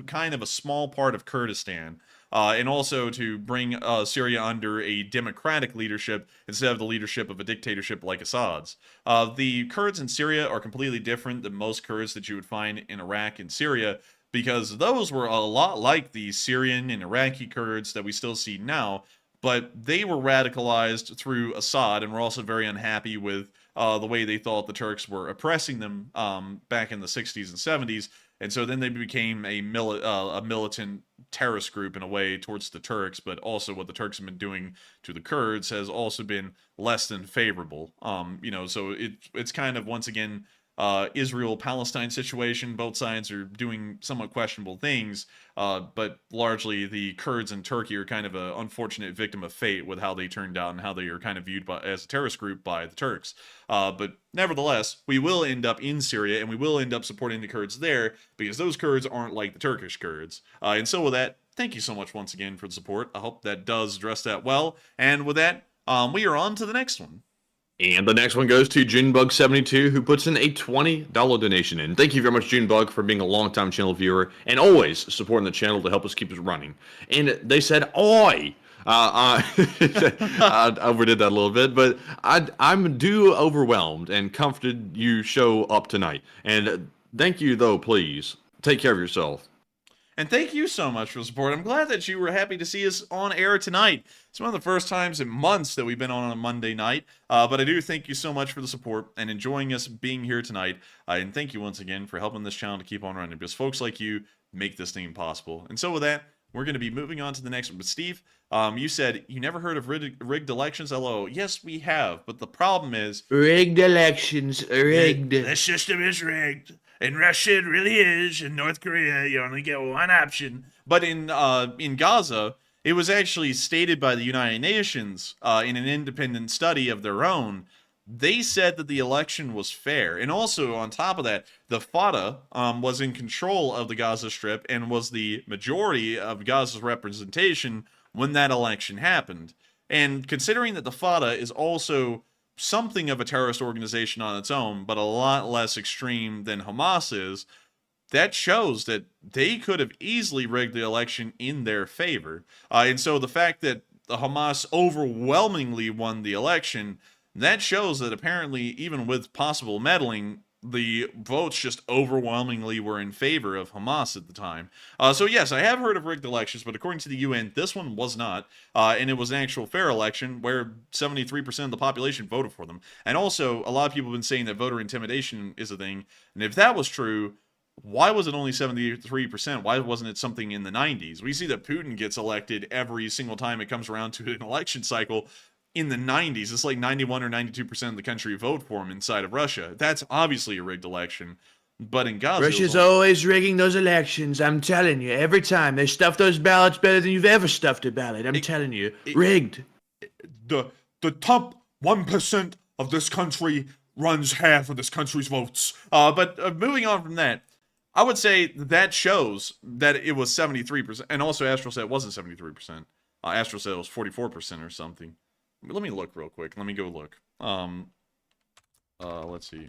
Speaker 1: kind of a small part of Kurdistan, and also to bring Syria under a democratic leadership instead of the leadership of a dictatorship like Assad's. The Kurds in Syria are completely different than most Kurds that you would find in Iraq and Syria, because those were a lot like the Syrian and Iraqi Kurds that we still see now, but they were radicalized through Assad and were also very unhappy with the way they thought the Turks were oppressing them back in the 60s and 70s. And so then they became a militant terrorist group in a way towards the Turks, but also what the Turks have been doing to the Kurds has also been less than favorable. So it's kind of, once again, Israel-Palestine situation. Both sides are doing somewhat questionable things, but largely the Kurds in Turkey are kind of an unfortunate victim of fate with how they turned out and how they are kind of viewed as a terrorist group by the Turks. But nevertheless, we will end up in Syria, and we will end up supporting the Kurds there, because those Kurds aren't like the Turkish Kurds. And so with that, thank you so much once again for the support. I hope that does address that well. And with that, we are on to the next one.
Speaker 2: And the next one goes to Junebug72, who puts in a $20 donation in. Thank you very much, Junebug, for being a longtime channel viewer and always supporting the channel to help us keep it running. And they said, "Oi!" I overdid that a little bit, but I'm overwhelmed and comforted you show up tonight. And thank you, though, please. Take care of yourself.
Speaker 1: And thank you so much for the support. I'm glad that you were happy to see us on air tonight. It's one of the first times in months that we've been on a Monday night. But I do thank you so much for the support and enjoying us being here tonight. And thank you once again for helping this channel to keep on running, because folks like you make this thing possible. And so with that, we're going to be moving on to the next one. But Steve, you said you never heard of rigged elections. Hello. Yes, we have. But the problem is...
Speaker 2: rigged elections. Rigged.
Speaker 1: The system is rigged. In Russia, it really is. In North Korea, you only get one option. But in Gaza, it was actually stated by the United Nations in an independent study of their own. They said that the election was fair. And also, on top of that, the Fatah was in control of the Gaza Strip and was the majority of Gaza's representation when that election happened. And considering that the Fatah is also something of a terrorist organization on its own, but a lot less extreme than Hamas is, that shows that they could have easily rigged the election in their favor. And so the fact that the Hamas overwhelmingly won the election, that shows that apparently, even with possible meddling, the votes just overwhelmingly were in favor of Hamas at the time. So yes, I have heard of rigged elections, but according to the UN, this one was not. And it was an actual fair election where 73% of the population voted for them. And also, a lot of people have been saying that voter intimidation is a thing. And if that was true, why was it only 73%? Why wasn't it something in the 90s? We see that Putin gets elected every single time it comes around to an election cycle. In the 90s, it's like 91 or 92% of the country vote for him inside of Russia. That's obviously a rigged election. But in Gaza,
Speaker 5: Russia's always rigging those elections. I'm telling you, every time they stuff those ballots better than you've ever stuffed a ballot. I'm telling you, rigged.
Speaker 1: The top 1% of this country runs half of this country's votes. But moving on from that, I would say that shows that it was 73%. And also, Astral said it wasn't 73%. Astral said it was 44% or something. Let me look real quick. Let me go look. Let's see.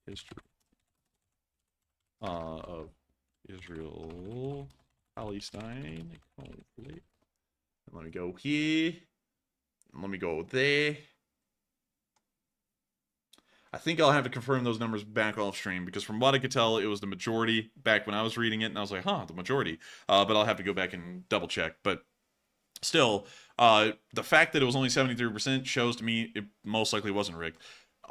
Speaker 1: History of Israel, Palestine. Hopefully. Let me go here. Let me go there. I think I'll have to confirm those numbers back off stream, because from what I could tell, it was the majority back when I was reading it, and I was like, the majority. But I'll have to go back and double check. But still, the fact that it was only 73% shows to me it most likely wasn't rigged.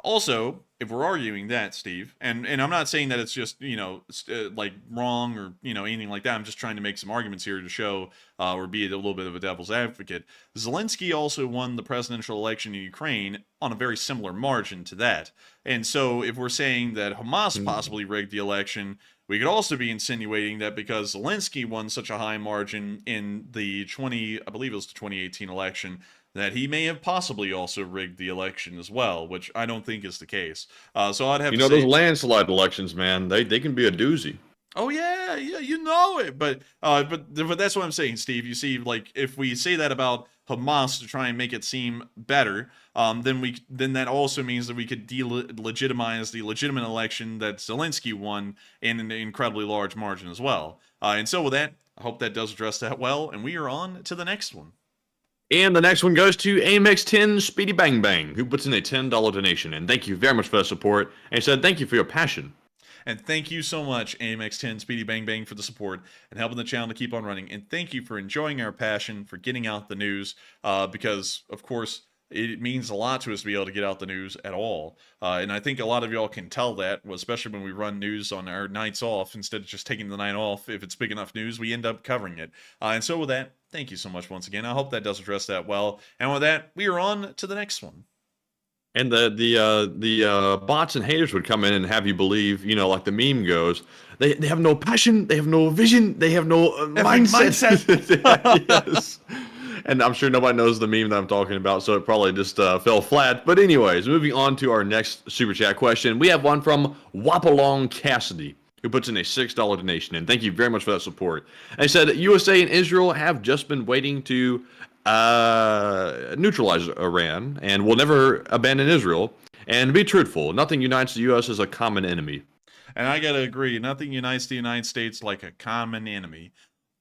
Speaker 1: Also, if we're arguing that, Steve, and I'm not saying that it's just, like wrong or, anything like that. I'm just trying to make some arguments here to show or be a little bit of a devil's advocate. Zelensky also won the presidential election in Ukraine on a very similar margin to that. And so if we're saying that Hamas possibly rigged the election, we could also be insinuating that because Zelensky won such a high margin in the 2018 election, that he may have possibly also rigged the election as well, which I don't think is the case. So I'd have to say,
Speaker 2: those landslide elections, man, they can be a doozy.
Speaker 1: Oh yeah, you know it. But that's what I'm saying, Steve. You see, like, if we say that about Hamas to try and make it seem better, then that also means that we could delegitimize the legitimate election that Zelensky won in an incredibly large margin as well. And so with that, I hope that does address that well, and we are on to the next one.
Speaker 2: And the next one goes to AMX10 Speedy Bang Bang, who puts in a $10 donation. And thank you very much for that support. And he said, thank you for your passion.
Speaker 1: And thank you so much, AMX10 Speedy Bang Bang, for the support and helping the channel to keep on running. And thank you for enjoying our passion for getting out the news, because, of course, it means a lot to us to be able to get out the news at all. And I think a lot of y'all can tell that, especially when we run news on our nights off. Instead of just taking the night off, if it's big enough news, we end up covering it. And so with that, thank you so much once again. I hope that does address that well. And with that, we are on to the next one.
Speaker 2: And the bots and haters would come in and have you believe, like the meme goes, they have no passion, they have no vision, they have no mindset. Yes. And I'm sure nobody knows the meme that I'm talking about, so it probably just fell flat. But anyways, moving on to our next Super Chat question. We have one from Wapalong Cassidy, who puts in a $6 donation. And thank you very much for that support. And he said, USA and Israel have just been waiting to neutralize Iran and will never abandon Israel. And to be truthful, nothing unites the U.S. as a common enemy.
Speaker 1: And I gotta agree, nothing unites the United States like a common enemy.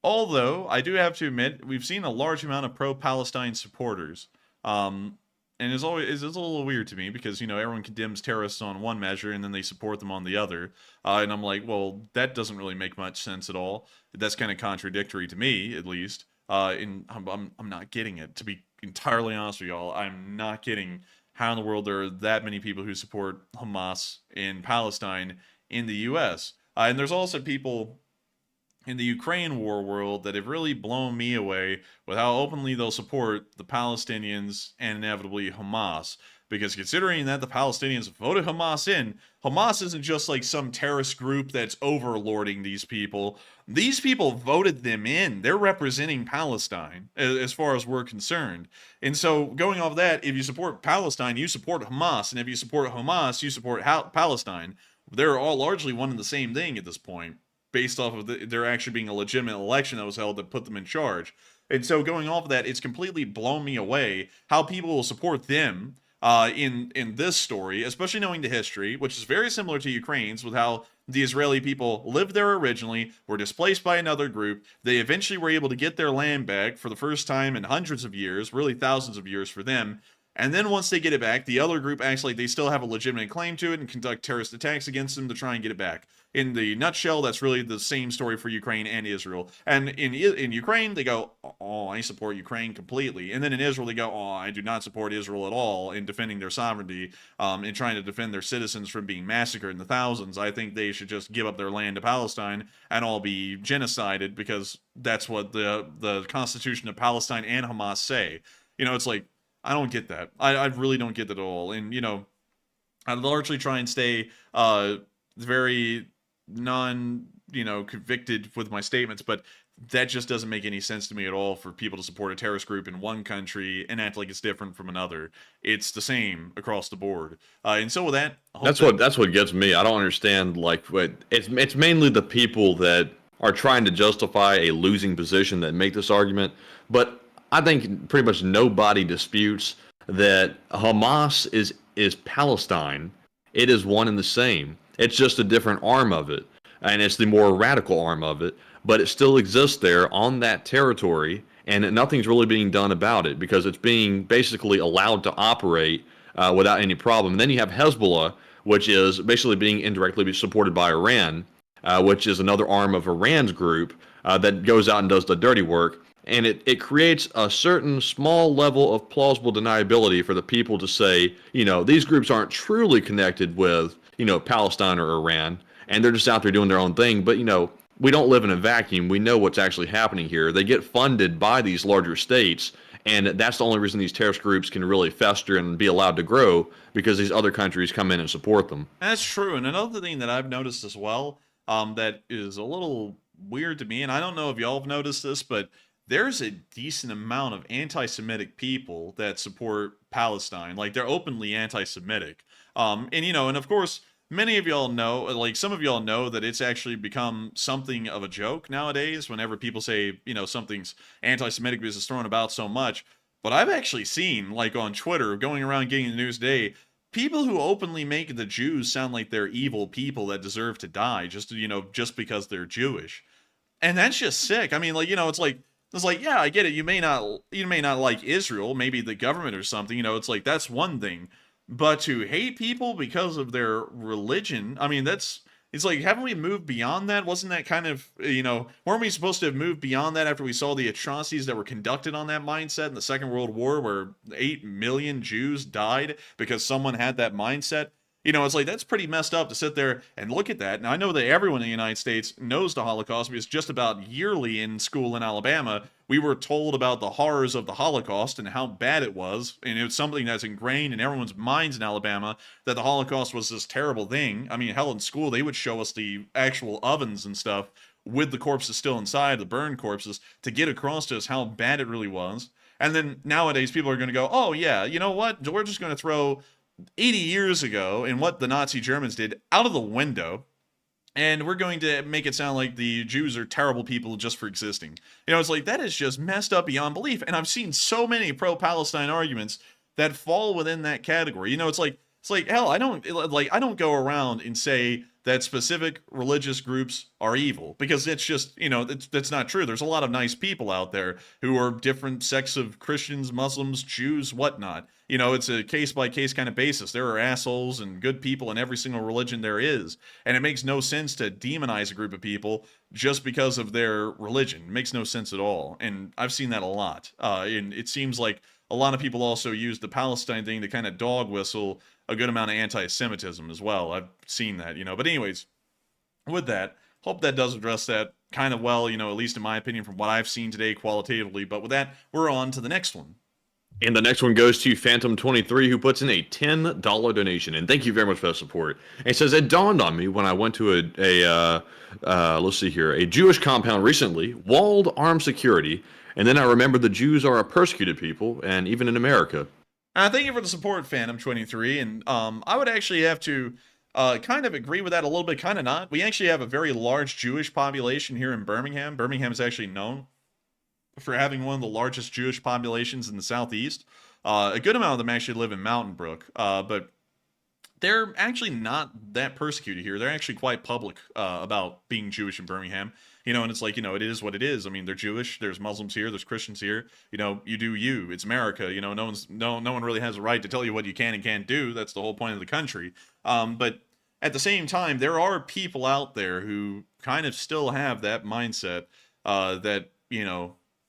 Speaker 1: Although, I do have to admit, we've seen a large amount of pro-Palestine supporters. And it's a little weird to me because, everyone condemns terrorists on one measure and then they support them on the other. And I'm like, well, that doesn't really make much sense at all. That's kind of contradictory to me, at least. And I'm not getting it. To be entirely honest with y'all, I'm not getting how in the world there are that many people who support Hamas in Palestine in the U.S. And there's also people in the Ukraine war world that have really blown me away with how openly they'll support the Palestinians and inevitably Hamas. Because considering that the Palestinians voted Hamas in, Hamas isn't just like some terrorist group that's overlording these people. These people voted them in. They're representing Palestine as far as we're concerned. And so going off that, if you support Palestine, you support Hamas. And if you support Hamas, you support Palestine. They're all largely one and the same thing at this point, based off of there actually being a legitimate election that was held that put them in charge. And so going off of that, it's completely blown me away how people will support them in this story, especially knowing the history, which is very similar to Ukraine's, with how the Israeli people lived there originally, were displaced by another group. They eventually were able to get their land back for the first time in hundreds of years, really thousands of years for them. And then once they get it back, the other group acts like they still have a legitimate claim to it and conduct terrorist attacks against them to try and get it back. In the nutshell, that's really the same story for Ukraine and Israel. And in Ukraine, they go, oh, I support Ukraine completely. And then in Israel, they go, oh, I do not support Israel at all in defending their sovereignty, in trying to defend their citizens from being massacred in the thousands. I think they should just give up their land to Palestine and all be genocided, because that's what the Constitution of Palestine and Hamas say. It's like, I don't get that. I really don't get that at all. And, I largely try and stay very convicted with my statements, but that just doesn't make any sense to me at all for people to support a terrorist group in one country and act like it's different from another. It's the same across the board. And so with that,
Speaker 2: that's what gets me. I don't understand, it's mainly the people that are trying to justify a losing position that make this argument. But I think pretty much nobody disputes that Hamas is Palestine. It is one and the same. It's just a different arm of it, and it's the more radical arm of it, but it still exists there on that territory, and nothing's really being done about it because it's being basically allowed to operate without any problem. And then you have Hezbollah, which is basically being indirectly supported by Iran, which is another arm of Iran's group that goes out and does the dirty work. And it creates a certain small level of plausible deniability for the people to say, these groups aren't truly connected with, Palestine or Iran, and they're just out there doing their own thing. But, we don't live in a vacuum. We know what's actually happening here. They get funded by these larger states, and that's the only reason these terrorist groups can really fester and be allowed to grow, because these other countries come in and support them.
Speaker 1: That's true. And another thing that I've noticed as well, that is a little weird to me, and I don't know if y'all have noticed this, but there's a decent amount of anti-Semitic people that support Palestine. Like, they're openly anti-Semitic. And of course, many of y'all know, like some of y'all know, that it's actually become something of a joke nowadays whenever people say, something's anti-Semitic because it's thrown about so much. But I've actually seen, like on Twitter, going around getting the news today, people who openly make the Jews sound like they're evil people that deserve to die just because they're Jewish. And that's just sick. I mean, it's like, yeah, I get it. You may not like Israel, maybe the government or something. It's like, that's one thing. But to hate people because of their religion, I mean, it's like, haven't we moved beyond that? Wasn't that kind of, weren't we supposed to have moved beyond that after we saw the atrocities that were conducted on that mindset in the Second World War, where 8 million Jews died because someone had that mindset? It's like, that's pretty messed up to sit there and look at that. Now, I know that everyone in the United States knows the Holocaust, because just about yearly in school in Alabama, we were told about the horrors of the Holocaust and how bad it was. And it's something that's ingrained in everyone's minds in Alabama, that the Holocaust was this terrible thing. I mean, hell, in school, they would show us the actual ovens and stuff with the corpses still inside, the burned corpses, to get across to us how bad it really was. And then nowadays, people are going to go, oh, yeah, you know what? We're just going to throw 80 years ago and what the Nazi Germans did out of the window, and we're going to make it sound like the Jews are terrible people just for existing. It's like, that is just messed up beyond belief. And I've seen so many pro-Palestine arguments that fall within that category. It's like hell, I don't go around and say that specific religious groups are evil, because it's just, that's not true. There's a lot of nice people out there who are different sects of Christians, Muslims, Jews, whatnot. It's a case-by-case kind of basis. There are assholes and good people in every single religion there is. And it makes no sense to demonize a group of people just because of their religion. It makes no sense at all. And I've seen that a lot. And it seems like a lot of people also use the Palestine thing to kind of dog whistle a good amount of anti-Semitism as well. I've seen that, But anyways, with that, hope that does address that kind of well, at least in my opinion, from what I've seen today qualitatively. But with that, we're on to the next one.
Speaker 2: And the next one goes to Phantom23, who puts in a $10 donation. And thank you very much for that support. And it says, it dawned on me when I went to let's see here, a Jewish compound recently, walled armed security, and then I remembered the Jews are a persecuted people, and even in America.
Speaker 1: Thank you for the support, Phantom23. And I would actually have to kind of agree with that a little bit, kind of not. We actually have a very large Jewish population here in Birmingham. Birmingham is actually known for having one of the largest Jewish populations in the Southeast. A good amount of them actually live in Mountain Brook, but they're actually not that persecuted here. They're actually quite public about being Jewish in Birmingham. And it's like, it is what it is. I mean, they're Jewish. There's Muslims here. There's Christians here. You do you. It's America. No one really has a right to tell you what you can and can't do. That's the whole point of the country. But at the same time, there are people out there who kind of still have that mindset that,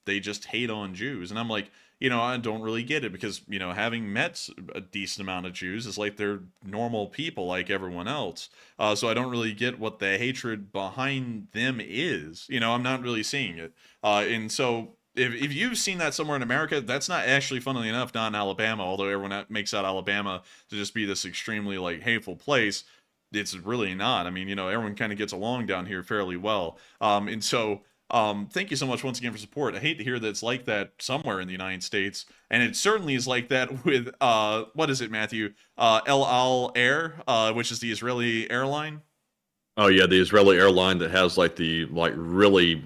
Speaker 1: they just hate on Jews. And I'm like, I don't really get it because, having met a decent amount of Jews is like they're normal people like everyone else. So I don't really get what the hatred behind them is. I'm not really seeing it. And so if you've seen that somewhere in America, that's not actually, funnily enough, not in Alabama, although everyone makes out Alabama to just be this extremely like hateful place. It's really not. I mean, everyone kind of gets along down here fairly well. And so thank you so much once again for support. I hate to hear that it's like that somewhere in the United States, and it certainly is like that with what is it, Matthew? El Al Air, which is the Israeli airline.
Speaker 2: Oh yeah, the Israeli airline that has like the really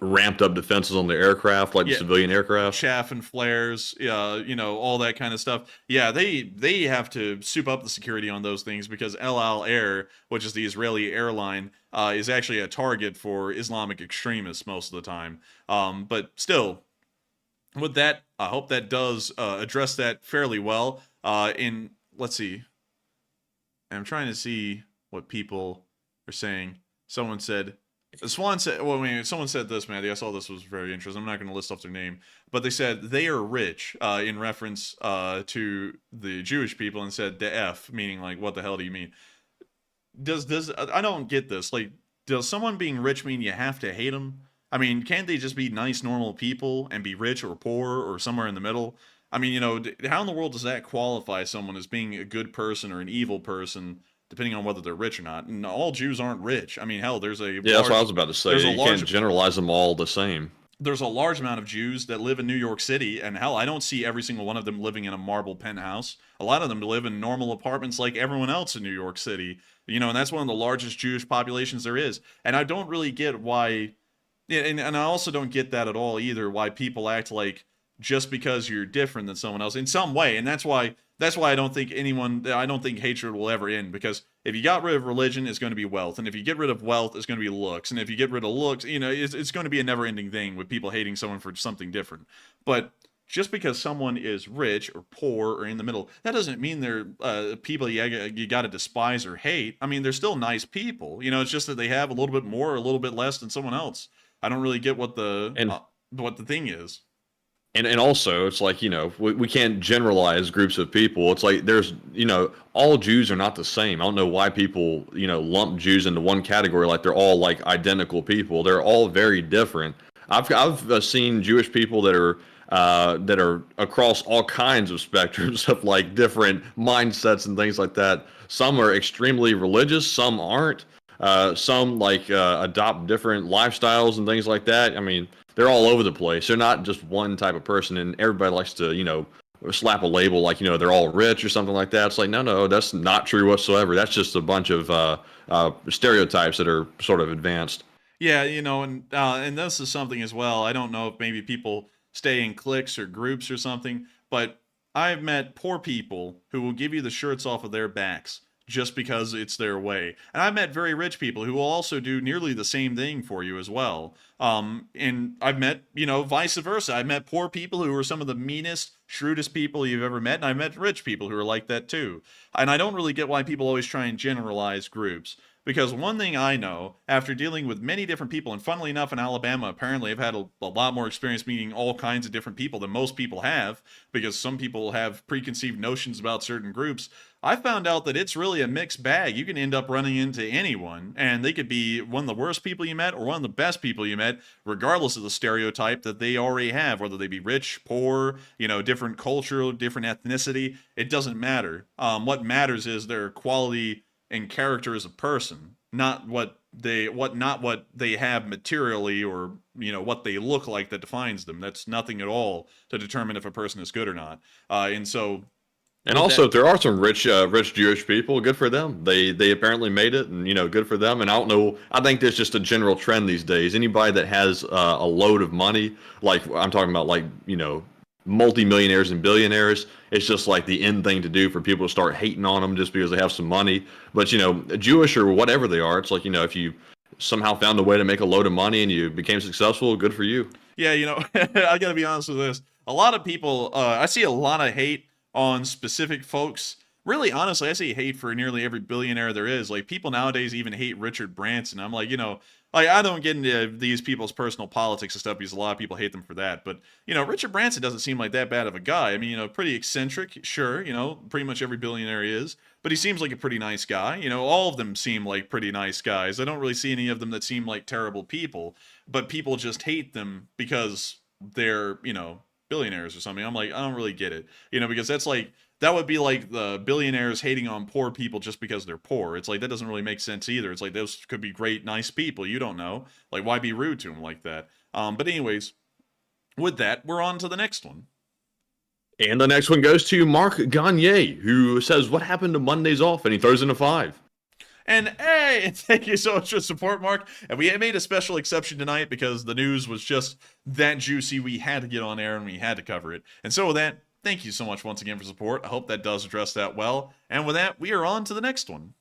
Speaker 2: ramped up defenses on the aircraft, like the civilian aircraft,
Speaker 1: chaff and flares, all that kind of stuff. Yeah, they have to soup up the security on those things because El Al Air, which is the Israeli airline, is actually a target for Islamic extremists most of the time. But still, with that, I hope that does address that fairly well. Let's see, I'm trying to see what people are saying. Someone said someone said this, Matthew. I saw this was very interesting. I'm not going to list off their name, but they said they are rich in reference to the Jewish people, and said the F, meaning like, what the hell do you mean? Does I don't get this. Like, does someone being rich mean you have to hate them? I mean, can't they just be nice, normal people and be rich or poor or somewhere in the middle? I mean, how in the world does that qualify someone as being a good person or an evil person, depending on whether they're rich or not? And all Jews aren't rich. I mean, hell, that's what I was about to say.
Speaker 2: You can't generalize them all the same.
Speaker 1: There's a large amount of Jews that live in New York City, and hell, I don't see every single one of them living in a marble penthouse. A lot of them live in normal apartments like everyone else in New York City, and that's one of the largest Jewish populations there is. And I don't really get why, and I also don't get that at all either, why people act like just because you're different than someone else in some way. And that's why I don't think hatred will ever end, because if you got rid of religion, it's going to be wealth. And if you get rid of wealth, it's going to be looks. And if you get rid of looks, it's going to be a never-ending thing with people hating someone for something different. But just because someone is rich or poor or in the middle, that doesn't mean they're people you got to despise or hate. I mean, they're still nice people. It's just that they have a little bit more or a little bit less than someone else. I don't really get what the thing is.
Speaker 2: And also, it's like, we can't generalize groups of people. It's like there's, all Jews are not the same. I don't know why people, lump Jews into one category like they're all like identical people. They're all very different. I've seen Jewish people that are across all kinds of spectrums of like different mindsets and things like that. Some are extremely religious, some aren't. Some like adopt different lifestyles and things like that. I mean, they're all over the place. They're not just one type of person, and everybody likes to, slap a label like, they're all rich or something like that. It's like, no, that's not true whatsoever. That's just a bunch of stereotypes that are sort of advanced.
Speaker 1: Yeah, and this is something as well. I don't know if maybe people stay in cliques or groups or something, but I've met poor people who will give you the shirts off of their backs just because it's their way. And I've met very rich people who will also do nearly the same thing for you as well. And I've met, vice versa. I've met poor people who are some of the meanest, shrewdest people you've ever met, and I've met rich people who are like that too. And I don't really get why people always try and generalize groups. Because one thing I know, after dealing with many different people, and funnily enough in Alabama, apparently I've had a lot more experience meeting all kinds of different people than most people have, because some people have preconceived notions about certain groups. I found out that it's really a mixed bag. You can end up running into anyone, and they could be one of the worst people you met or one of the best people you met, regardless of the stereotype that they already have, whether they be rich, poor, different culture, different ethnicity. It doesn't matter. What matters is their quality and character as a person, not what they have materially or what they look like that defines them. That's nothing at all to determine if a person is good or not. And also, if there are some rich Jewish people, good for them. They apparently made it, and good for them. And I don't know. I think there's just a general trend these days. Anybody that has a load of money, like I'm talking about, like
Speaker 2: multimillionaires and billionaires. It's just like the end thing to do for people to start hating on them just because they have some money. But, you know, Jewish or whatever they are, it's like, you know, if you somehow found a way to make a load of money and you became successful, good for you.
Speaker 1: Yeah, you know, I gotta be honest with this. A lot of people, I see a lot of hate on specific folks. Really, honestly, I see hate for nearly every billionaire there is. Like, people nowadays even hate Richard Branson. I'm like, you know, like, I don't get into these people's personal politics and stuff because a lot of people hate them for that. But, you know, Richard Branson doesn't seem like that bad of a guy. I mean, you know, pretty eccentric, sure, you know, pretty much every billionaire is. But he seems like a pretty nice guy. You know, all of them seem like pretty nice guys. I don't really see any of them that seem like terrible people. But people just hate them because they're, you know, billionaires or something. I'm like, I don't really get it. You know, because that's like, that would be like the billionaires hating on poor people just because they're poor. It's like, that doesn't really make sense either. It's like, those could be great, nice people. You don't know. Like, why be rude to them like that? But anyways, with that, we're on to the next one.
Speaker 2: And the next one goes to Mark Gagne, who says, what happened to Mondays off? And he throws in a 5.
Speaker 1: And hey, thank you so much for support, Mark. And we made a special exception tonight because the news was just that juicy. We had to get on air and we had to cover it. And so with that, thank you so much once again for support. I hope that does address that well. And with that, we are on to the next one.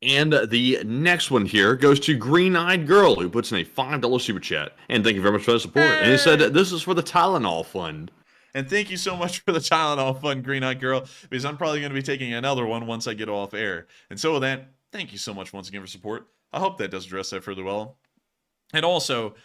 Speaker 2: And the next one here goes to Green Eyed Girl, who puts in a $5 super chat. And thank you very much for the support. And he said that this is for the Tylenol Fund.
Speaker 1: And thank you so much for the Tylenol Fund, Green Eyed Girl, because I'm probably going to be taking another one once I get off air. And so with that, thank you so much once again for support. I hope that does address that further well. And also,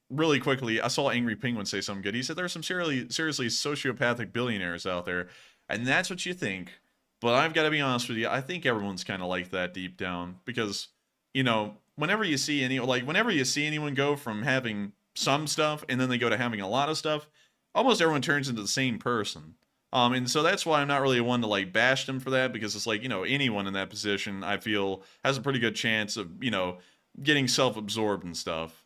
Speaker 1: really quickly, I saw Angry Penguin say something good. He said there's some seriously sociopathic billionaires out there, and that's what you think. But I've got to be honest with you, I think everyone's kind of like that deep down because, you know, whenever you see anyone go from having some stuff and then they go to having a lot of stuff, almost everyone turns into the same person. And so that's why I'm not really one to like bash them for that, because it's like, you know, anyone in that position I feel has a pretty good chance of, you know, getting self-absorbed and stuff.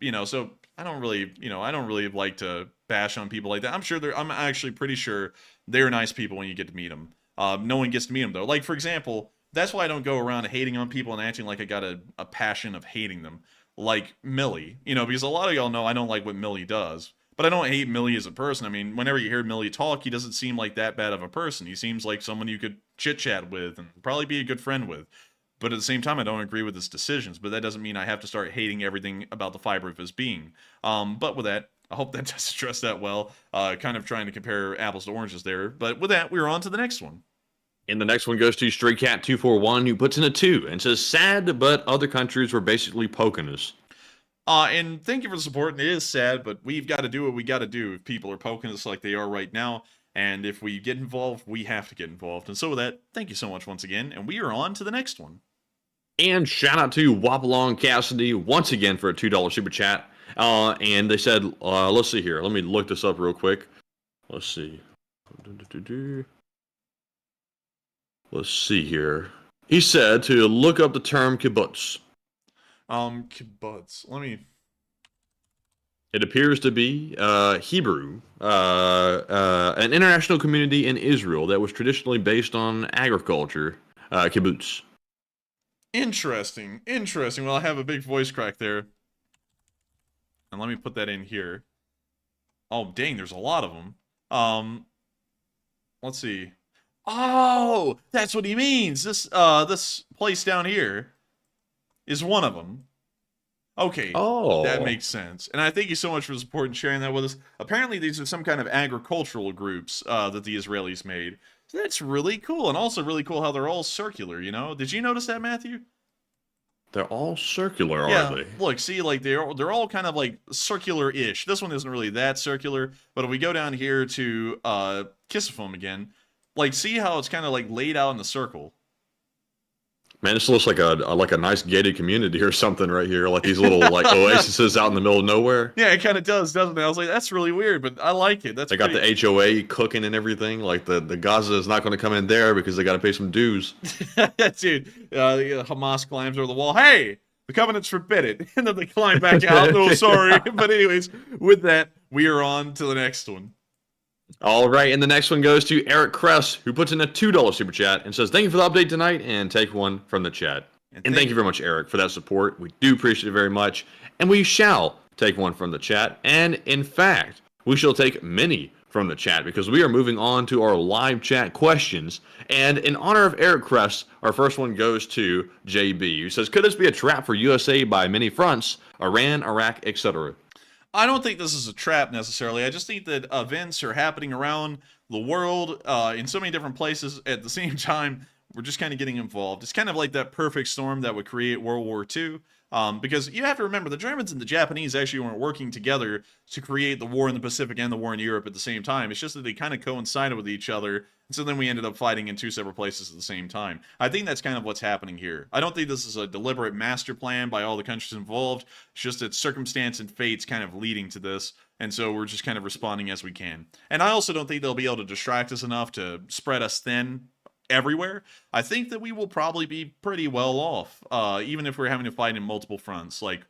Speaker 1: You know, so I don't really like to bash on people like that. I'm actually pretty sure they're nice people when you get to meet them. No one gets to meet them though. Like, for example, that's why I don't go around hating on people and acting like I got a passion of hating them. Like Millie, you know, because a lot of y'all know I don't like what Millie does. But I don't hate Millie as a person. I mean, whenever you hear Millie talk, he doesn't seem like that bad of a person. He seems like someone you could chit-chat with and probably be a good friend with. But at the same time, I don't agree with his decisions. But that doesn't mean I have to start hating everything about the fiber of his being. But with that, I hope that does address that well. Kind of trying to compare apples to oranges there. But with that, we're on to the next one.
Speaker 2: And the next one goes to Stray Cat 241, who puts in a 2 and says, sad, but other countries were basically poking us.
Speaker 1: And thank you for the support. And it is sad, but we've got to do what we got to do if people are poking us like they are right now. And if we get involved, we have to get involved. And so with that, thank you so much once again. And we are on to the next one.
Speaker 2: And shout out to Wapalong Cassidy once again for a $2 super chat. And they said, let's see here. Let me look this up real quick. Let's see. Let's see here. He said to look up the term kibbutz.
Speaker 1: Kibbutz.
Speaker 2: It appears to be Hebrew, an international community in Israel that was traditionally based on agriculture, kibbutz.
Speaker 1: Interesting. Well, I have a big voice crack there. And let me put that in here. Oh, dang, there's a lot of them. Let's see. Oh, that's what he means. This place down here is one of them. Okay, that makes sense. And I thank you so much for the support and sharing that with us. Apparently, these are some kind of agricultural groups that the Israelis made. So that's really cool, and also really cool how they're all circular, you know? Did you notice that, Matthew?
Speaker 2: They're all circular, aren't they?
Speaker 1: Look, see, like, they're all kind of, like, circular-ish. This one isn't really that circular, but if we go down here to Kissifum again, like, see how it's kind of, like, laid out in a circle?
Speaker 2: Man, this looks like a nice gated community or something right here, like these little like oases out in the middle of nowhere.
Speaker 1: Yeah, it kind of does, doesn't it? I was like, that's really weird, but I like it.
Speaker 2: They got the HOA cooking and everything. Like the Gaza is not going to come in there because they got to pay some dues.
Speaker 1: Dude, Hamas climbs over the wall. Hey, the covenants forbid it, and then they climb back out. No, sorry, but anyways, with that, we are on to the next one.
Speaker 2: All right, and the next one goes to Eric Kress, who puts in a $2 super chat and says, thank you for the update tonight, and take one from the chat. And thank you very much, Eric, for that support. We do appreciate it very much, and we shall take one from the chat. And in fact, we shall take many from the chat because we are moving on to our live chat questions. And in honor of Eric Kress, our first one goes to JB, who says, could this be a trap for USA by many fronts, Iran, Iraq, etc.?
Speaker 1: I don't think this is a trap necessarily. I just think that events are happening around the world in so many different places at the same time. We're just kind of getting involved. It's kind of like that perfect storm that would create World War II. Because you have to remember, the Germans and the Japanese actually weren't working together to create the war in the Pacific and the war in Europe at the same time. It's just that they kind of coincided with each other, and so then we ended up fighting in two separate places at the same time. I think that's kind of what's happening here. I don't think this is a deliberate master plan by all the countries involved. It's just that circumstance and fate's kind of leading to this, and so we're just kind of responding as we can. And I also don't think they'll be able to distract us enough to spread us thin everywhere. I think that we will probably be pretty well off, even if we're having to fight in multiple fronts, like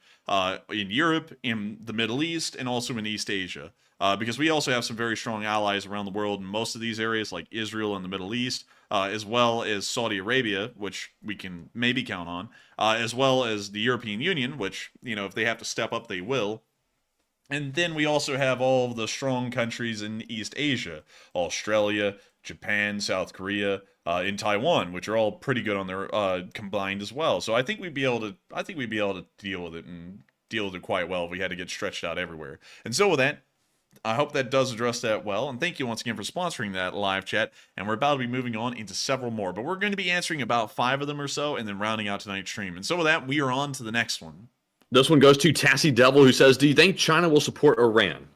Speaker 1: in Europe, in the Middle East, and also in East Asia. Because we also have some very strong allies around the world in most of these areas, like Israel and the Middle East, as well as Saudi Arabia, which we can maybe count on, as well as the European Union, which, you know, if they have to step up, they will. And then we also have all of the strong countries in East Asia, Australia, Japan, South Korea, in Taiwan, which are all pretty good on their combined as well. So I think we'd be able to deal with it and deal with it quite well if we had to get stretched out everywhere. And so with that, I hope that does address that well. And thank you once again for sponsoring that live chat. And we're about to be moving on into several more, but we're going to be answering about 5 of them or so and then rounding out tonight's stream. And so with that, we are on to the next one.
Speaker 2: This one goes to Tassie Devil, who says, do you think China will support Iran?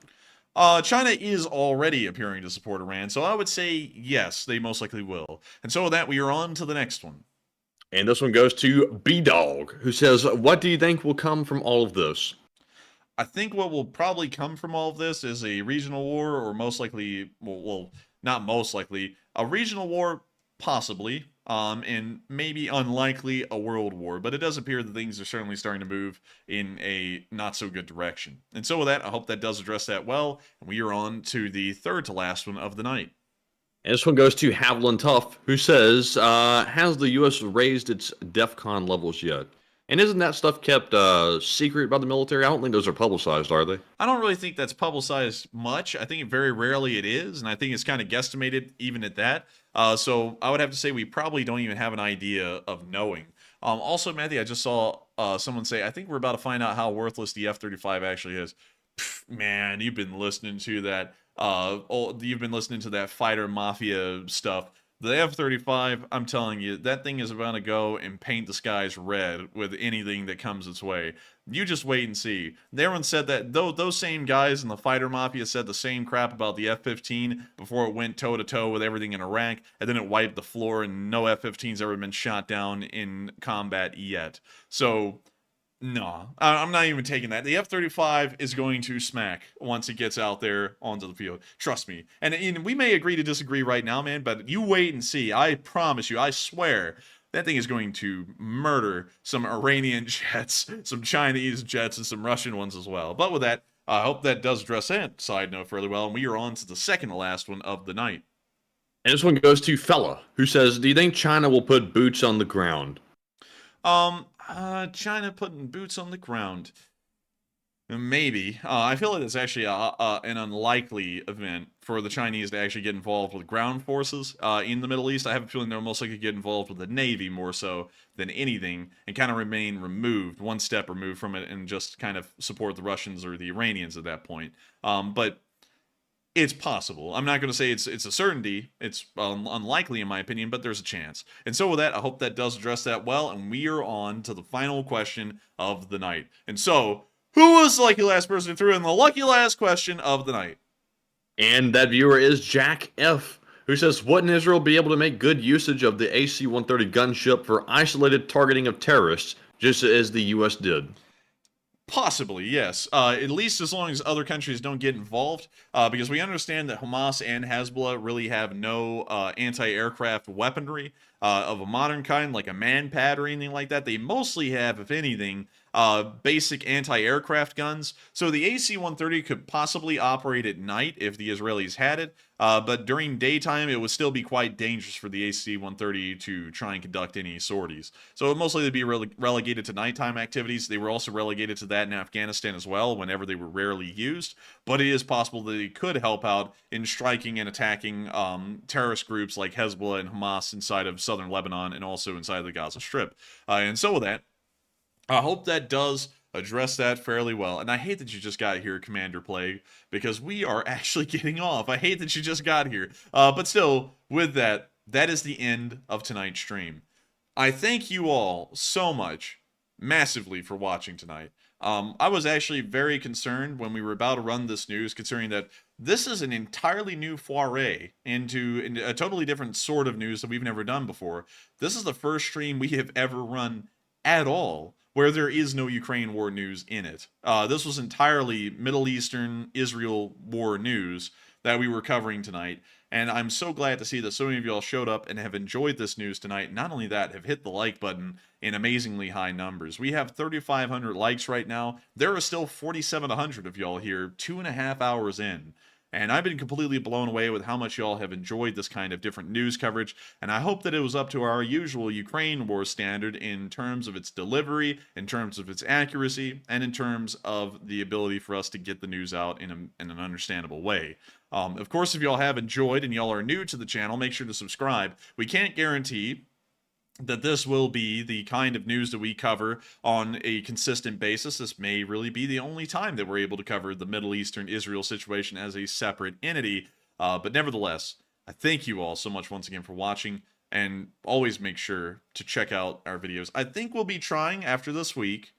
Speaker 1: China is already appearing to support Iran, so I would say yes, they most likely will. And so with that, we are on to the next one.
Speaker 2: And this one goes to B-Dog, who says, what do you think will come from all of this?
Speaker 1: I think what will probably come from all of this is a regional war, or most likely, well, not most likely, a regional war, possibly, and maybe unlikely a world war, but it does appear that things are certainly starting to move in a not so good direction. And so with that, I hope that does address that well, and we are on to the third to last one of the night.
Speaker 2: And this one goes to Haviland Tuff, who says, has the U.S. raised its DEFCON levels yet? And isn't that stuff kept secret by the military? I don't think those are publicized, are they?
Speaker 1: I don't really think that's publicized much. I think very rarely it is, and I think it's kind of guesstimated even at that. So I would have to say we probably don't even have an idea of knowing. Also, Matthew, I just saw someone say, I think we're about to find out how worthless the F-35 actually is. Pff, man, you've been listening to that. You've been listening to that fighter mafia stuff. The F-35, I'm telling you, that thing is about to go and paint the skies red with anything that comes its way. You just wait and see. Everyone said that, those same guys in the fighter mafia said the same crap about the F-15 before it went toe-to-toe with everything in Iraq, and then it wiped the floor, and no F-15's ever been shot down in combat yet. So, no, I'm not even taking that. The F-35 is going to smack once it gets out there onto the field. Trust me. And we may agree to disagree right now, man, but you wait and see. I promise you, I swear, that thing is going to murder some Iranian jets, some Chinese jets, and some Russian ones as well. But with that, I hope that does address that side note fairly well, and we are on to the second to last one of the night.
Speaker 2: And this one goes to Fella, who says, do you think China will put boots on the ground?
Speaker 1: China putting boots on the ground. Maybe. I feel like it's actually an unlikely event for the Chinese to actually get involved with ground forces in the Middle East. I have a feeling they'll most likely get involved with the Navy more so than anything and kind of remain removed, one step removed from it, and just kind of support the Russians or the Iranians at that point. But it's possible. I'm not going to say it's a certainty. It's unlikely in my opinion, but there's a chance. And so with that, I hope that does address that well, and we are on to the final question of the night. And so, who was the lucky last person who threw in the lucky last question of the night?
Speaker 2: And that viewer is Jack F., who says, wouldn't Israel be able to make good usage of the AC-130 gunship for isolated targeting of terrorists, just as the U.S. did?
Speaker 1: Possibly, yes. At least as long as other countries don't get involved, because we understand that Hamas and Hezbollah really have no anti-aircraft weaponry of a modern kind, like a man-pad or anything like that. They mostly have, if anything, basic anti-aircraft guns. So the AC-130 could possibly operate at night if the Israelis had it, but during daytime it would still be quite dangerous for the AC-130 to try and conduct any sorties. So it mostly would be relegated to nighttime activities. They were also relegated to that in Afghanistan as well, whenever they were rarely used, but it is possible that they could help out in striking and attacking terrorist groups like Hezbollah and Hamas inside of southern Lebanon and also inside the Gaza Strip. And so with that, I hope that does address that fairly well. And I hate that you just got here, Commander Plague, because we are actually getting off. I hate that you just got here. But still, with that, that is the end of tonight's stream. I thank you all so much, massively, for watching tonight. I was actually very concerned when we were about to run this news, considering that this is an entirely new foray into a totally different sort of news that we've never done before. This is the first stream we have ever run at all where there is no Ukraine war news in it. This was entirely Middle Eastern Israel war news that we were covering tonight, and I'm so glad to see that so many of y'all showed up and have enjoyed this news tonight. Not only that, have hit the like button in amazingly high numbers. We have 3,500 likes right now. There are still 4,700 of y'all here 2.5 hours in. And I've been completely blown away with how much y'all have enjoyed this kind of different news coverage, and I hope that it was up to our usual Ukraine war standard in terms of its delivery, in terms of its accuracy, and in terms of the ability for us to get the news out in an understandable way. Of course, if y'all have enjoyed and y'all are new to the channel, make sure to subscribe. We can't guarantee that this will be the kind of news that we cover on a consistent basis. This may really be the only time that we're able to cover the Middle Eastern Israel situation as a separate entity. But nevertheless, I thank you all so much once again for watching, and always make sure to check out our videos. I think we'll be trying after this week.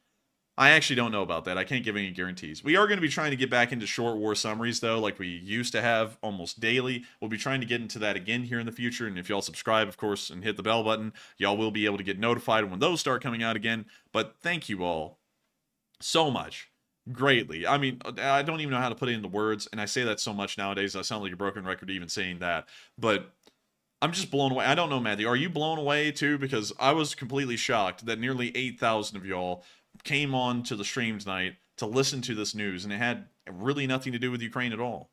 Speaker 1: I actually don't know about that. I can't give any guarantees. We are going to be trying to get back into short war summaries, though, like we used to have almost daily. We'll be trying to get into that again here in the future, and if y'all subscribe, of course, and hit the bell button, y'all will be able to get notified when those start coming out again. But thank you all so much. Greatly. I mean, I don't even know how to put it into words, and I say that so much nowadays, I sound like a broken record even saying that. But I'm just blown away. I don't know, Matthew, are you blown away too? Because I was completely shocked that nearly 8,000 of y'all came on to the stream tonight to listen to this news, and it had really nothing to do with Ukraine at all.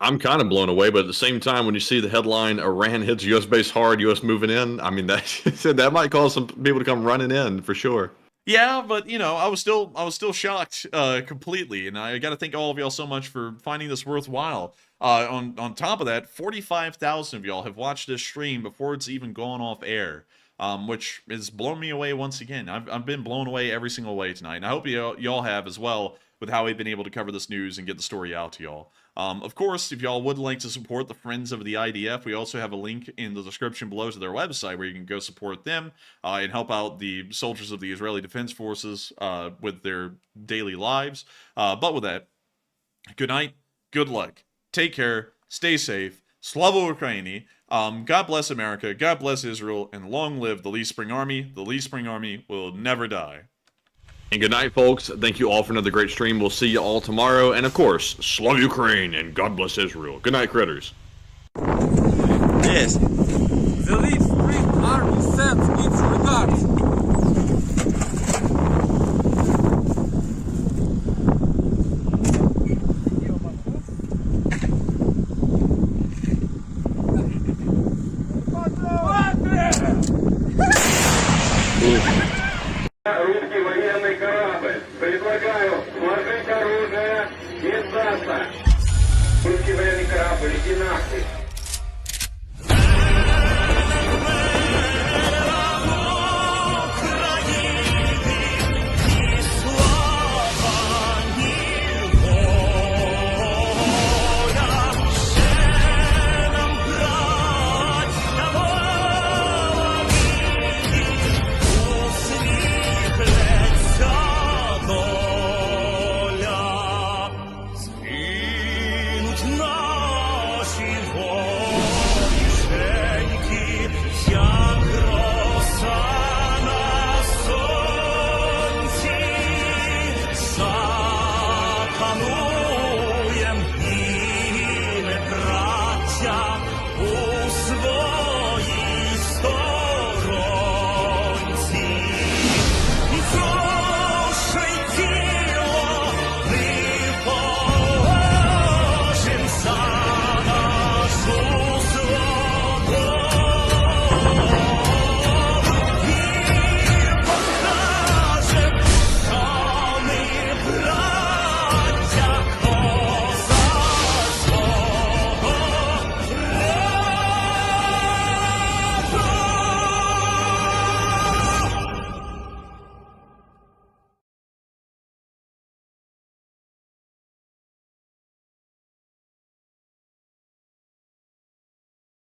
Speaker 2: I'm kind of blown away, but at the same time, when you see the headline, Iran hits U.S. base hard, U.S. moving in, I mean, that might cause some people to come running in for sure.
Speaker 1: Yeah, but you know, I was still shocked completely, and I got to thank all of y'all so much for finding this worthwhile. On top of that, 45,000 of y'all have watched this stream before it's even gone off air. Which has blown me away once again. I've been blown away every single way tonight, and I hope y'all have as well with how we've been able to cover this news and get the story out to y'all. Of course, if y'all would like to support the Friends of the IDF, we also have a link in the description below to their website where you can go support them and help out the soldiers of the Israeli Defense Forces with their daily lives. But with that, good night, good luck, take care, stay safe, Slava Ukraini. God bless America, God bless Israel, and long live the Lee Spring Army. The Lee Spring Army will never die.
Speaker 2: And good night, folks. Thank you all for another great stream. We'll see you all tomorrow. And of course, Slava Ukraine and God bless Israel. Good night, critters.
Speaker 6: Yes. The Lee Spring Army sends its regards.